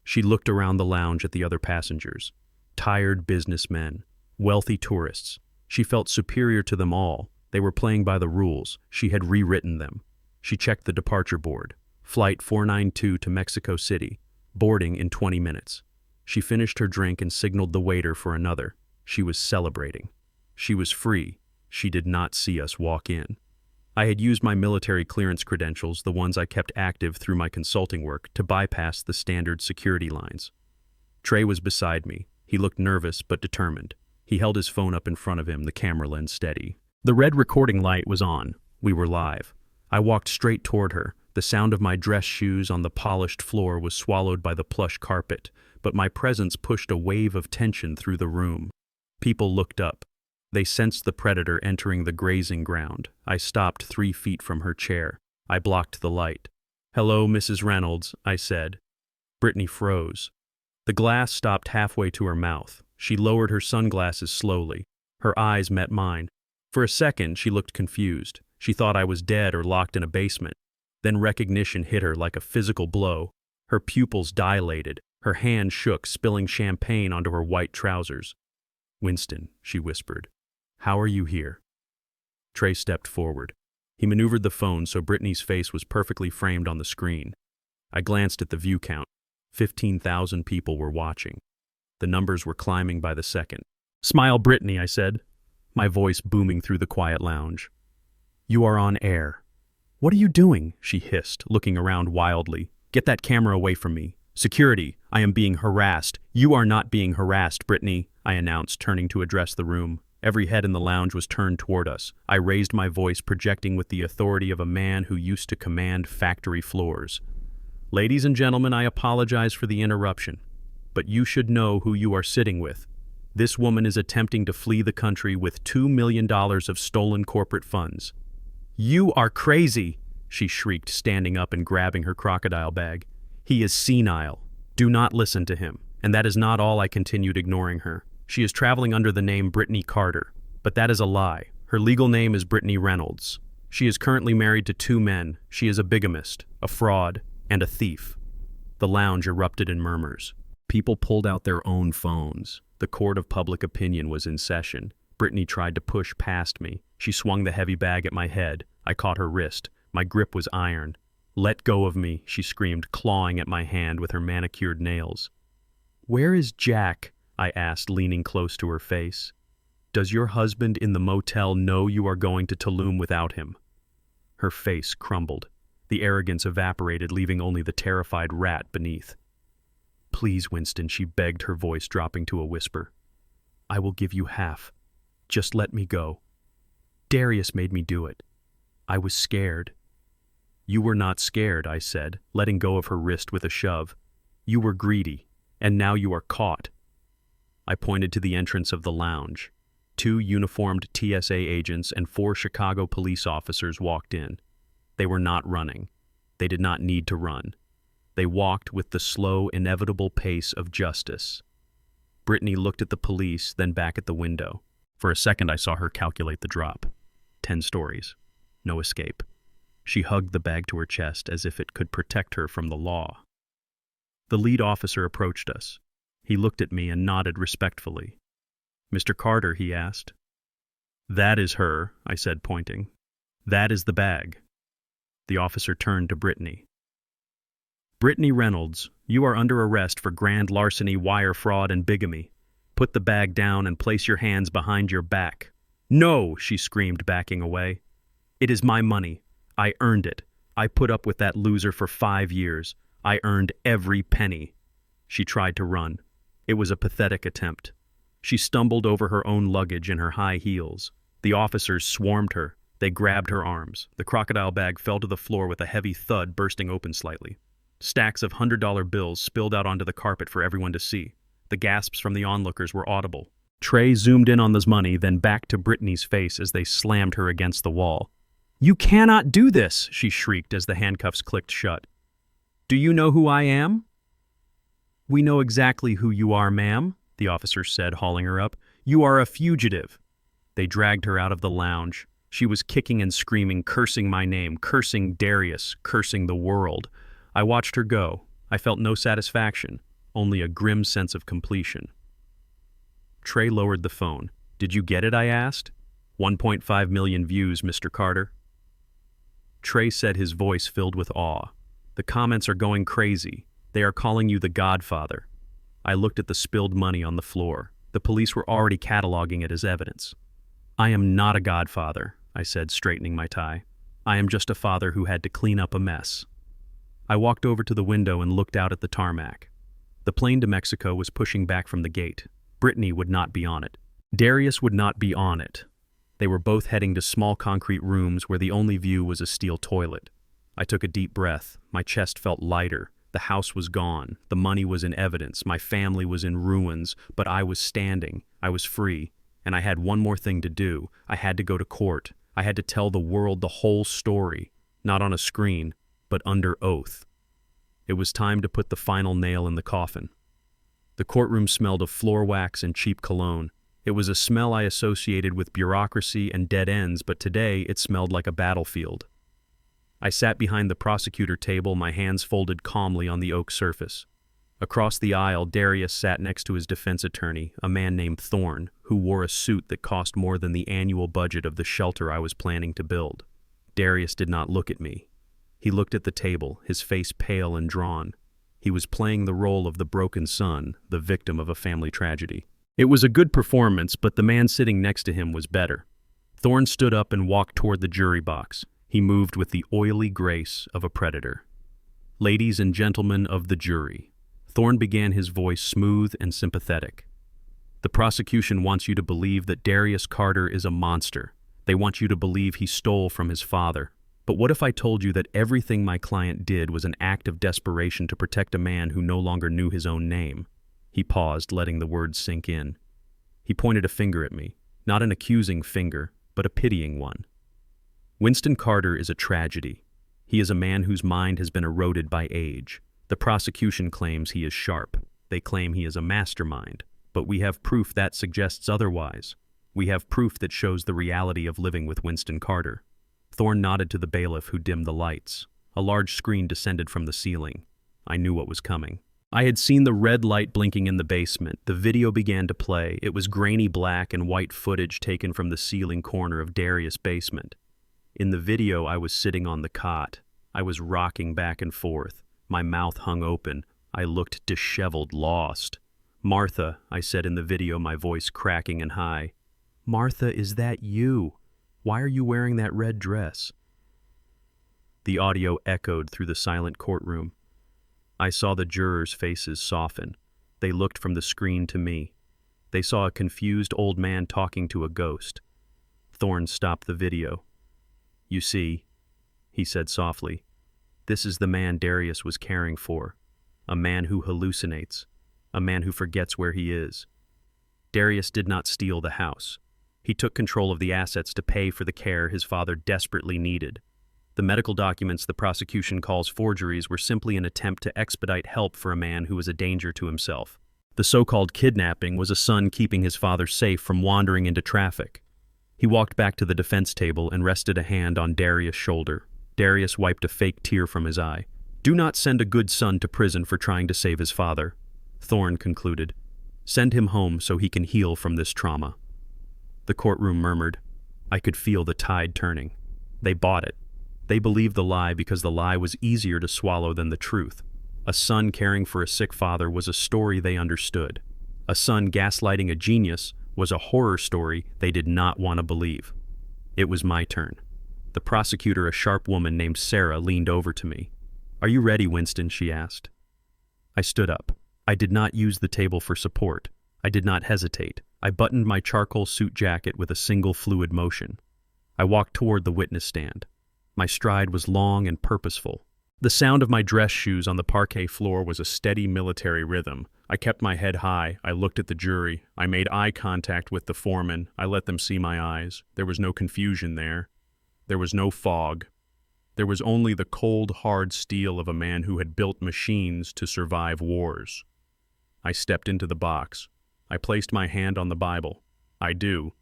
She looked around the lounge at the other passengers. Tired businessmen, wealthy tourists. She felt superior to them all. They were playing by the rules. She had rewritten them. She checked the departure board. Flight 492 to Mexico City. Boarding in 20 minutes. She finished her drink and signaled the waiter for another. She was celebrating. She was free. She did not see us walk in. I had used my military clearance credentials, the ones I kept active through my consulting work, to bypass the standard security lines. Trey was beside me. He looked nervous but determined. He held his phone up in front of him, the camera lens steady. The red recording light was on. We were live. I walked straight toward her. The sound of my dress shoes on the polished floor was swallowed by the plush carpet, but my presence pushed a wave of tension through the room. People looked up. They sensed the predator entering the grazing ground. I stopped 3 feet from her chair. I blocked the light. "Hello, Mrs. Reynolds," I said. Brittany froze. The glass stopped halfway to her mouth. She lowered her sunglasses slowly. Her eyes met mine. For a second, she looked confused. She thought I was dead or locked in a basement. Then recognition hit her like a physical blow. Her pupils dilated. Her hand shook, spilling champagne onto her white trousers. "Winston," she whispered. "How are you here?" Trey stepped forward. He maneuvered the phone so Brittany's face was perfectly framed on the screen. I glanced at the view count. 15,000 people were watching. The numbers were climbing by the second. "Smile, Brittany," I said, my voice booming through the quiet lounge. "You are on air." "What are you doing?" she hissed, looking around wildly. "Get that camera away from me. Security, I am being harassed." "You are not being harassed, Brittany," I announced, turning to address the room. Every head in the lounge was turned toward us. I raised my voice, projecting with the authority of a man who used to command factory floors. "Ladies and gentlemen, I apologize for the interruption, but you should know who you are sitting with. This woman is attempting to flee the country with $2 million of stolen corporate funds." "You are crazy," she shrieked, standing up and grabbing her crocodile bag. "He is senile. Do not listen to him." And that is not all. I continued, ignoring her. "She is traveling under the name Brittany Carter, but that is a lie. Her legal name is Brittany Reynolds. She is currently married to 2 men. She is a bigamist, a fraud, and a thief." The lounge erupted in murmurs. People pulled out their own phones. The court of public opinion was in session. Brittany tried to push past me. She swung the heavy bag at my head. I caught her wrist. My grip was iron. "Let go of me," she screamed, clawing at my hand with her manicured nails. "Where is Jack?" I asked, leaning close to her face. "Does your husband in the motel know you are going to Tulum without him?" Her face crumbled. The arrogance evaporated, leaving only the terrified rat beneath. "Please, Winston," she begged, her voice dropping to a whisper. "I will give you half. Just let me go. Darius made me do it. I was scared." "You were not scared," I said, letting go of her wrist with a shove. "You were greedy, and now you are caught." I pointed to the entrance of the lounge. 2 uniformed TSA agents and 4 Chicago police officers walked in. They were not running. They did not need to run. They walked with the slow, inevitable pace of justice. Brittany looked at the police, then back at the window. For a second I saw her calculate the drop. 10 stories. No escape. She hugged the bag to her chest as if it could protect her from the law. The lead officer approached us. He looked at me and nodded respectfully. "Mr. Carter," he asked. "That is her," I said, pointing. "That is the bag." The officer turned to Brittany. "Brittany Reynolds, you are under arrest for grand larceny, wire fraud, and bigamy. Put the bag down and place your hands behind your back." "No!" she screamed, backing away. "It is my money. I earned it. I put up with that loser for 5 years. I earned every penny." She tried to run. It was a pathetic attempt. She stumbled over her own luggage in her high heels. The officers swarmed her. They grabbed her arms. The crocodile bag fell to the floor with a heavy thud, bursting open slightly. Stacks of $100 bills spilled out onto the carpet for everyone to see. The gasps from the onlookers were audible. Trey zoomed in on this money, then back to Brittany's face as they slammed her against the wall. "You cannot do this!" she shrieked as the handcuffs clicked shut. "Do you know who I am?" "We know exactly who you are, ma'am," the officer said, hauling her up. "You are a fugitive." They dragged her out of the lounge. She was kicking and screaming, cursing my name, cursing Darius, cursing the world. I watched her go. I felt no satisfaction, only a grim sense of completion. Trey lowered the phone. "Did you get it?" I asked. 1.5 million views, Mr. Carter." Trey said, his voice filled with awe. "The comments are going crazy. They are calling you the Godfather." I looked at the spilled money on the floor. The police were already cataloging it as evidence. "I am not a godfather," I said, straightening my tie. "I am just a father who had to clean up a mess." I walked over to the window and looked out at the tarmac. The plane to Mexico was pushing back from the gate. Brittany would not be on it. Darius would not be on it. They were both heading to small concrete rooms where the only view was a steel toilet. I took a deep breath. My chest felt lighter. The house was gone. The money was in evidence. My family was in ruins, but I was standing. I was free. And I had one more thing to do. I had to go to court. I had to tell the world the whole story, not on a screen, but under oath. It was time to put the final nail in the coffin. The courtroom smelled of floor wax and cheap cologne. It was a smell I associated with bureaucracy and dead ends, but today it smelled like a battlefield. I sat behind the prosecutor table, my hands folded calmly on the oak surface. Across the aisle, Darius sat next to his defense attorney, a man named Thorne, who wore a suit that cost more than the annual budget of the shelter I was planning to build. Darius did not look at me. He looked at the table, his face pale and drawn. He was playing the role of the broken son, the victim of a family tragedy. It was a good performance, but the man sitting next to him was better. Thorne stood up and walked toward the jury box. He moved with the oily grace of a predator. "Ladies and gentlemen of the jury," Thorne began, his voice smooth and sympathetic. "The prosecution wants you to believe that Darius Carter is a monster. They want you to believe he stole from his father. But what if I told you that everything my client did was an act of desperation to protect a man who no longer knew his own name?" He paused, letting the words sink in. He pointed a finger at me, not an accusing finger, but a pitying one. "Winston Carter is a tragedy. He is a man whose mind has been eroded by age. The prosecution claims he is sharp. They claim he is a mastermind. But we have proof that suggests otherwise. We have proof that shows the reality of living with Winston Carter." Thorne nodded to the bailiff, who dimmed the lights. A large screen descended from the ceiling. I knew what was coming. I had seen the red light blinking in the basement. The video began to play. It was grainy black and white footage taken from the ceiling corner of Darius' basement. In the video, I was sitting on the cot. I was rocking back and forth. My mouth hung open. I looked disheveled, lost. "Martha," I said in the video, my voice cracking and high. "Martha, is that you? Why are you wearing that red dress?" The audio echoed through the silent courtroom. I saw the jurors' faces soften. They looked from the screen to me. They saw a confused old man talking to a ghost. Thorne stopped the video. "You see," he said softly, "this is the man Darius was caring for. A man who hallucinates. A man who forgets where he is. Darius did not steal the house. He took control of the assets to pay for the care his father desperately needed. The medical documents the prosecution calls forgeries were simply an attempt to expedite help for a man who was a danger to himself. The so-called kidnapping was a son keeping his father safe from wandering into traffic." He walked back to the defense table and rested a hand on Darius' shoulder. Darius wiped a fake tear from his eye. "Do not send a good son to prison for trying to save his father," Thorne concluded. "Send him home so he can heal from this trauma." The courtroom murmured. I could feel the tide turning. They bought it. They believed the lie because the lie was easier to swallow than the truth. A son caring for a sick father was a story they understood. A son gaslighting a genius was a horror story they did not want to believe. It was my turn. The prosecutor, a sharp woman named Sarah, leaned over to me. "Are you ready, Winston?" she asked. I stood up. I did not use the table for support. I did not hesitate. I buttoned my charcoal suit jacket with a single fluid motion. I walked toward the witness stand. My stride was long and purposeful. The sound of my dress shoes on the parquet floor was a steady military rhythm. I kept my head high. I looked at the jury. I made eye contact with the foreman. I let them see my eyes. There was no confusion there. There was no fog. There was only the cold, hard steel of a man who had built machines to survive wars. I stepped into the box. I placed my hand on the Bible. "I do."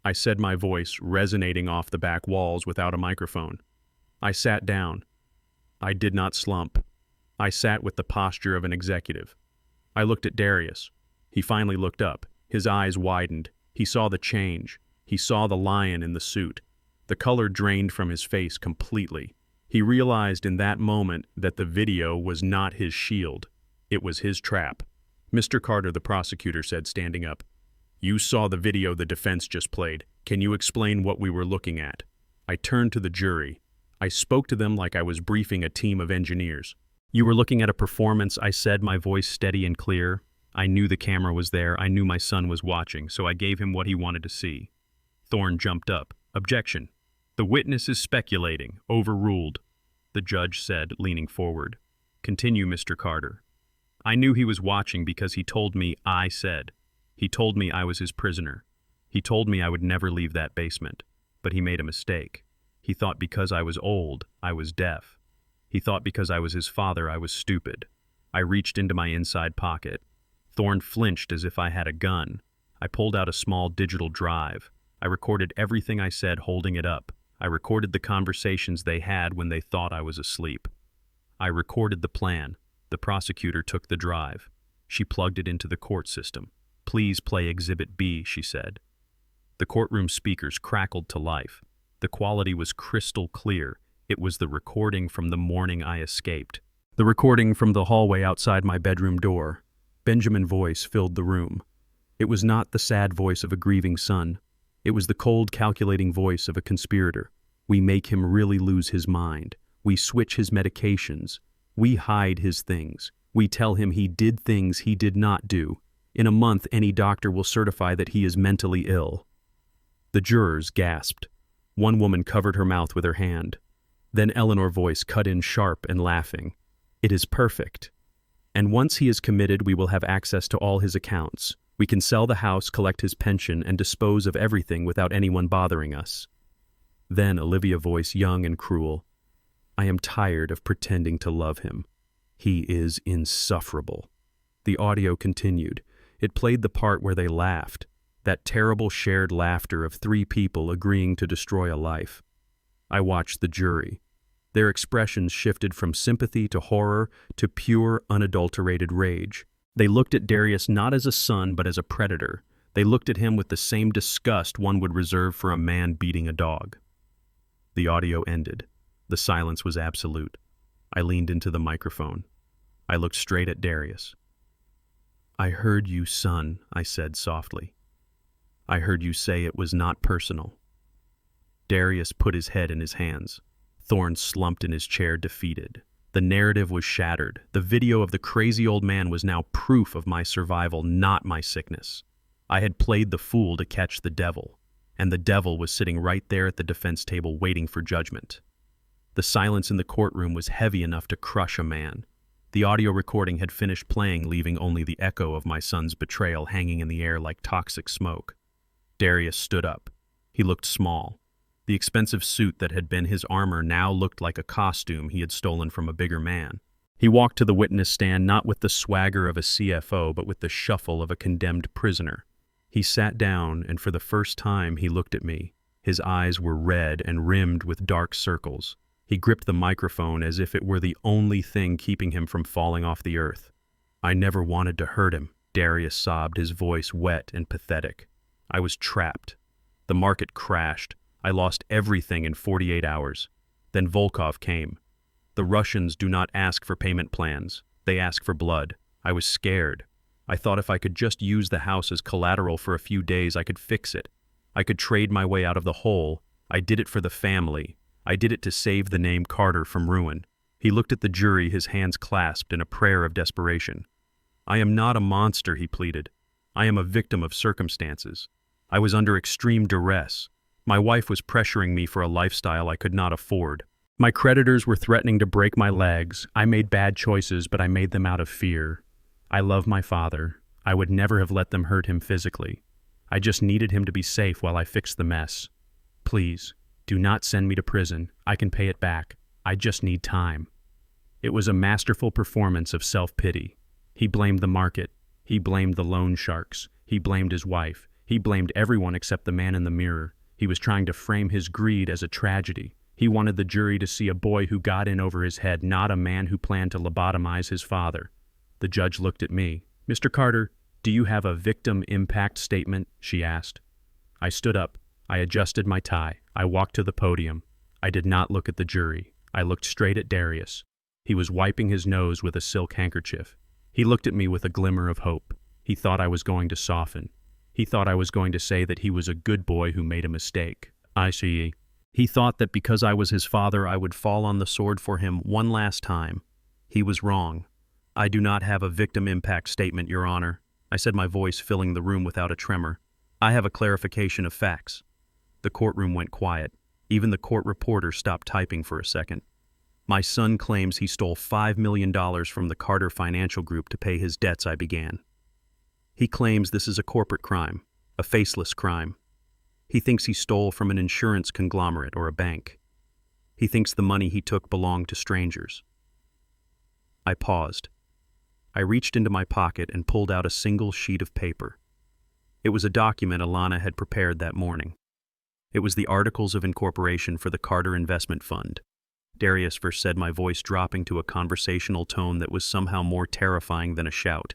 I said, my voice resonating off the back walls without a microphone. I sat down. I did not slump. I sat with the posture of an executive. I looked at Darius. He finally looked up. His eyes widened. He saw the change. He saw the lion in the suit. The color drained from his face completely. He realized in that moment that the video was not his shield. It was his trap. "Mr. Carter," the prosecutor said, standing up, "you saw the video the defense just played. Can you explain what we were looking at?" I turned to the jury. I spoke to them like I was briefing a team of engineers. "You were looking at a performance," I said, my voice steady and clear. I knew the camera was there. I knew my son was watching, so I gave him what he wanted to see. Thorne jumped up. Objection. The witness is speculating. Overruled. The judge said, leaning forward. Continue, Mr. Carter. I knew he was watching because he told me I said. He told me I was his prisoner. He told me I would never leave that basement. But he made a mistake. He thought because I was old, I was deaf. He thought because I was his father, I was stupid. I reached into my inside pocket. Thorne flinched as if I had a gun. I pulled out a small digital drive. I recorded everything I said holding it up. I recorded the conversations they had when they thought I was asleep. I recorded the plan. The prosecutor took the drive. She plugged it into the court system. Please play Exhibit B, she said. The courtroom speakers crackled to life. The quality was crystal clear. It was the recording from the morning I escaped. The recording from the hallway outside my bedroom door. Benjamin's voice filled the room. It was not the sad voice of a grieving son. It was the cold, calculating voice of a conspirator. We make him really lose his mind. We switch his medications. We hide his things. We tell him he did things he did not do. In a month, any doctor will certify that he is mentally ill. The jurors gasped. One woman covered her mouth with her hand. Then Eleanor's voice cut in sharp and laughing. It is perfect. And once he is committed, we will have access to all his accounts. We can sell the house, collect his pension, and dispose of everything without anyone bothering us. Then Olivia's voice, young and cruel. I am tired of pretending to love him. He is insufferable. The audio continued. It played the part where they laughed, that terrible shared laughter of three people agreeing to destroy a life. I watched the jury. Their expressions shifted from sympathy to horror to pure, unadulterated rage. They looked at Darius not as a son, but as a predator. They looked at him with the same disgust one would reserve for a man beating a dog. The audio ended. The silence was absolute. I leaned into the microphone. I looked straight at Darius. I heard you, son, I said softly. I heard you say it was not personal. Darius put his head in his hands. Thorne slumped in his chair, defeated. The narrative was shattered. The video of the crazy old man was now proof of my survival, not my sickness. I had played the fool to catch the devil, and the devil was sitting right there at the defense table waiting for judgment. The silence in the courtroom was heavy enough to crush a man. The audio recording had finished playing, leaving only the echo of my son's betrayal hanging in the air like toxic smoke. Darius stood up. He looked small. The expensive suit that had been his armor now looked like a costume he had stolen from a bigger man. He walked to the witness stand not with the swagger of a CFO, but with the shuffle of a condemned prisoner. He sat down, and for the first time he looked at me. His eyes were red and rimmed with dark circles. He gripped the microphone as if it were the only thing keeping him from falling off the earth. I never wanted to hurt him, Darius sobbed, his voice wet and pathetic. I was trapped. The market crashed. I lost everything in 48 hours. Then Volkov came. The Russians do not ask for payment plans. They ask for blood. I was scared. I thought if I could just use the house as collateral for a few days, I could fix it. I could trade my way out of the hole. I did it for the family. I did it to save the name Carter from ruin. He looked at the jury, his hands clasped in a prayer of desperation. I am not a monster, he pleaded. I am a victim of circumstances. I was under extreme duress. My wife was pressuring me for a lifestyle I could not afford. My creditors were threatening to break my legs. I made bad choices, but I made them out of fear. I love my father. I would never have let them hurt him physically. I just needed him to be safe while I fixed the mess. Please, do not send me to prison. I can pay it back. I just need time. It was a masterful performance of self-pity. He blamed the market. He blamed the loan sharks. He blamed his wife. He blamed everyone except the man in the mirror. He was trying to frame his greed as a tragedy. He wanted the jury to see a boy who got in over his head, not a man who planned to lobotomize his father. The judge looked at me. Mr. Carter, do you have a victim impact statement? She asked. I stood up. I adjusted my tie. I walked to the podium. I did not look at the jury. I looked straight at Darius. He was wiping his nose with a silk handkerchief. He looked at me with a glimmer of hope. He thought I was going to soften. He thought I was going to say that he was a good boy who made a mistake. I see. He thought that because I was his father, I would fall on the sword for him one last time. He was wrong. I do not have a victim impact statement, Your Honor. I said, my voice filling the room without a tremor. I have a clarification of facts. The courtroom went quiet. Even the court reporter stopped typing for a second. My son claims he stole $5 million from the Carter Financial Group to pay his debts, I began. He claims this is a corporate crime, a faceless crime. He thinks he stole from an insurance conglomerate or a bank. He thinks the money he took belonged to strangers. I paused. I reached into my pocket and pulled out a single sheet of paper. It was a document Alana had prepared that morning. It was the Articles of Incorporation for the Carter Investment Fund. Darius first said, my voice dropping to a conversational tone that was somehow more terrifying than a shout.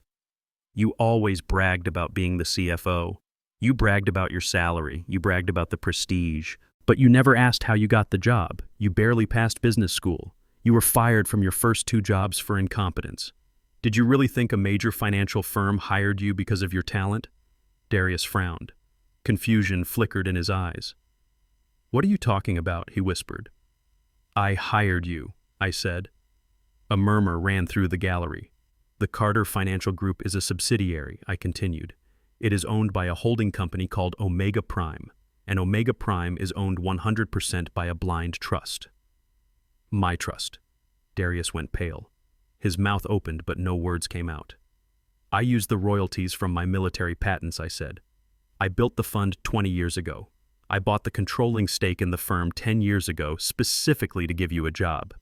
You always bragged about being the CFO. You bragged about your salary. You bragged about the prestige. But you never asked how you got the job. You barely passed business school. You were fired from your first 2 jobs for incompetence. Did you really think a major financial firm hired you because of your talent? Darius frowned. Confusion flickered in his eyes. What are you talking about? He whispered. I hired you, I said. A murmur ran through the gallery. The Carter Financial Group is a subsidiary, I continued. It is owned by a holding company called Omega Prime, and Omega Prime is owned 100% by a blind trust. My trust. Darius went pale. His mouth opened, but no words came out. I used the royalties from my military patents, I said. I built the fund 20 years ago. I bought the controlling stake in the firm 10 years ago specifically to give you a job.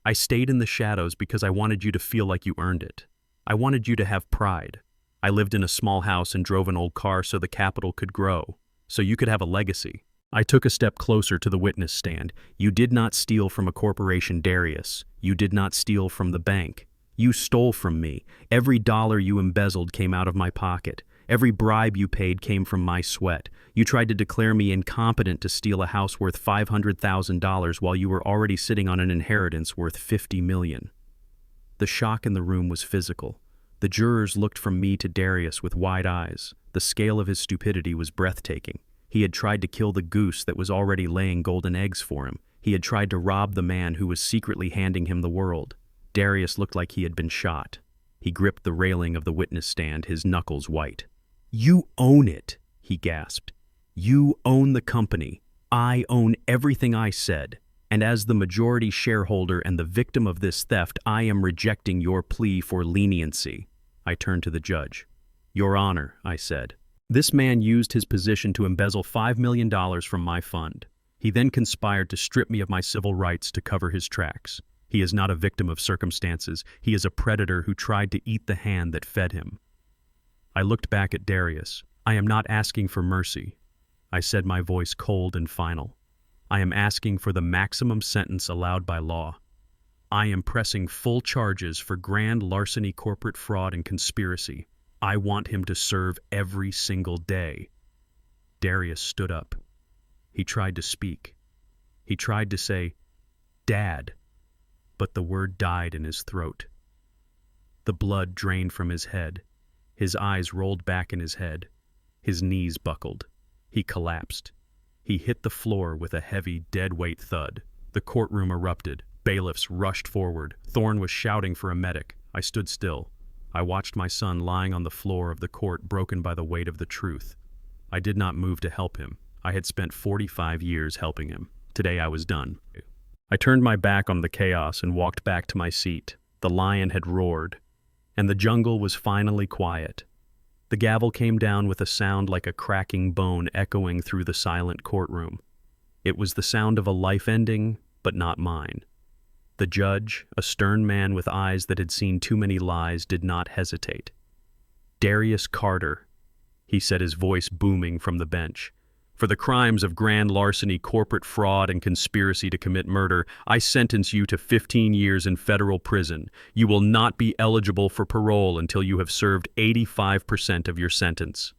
I stayed in the shadows because I wanted you to feel like you earned it. I wanted you to have pride. I lived in a small house and drove an old car so the capital could grow, so you could have a legacy. I took a step closer to the witness stand. You did not steal from a corporation, Darius. You did not steal from the bank. You stole from me. Every dollar you embezzled came out of my pocket. Every bribe you paid came from my sweat. You tried to declare me incompetent to steal a house worth $500,000 while you were already sitting on an inheritance worth $50 million. The shock in the room was physical. The jurors looked from me to Darius with wide eyes. The scale of his stupidity was breathtaking. He had tried to kill the goose that was already laying golden eggs for him. He had tried to rob the man who was secretly handing him the world. Darius looked like he had been shot. He gripped the railing of the witness stand, his knuckles white. You own it, he gasped. You own the company. I own everything I said. And as the majority shareholder and the victim of this theft, I am rejecting your plea for leniency. I turned to the judge. Your Honor, I said. This man used his position to embezzle $5 million from my fund. He then conspired to strip me of my civil rights to cover his tracks. He is not a victim of circumstances. He is a predator who tried to eat the hand that fed him. I looked back at Darius. I am not asking for mercy. I said, my voice cold and final. I am asking for the maximum sentence allowed by law. I am pressing full charges for grand larceny, corporate fraud, and conspiracy. I want him to serve every single day. Darius stood up. He tried to speak. He tried to say, Dad, but the word died in his throat. The blood drained from his head. His eyes rolled back in his head. His knees buckled. He collapsed. He hit the floor with a heavy, dead-weight thud. The courtroom erupted. Bailiffs rushed forward. Thorne was shouting for a medic. I stood still. I watched my son lying on the floor of the court, broken by the weight of the truth. I did not move to help him. I had spent 45 years helping him. Today I was done. I turned my back on the chaos and walked back to my seat. The lion had roared, and the jungle was finally quiet. The gavel came down with a sound like a cracking bone echoing through the silent courtroom. It was the sound of a life ending, but not mine. The judge, a stern man with eyes that had seen too many lies, did not hesitate. Darius Carter, he said, his voice booming from the bench. For the crimes of grand larceny, corporate fraud, and conspiracy to commit murder, I sentence you to 15 years in federal prison. You will not be eligible for parole until you have served 85% of your sentence.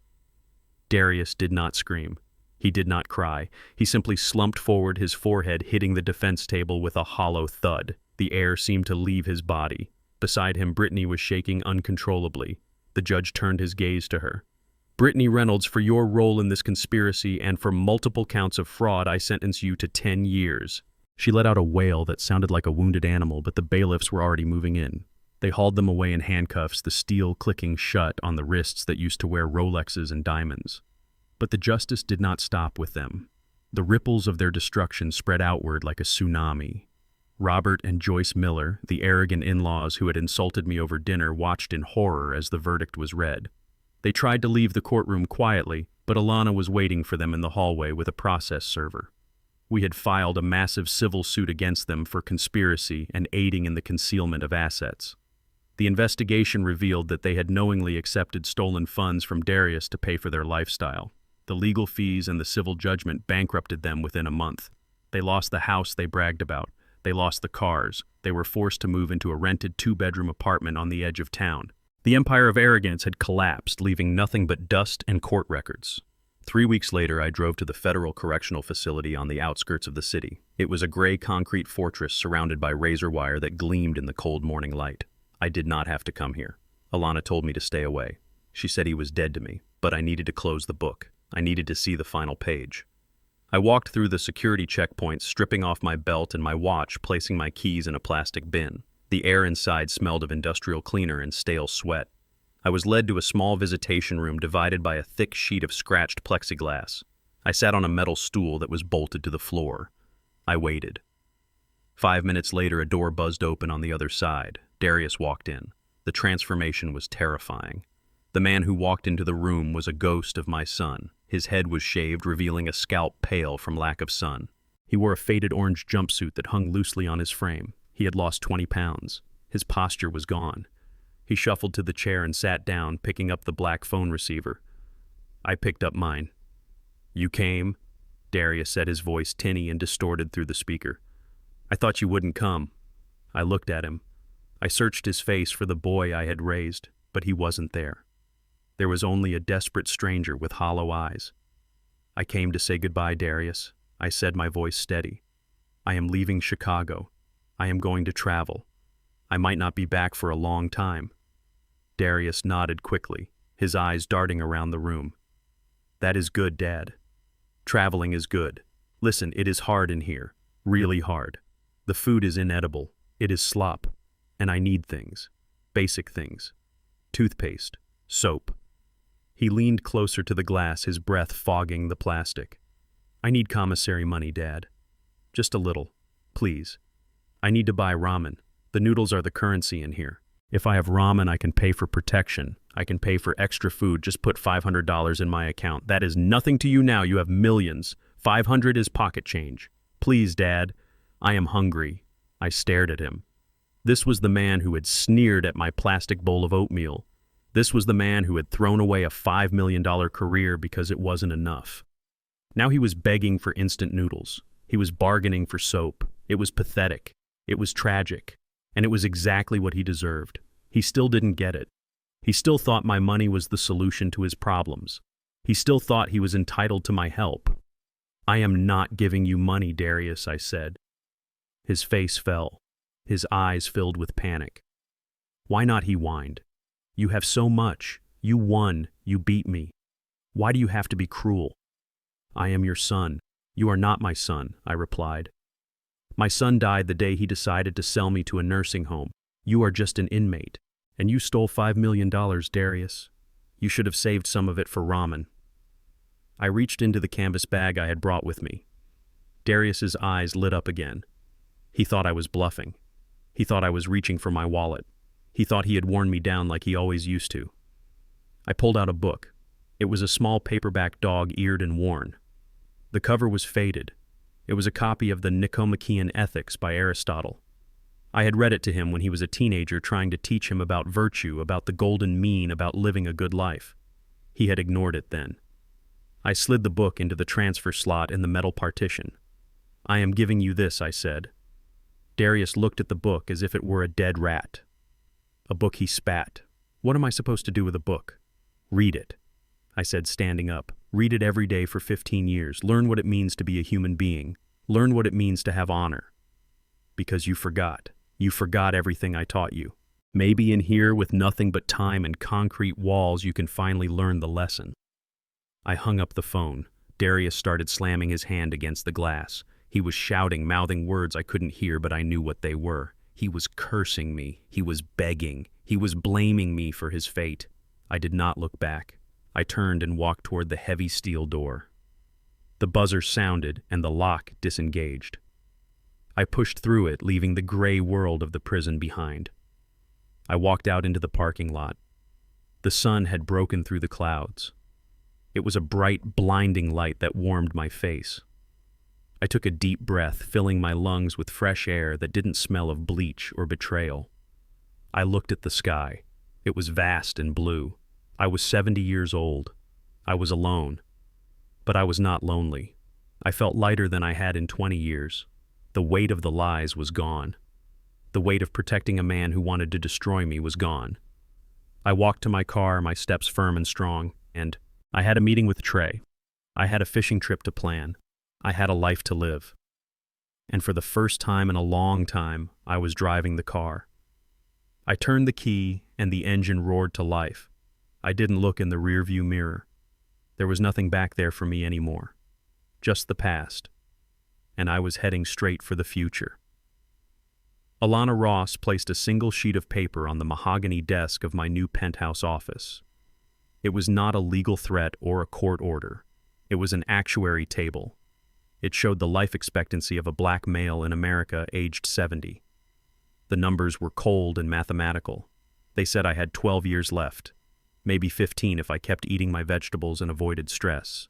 Darius did not scream. He did not cry. He simply slumped forward, his forehead hitting the defense table with a hollow thud. The air seemed to leave his body. Beside him, Brittany was shaking uncontrollably. The judge turned his gaze to her. Brittany Reynolds, for your role in this conspiracy and for multiple counts of fraud, I sentence you to 10 years. She let out a wail that sounded like a wounded animal, but the bailiffs were already moving in. They hauled them away in handcuffs, the steel clicking shut on the wrists that used to wear Rolexes and diamonds. But the justice did not stop with them. The ripples of their destruction spread outward like a tsunami. Robert and Joyce Miller, the arrogant in-laws who had insulted me over dinner, watched in horror as the verdict was read. They tried to leave the courtroom quietly, but Alana was waiting for them in the hallway with a process server. We had filed a massive civil suit against them for conspiracy and aiding in the concealment of assets. The investigation revealed that they had knowingly accepted stolen funds from Darius to pay for their lifestyle. The legal fees and the civil judgment bankrupted them within a month. They lost the house they bragged about. They lost the cars. They were forced to move into a rented 2-bedroom apartment on the edge of town. The empire of arrogance had collapsed, leaving nothing but dust and court records. 3 weeks later, I drove to the federal correctional facility on the outskirts of the city. It was a gray concrete fortress surrounded by razor wire that gleamed in the cold morning light. I did not have to come here. Alana told me to stay away. She said he was dead to me, but I needed to close the book. I needed to see the final page. I walked through the security checkpoints, stripping off my belt and my watch, placing my keys in a plastic bin. The air inside smelled of industrial cleaner and stale sweat. I was led to a small visitation room divided by a thick sheet of scratched plexiglass. I sat on a metal stool that was bolted to the floor. I waited. 5 minutes later, a door buzzed open on the other side. Darius walked in. The transformation was terrifying. The man who walked into the room was a ghost of my son. His head was shaved, revealing a scalp pale from lack of sun. He wore a faded orange jumpsuit that hung loosely on his frame. He had lost 20 pounds. His posture was gone. He shuffled to the chair and sat down, picking up the black phone receiver. I picked up mine. "You came?" Darius said, his voice tinny and distorted through the speaker. "I thought you wouldn't come." I looked at him. I searched his face for the boy I had raised, but he wasn't there. There was only a desperate stranger with hollow eyes. "I came to say goodbye, Darius," I said, my voice steady. "I am leaving Chicago. I am going to travel. I might not be back for a long time." Darius nodded quickly, his eyes darting around the room. "That is good, Dad. Traveling is good. Listen, it is hard in here. Really hard. The food is inedible. It is slop. And I need things. Basic things. Toothpaste. Soap." He leaned closer to the glass, his breath fogging the plastic. "I need commissary money, Dad. Just a little. Please. I need to buy ramen. The noodles are the currency in here. If I have ramen, I can pay for protection. I can pay for extra food. Just put $500 in my account. That is nothing to you now. You have millions. 500 is pocket change. Please, Dad. I am hungry." I stared at him. This was the man who had sneered at my plastic bowl of oatmeal. This was the man who had thrown away a $5 million career because it wasn't enough. Now he was begging for instant noodles. He was bargaining for soap. It was pathetic. It was tragic. And it was exactly what he deserved. He still didn't get it. He still thought my money was the solution to his problems. He still thought he was entitled to my help. "I am not giving you money, Darius," I said. His face fell. His eyes filled with panic. "Why not?" he whined. "You have so much. You won. You beat me. Why do you have to be cruel?" "I am your son. You are not my son," I replied. "My son died the day he decided to sell me to a nursing home. You are just an inmate. And you stole $5 million, Darius. You should have saved some of it for ramen." I reached into the canvas bag I had brought with me. Darius's eyes lit up again. He thought I was bluffing. He thought I was reaching for my wallet. He thought he had worn me down like he always used to. I pulled out a book. It was a small paperback, dog-eared and worn. The cover was faded. It was a copy of the Nicomachean Ethics by Aristotle. I had read it to him when he was a teenager, trying to teach him about virtue, about the golden mean, about living a good life. He had ignored it then. I slid the book into the transfer slot in the metal partition. "I am giving you this," I said. Darius looked at the book as if it were a dead rat. "A book," he spat. "What am I supposed to do with a book?" "Read it," I said, standing up. "Read it every day for 15 years. Learn what it means to be a human being. Learn what it means to have honor. Because you forgot. You forgot everything I taught you. Maybe in here, with nothing but time and concrete walls, you can finally learn the lesson." I hung up the phone. Darius started slamming his hand against the glass. He was shouting, mouthing words I couldn't hear, but I knew what they were. He was cursing me. He was begging. He was blaming me for his fate. I did not look back. I turned and walked toward the heavy steel door. The buzzer sounded and the lock disengaged. I pushed through it, leaving the gray world of the prison behind. I walked out into the parking lot. The sun had broken through the clouds. It was a bright, blinding light that warmed my face. I took a deep breath, filling my lungs with fresh air that didn't smell of bleach or betrayal. I looked at the sky. It was vast and blue. I was 70 years old. I was alone. But I was not lonely. I felt lighter than I had in 20 years. The weight of the lies was gone. The weight of protecting a man who wanted to destroy me was gone. I walked to my car, my steps firm and strong, and I had a meeting with Trey. I had a fishing trip to plan. I had a life to live. And for the first time in a long time, I was driving the car. I turned the key and the engine roared to life. I didn't look in the rearview mirror. There was nothing back there for me anymore. Just the past. And I was heading straight for the future. Alana Ross placed a single sheet of paper on the mahogany desk of my new penthouse office. It was not a legal threat or a court order. It was an actuary table. It showed the life expectancy of a black male in America aged 70. The numbers were cold and mathematical. They said I had 12 years left, maybe 15 if I kept eating my vegetables and avoided stress.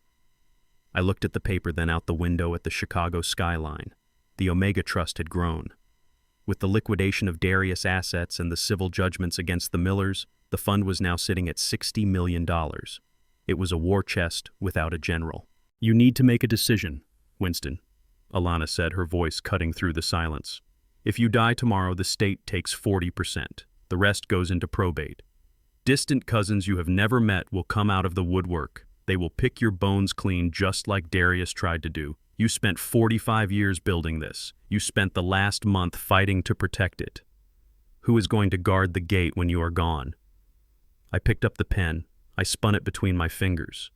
I looked at the paper, then out the window at the Chicago skyline. The Omega Trust had grown. With the liquidation of Darius assets and the civil judgments against the Millers, the fund was now sitting at $60 million. It was a war chest without a general. "You need to make a decision, Winston," Alana said, her voice cutting through the silence. "If you die tomorrow, the state takes 40%. The rest goes into probate. Distant cousins you have never met will come out of the woodwork. They will pick your bones clean just like Darius tried to do. You spent 45 years building this. You spent the last month fighting to protect it. Who is going to guard the gate when you are gone?" I picked up the pen. I spun it between my fingers.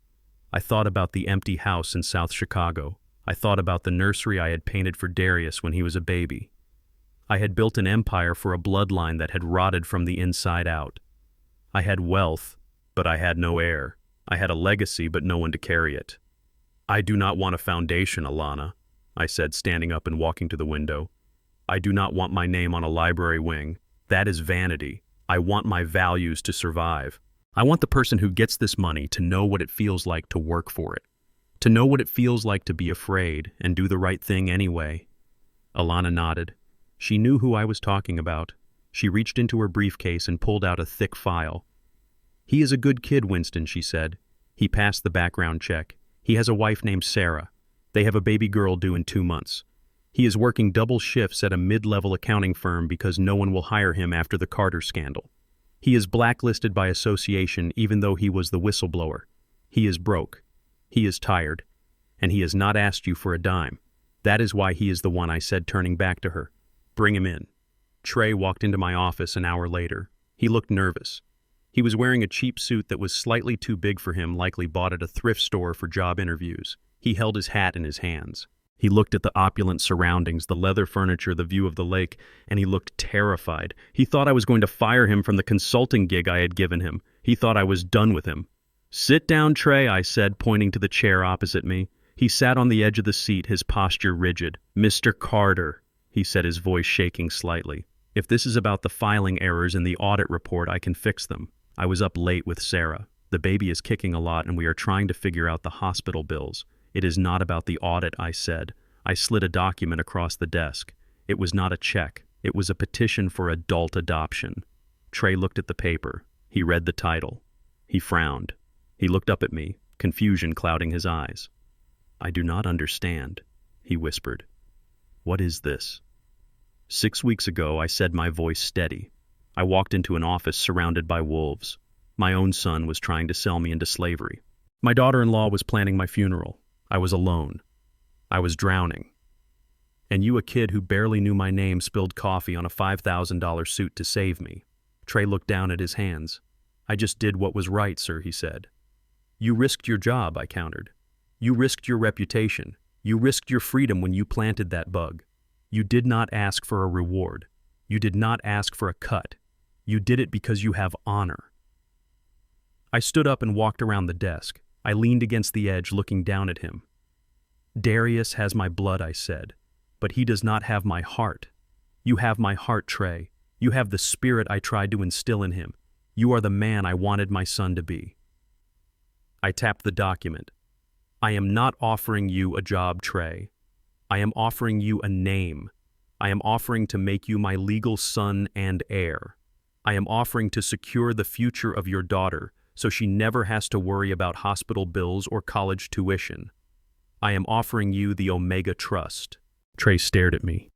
I thought about the empty house in South Chicago. I thought about the nursery I had painted for Darius when he was a baby. I had built an empire for a bloodline that had rotted from the inside out. I had wealth, but I had no heir. I had a legacy, but no one to carry it. "I do not want a foundation, Alana," I said, standing up and walking to the window. "I do not want my name on a library wing. That is vanity. I want my values to survive. I want the person who gets this money to know what it feels like to work for it, to know what it feels like to be afraid and do the right thing anyway." Alana nodded. She knew who I was talking about. She reached into her briefcase and pulled out a thick file. "He is a good kid, Winston," she said. "He passed the background check. He has a wife named Sarah. They have a baby girl due in 2 months. He is working double shifts at a mid-level accounting firm because no one will hire him after the Carter scandal. He is blacklisted by association even though he was the whistleblower. He is broke. He is tired. And he has not asked you for a dime. That is why he is the one," I said, turning back to her. "Bring him in." Trey walked into my office an hour later. He looked nervous. He was wearing a cheap suit that was slightly too big for him, likely bought at a thrift store for job interviews. He held his hat in his hands. He looked at the opulent surroundings, the leather furniture, the view of the lake, and he looked terrified. He thought I was going to fire him from the consulting gig I had given him. He thought I was done with him. "Sit down, Trey," I said, pointing to the chair opposite me. He sat on the edge of the seat, his posture rigid. "Mr. Carter," he said, his voice shaking slightly. "If this is about the filing errors in the audit report, I can fix them. I was up late with Sarah. The baby is kicking a lot and we are trying to figure out the hospital bills. It is not about the audit," I said. I slid a document across the desk. It was not a check. It was a petition for adult adoption. Trey looked at the paper. He read the title. He frowned. He looked up at me, confusion clouding his eyes. "I do not understand," he whispered. "What is this?" 6 weeks ago, I said, my voice steady. I walked into an office surrounded by wolves. My own son was trying to sell me into slavery. My daughter-in-law was planning my funeral. I was alone. I was drowning. And you, a kid who barely knew my name, spilled coffee on a $5,000 suit to save me. Trey looked down at his hands. "I just did what was right, sir," he said. "You risked your job," I countered. "You risked your reputation. You risked your freedom when you planted that bug. You did not ask for a reward. You did not ask for a cut. You did it because you have honor." I stood up and walked around the desk. I leaned against the edge, looking down at him. Darius has my blood, I said, but he does not have my heart. You have my heart, Trey. You have the spirit I tried to instill in him. You are the man I wanted my son to be. I tapped the document. I am not offering you a job, Trey. I am offering you a name. I am offering to make you my legal son and heir. I am offering to secure the future of your daughter so she never has to worry about hospital bills or college tuition. I am offering you the Omega Trust. Trey stared at me.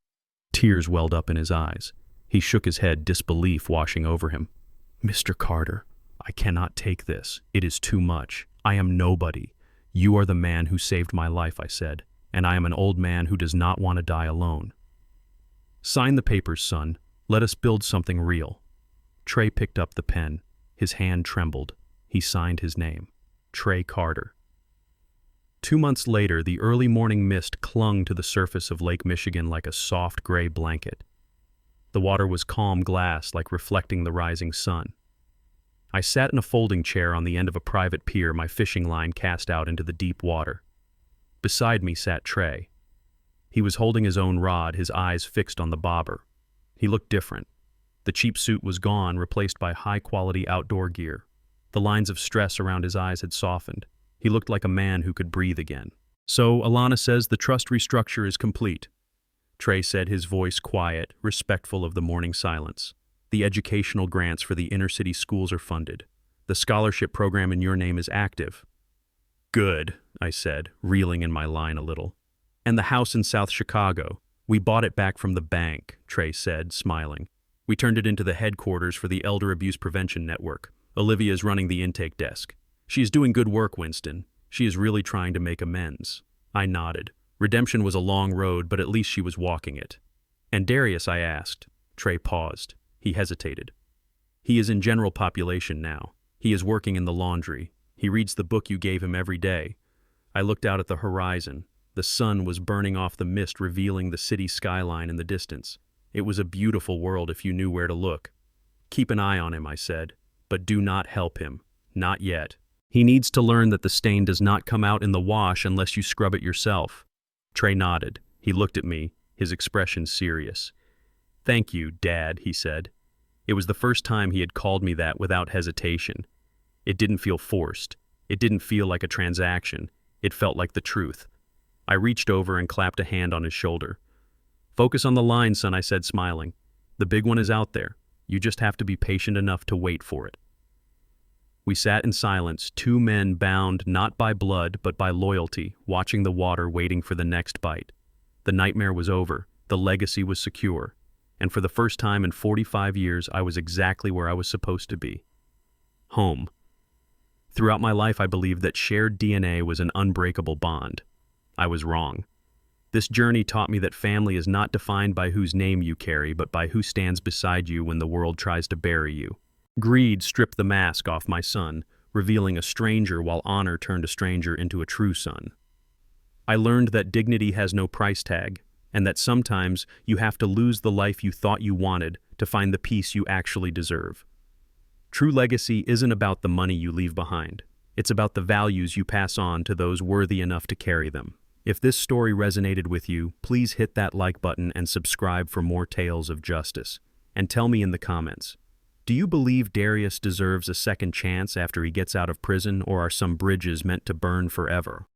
Tears welled up in his eyes. He shook his head, disbelief washing over him. Mr. Carter, I cannot take this. It is too much. I am nobody. You are the man who saved my life, I said, and I am an old man who does not want to die alone. Sign the papers, son. Let us build something real. Trey picked up the pen. His hand trembled. He signed his name. Trey Carter. 2 months later, the early morning mist clung to the surface of Lake Michigan like a soft gray blanket. The water was calm glass, like reflecting the rising sun. I sat in a folding chair on the end of a private pier, my fishing line cast out into the deep water. Beside me sat Trey. He was holding his own rod, his eyes fixed on the bobber. He looked different. The cheap suit was gone, replaced by high-quality outdoor gear. The lines of stress around his eyes had softened. He looked like a man who could breathe again. So, Alana says the trust restructure is complete. Trey said, his voice quiet, respectful of the morning silence. The educational grants for the inner-city schools are funded. The scholarship program in your name is active. Good, I said, reeling in my line a little. And the house in South Chicago. We bought it back from the bank, Trey said, smiling. We turned it into the headquarters for the Elder Abuse Prevention Network. Olivia is running the intake desk. She is doing good work, Winston. She is really trying to make amends. I nodded. Redemption was a long road, but at least she was walking it. And Darius, I asked. Trey paused. He hesitated. He is in general population now. He is working in the laundry. He reads the book you gave him every day. I looked out at the horizon. The sun was burning off the mist, revealing the city skyline in the distance. It was a beautiful world if you knew where to look. Keep an eye on him, I said, but do not help him. Not yet. He needs to learn that the stain does not come out in the wash unless you scrub it yourself. Trey nodded. He looked at me, his expression serious. Thank you, Dad, he said. It was the first time he had called me that without hesitation. It didn't feel forced. It didn't feel like a transaction. It felt like the truth. I reached over and clapped a hand on his shoulder. Focus on the line, son, I said, smiling. The big one is out there. You just have to be patient enough to wait for it. We sat in silence, two men bound not by blood but by loyalty, watching the water, waiting for the next bite. The nightmare was over. The legacy was secure. And for the first time in 45 years, I was exactly where I was supposed to be. Home. Throughout my life, I believed that shared DNA was an unbreakable bond. I was wrong. This journey taught me that family is not defined by whose name you carry, but by who stands beside you when the world tries to bury you. Greed stripped the mask off my son, revealing a stranger, while honor turned a stranger into a true son. I learned that dignity has no price tag, and that sometimes you have to lose the life you thought you wanted to find the peace you actually deserve. True legacy isn't about the money you leave behind. It's about the values you pass on to those worthy enough to carry them. If this story resonated with you, please hit that like button and subscribe for more tales of justice. And tell me in the comments, do you believe Darius deserves a second chance after he gets out of prison, or are some bridges meant to burn forever?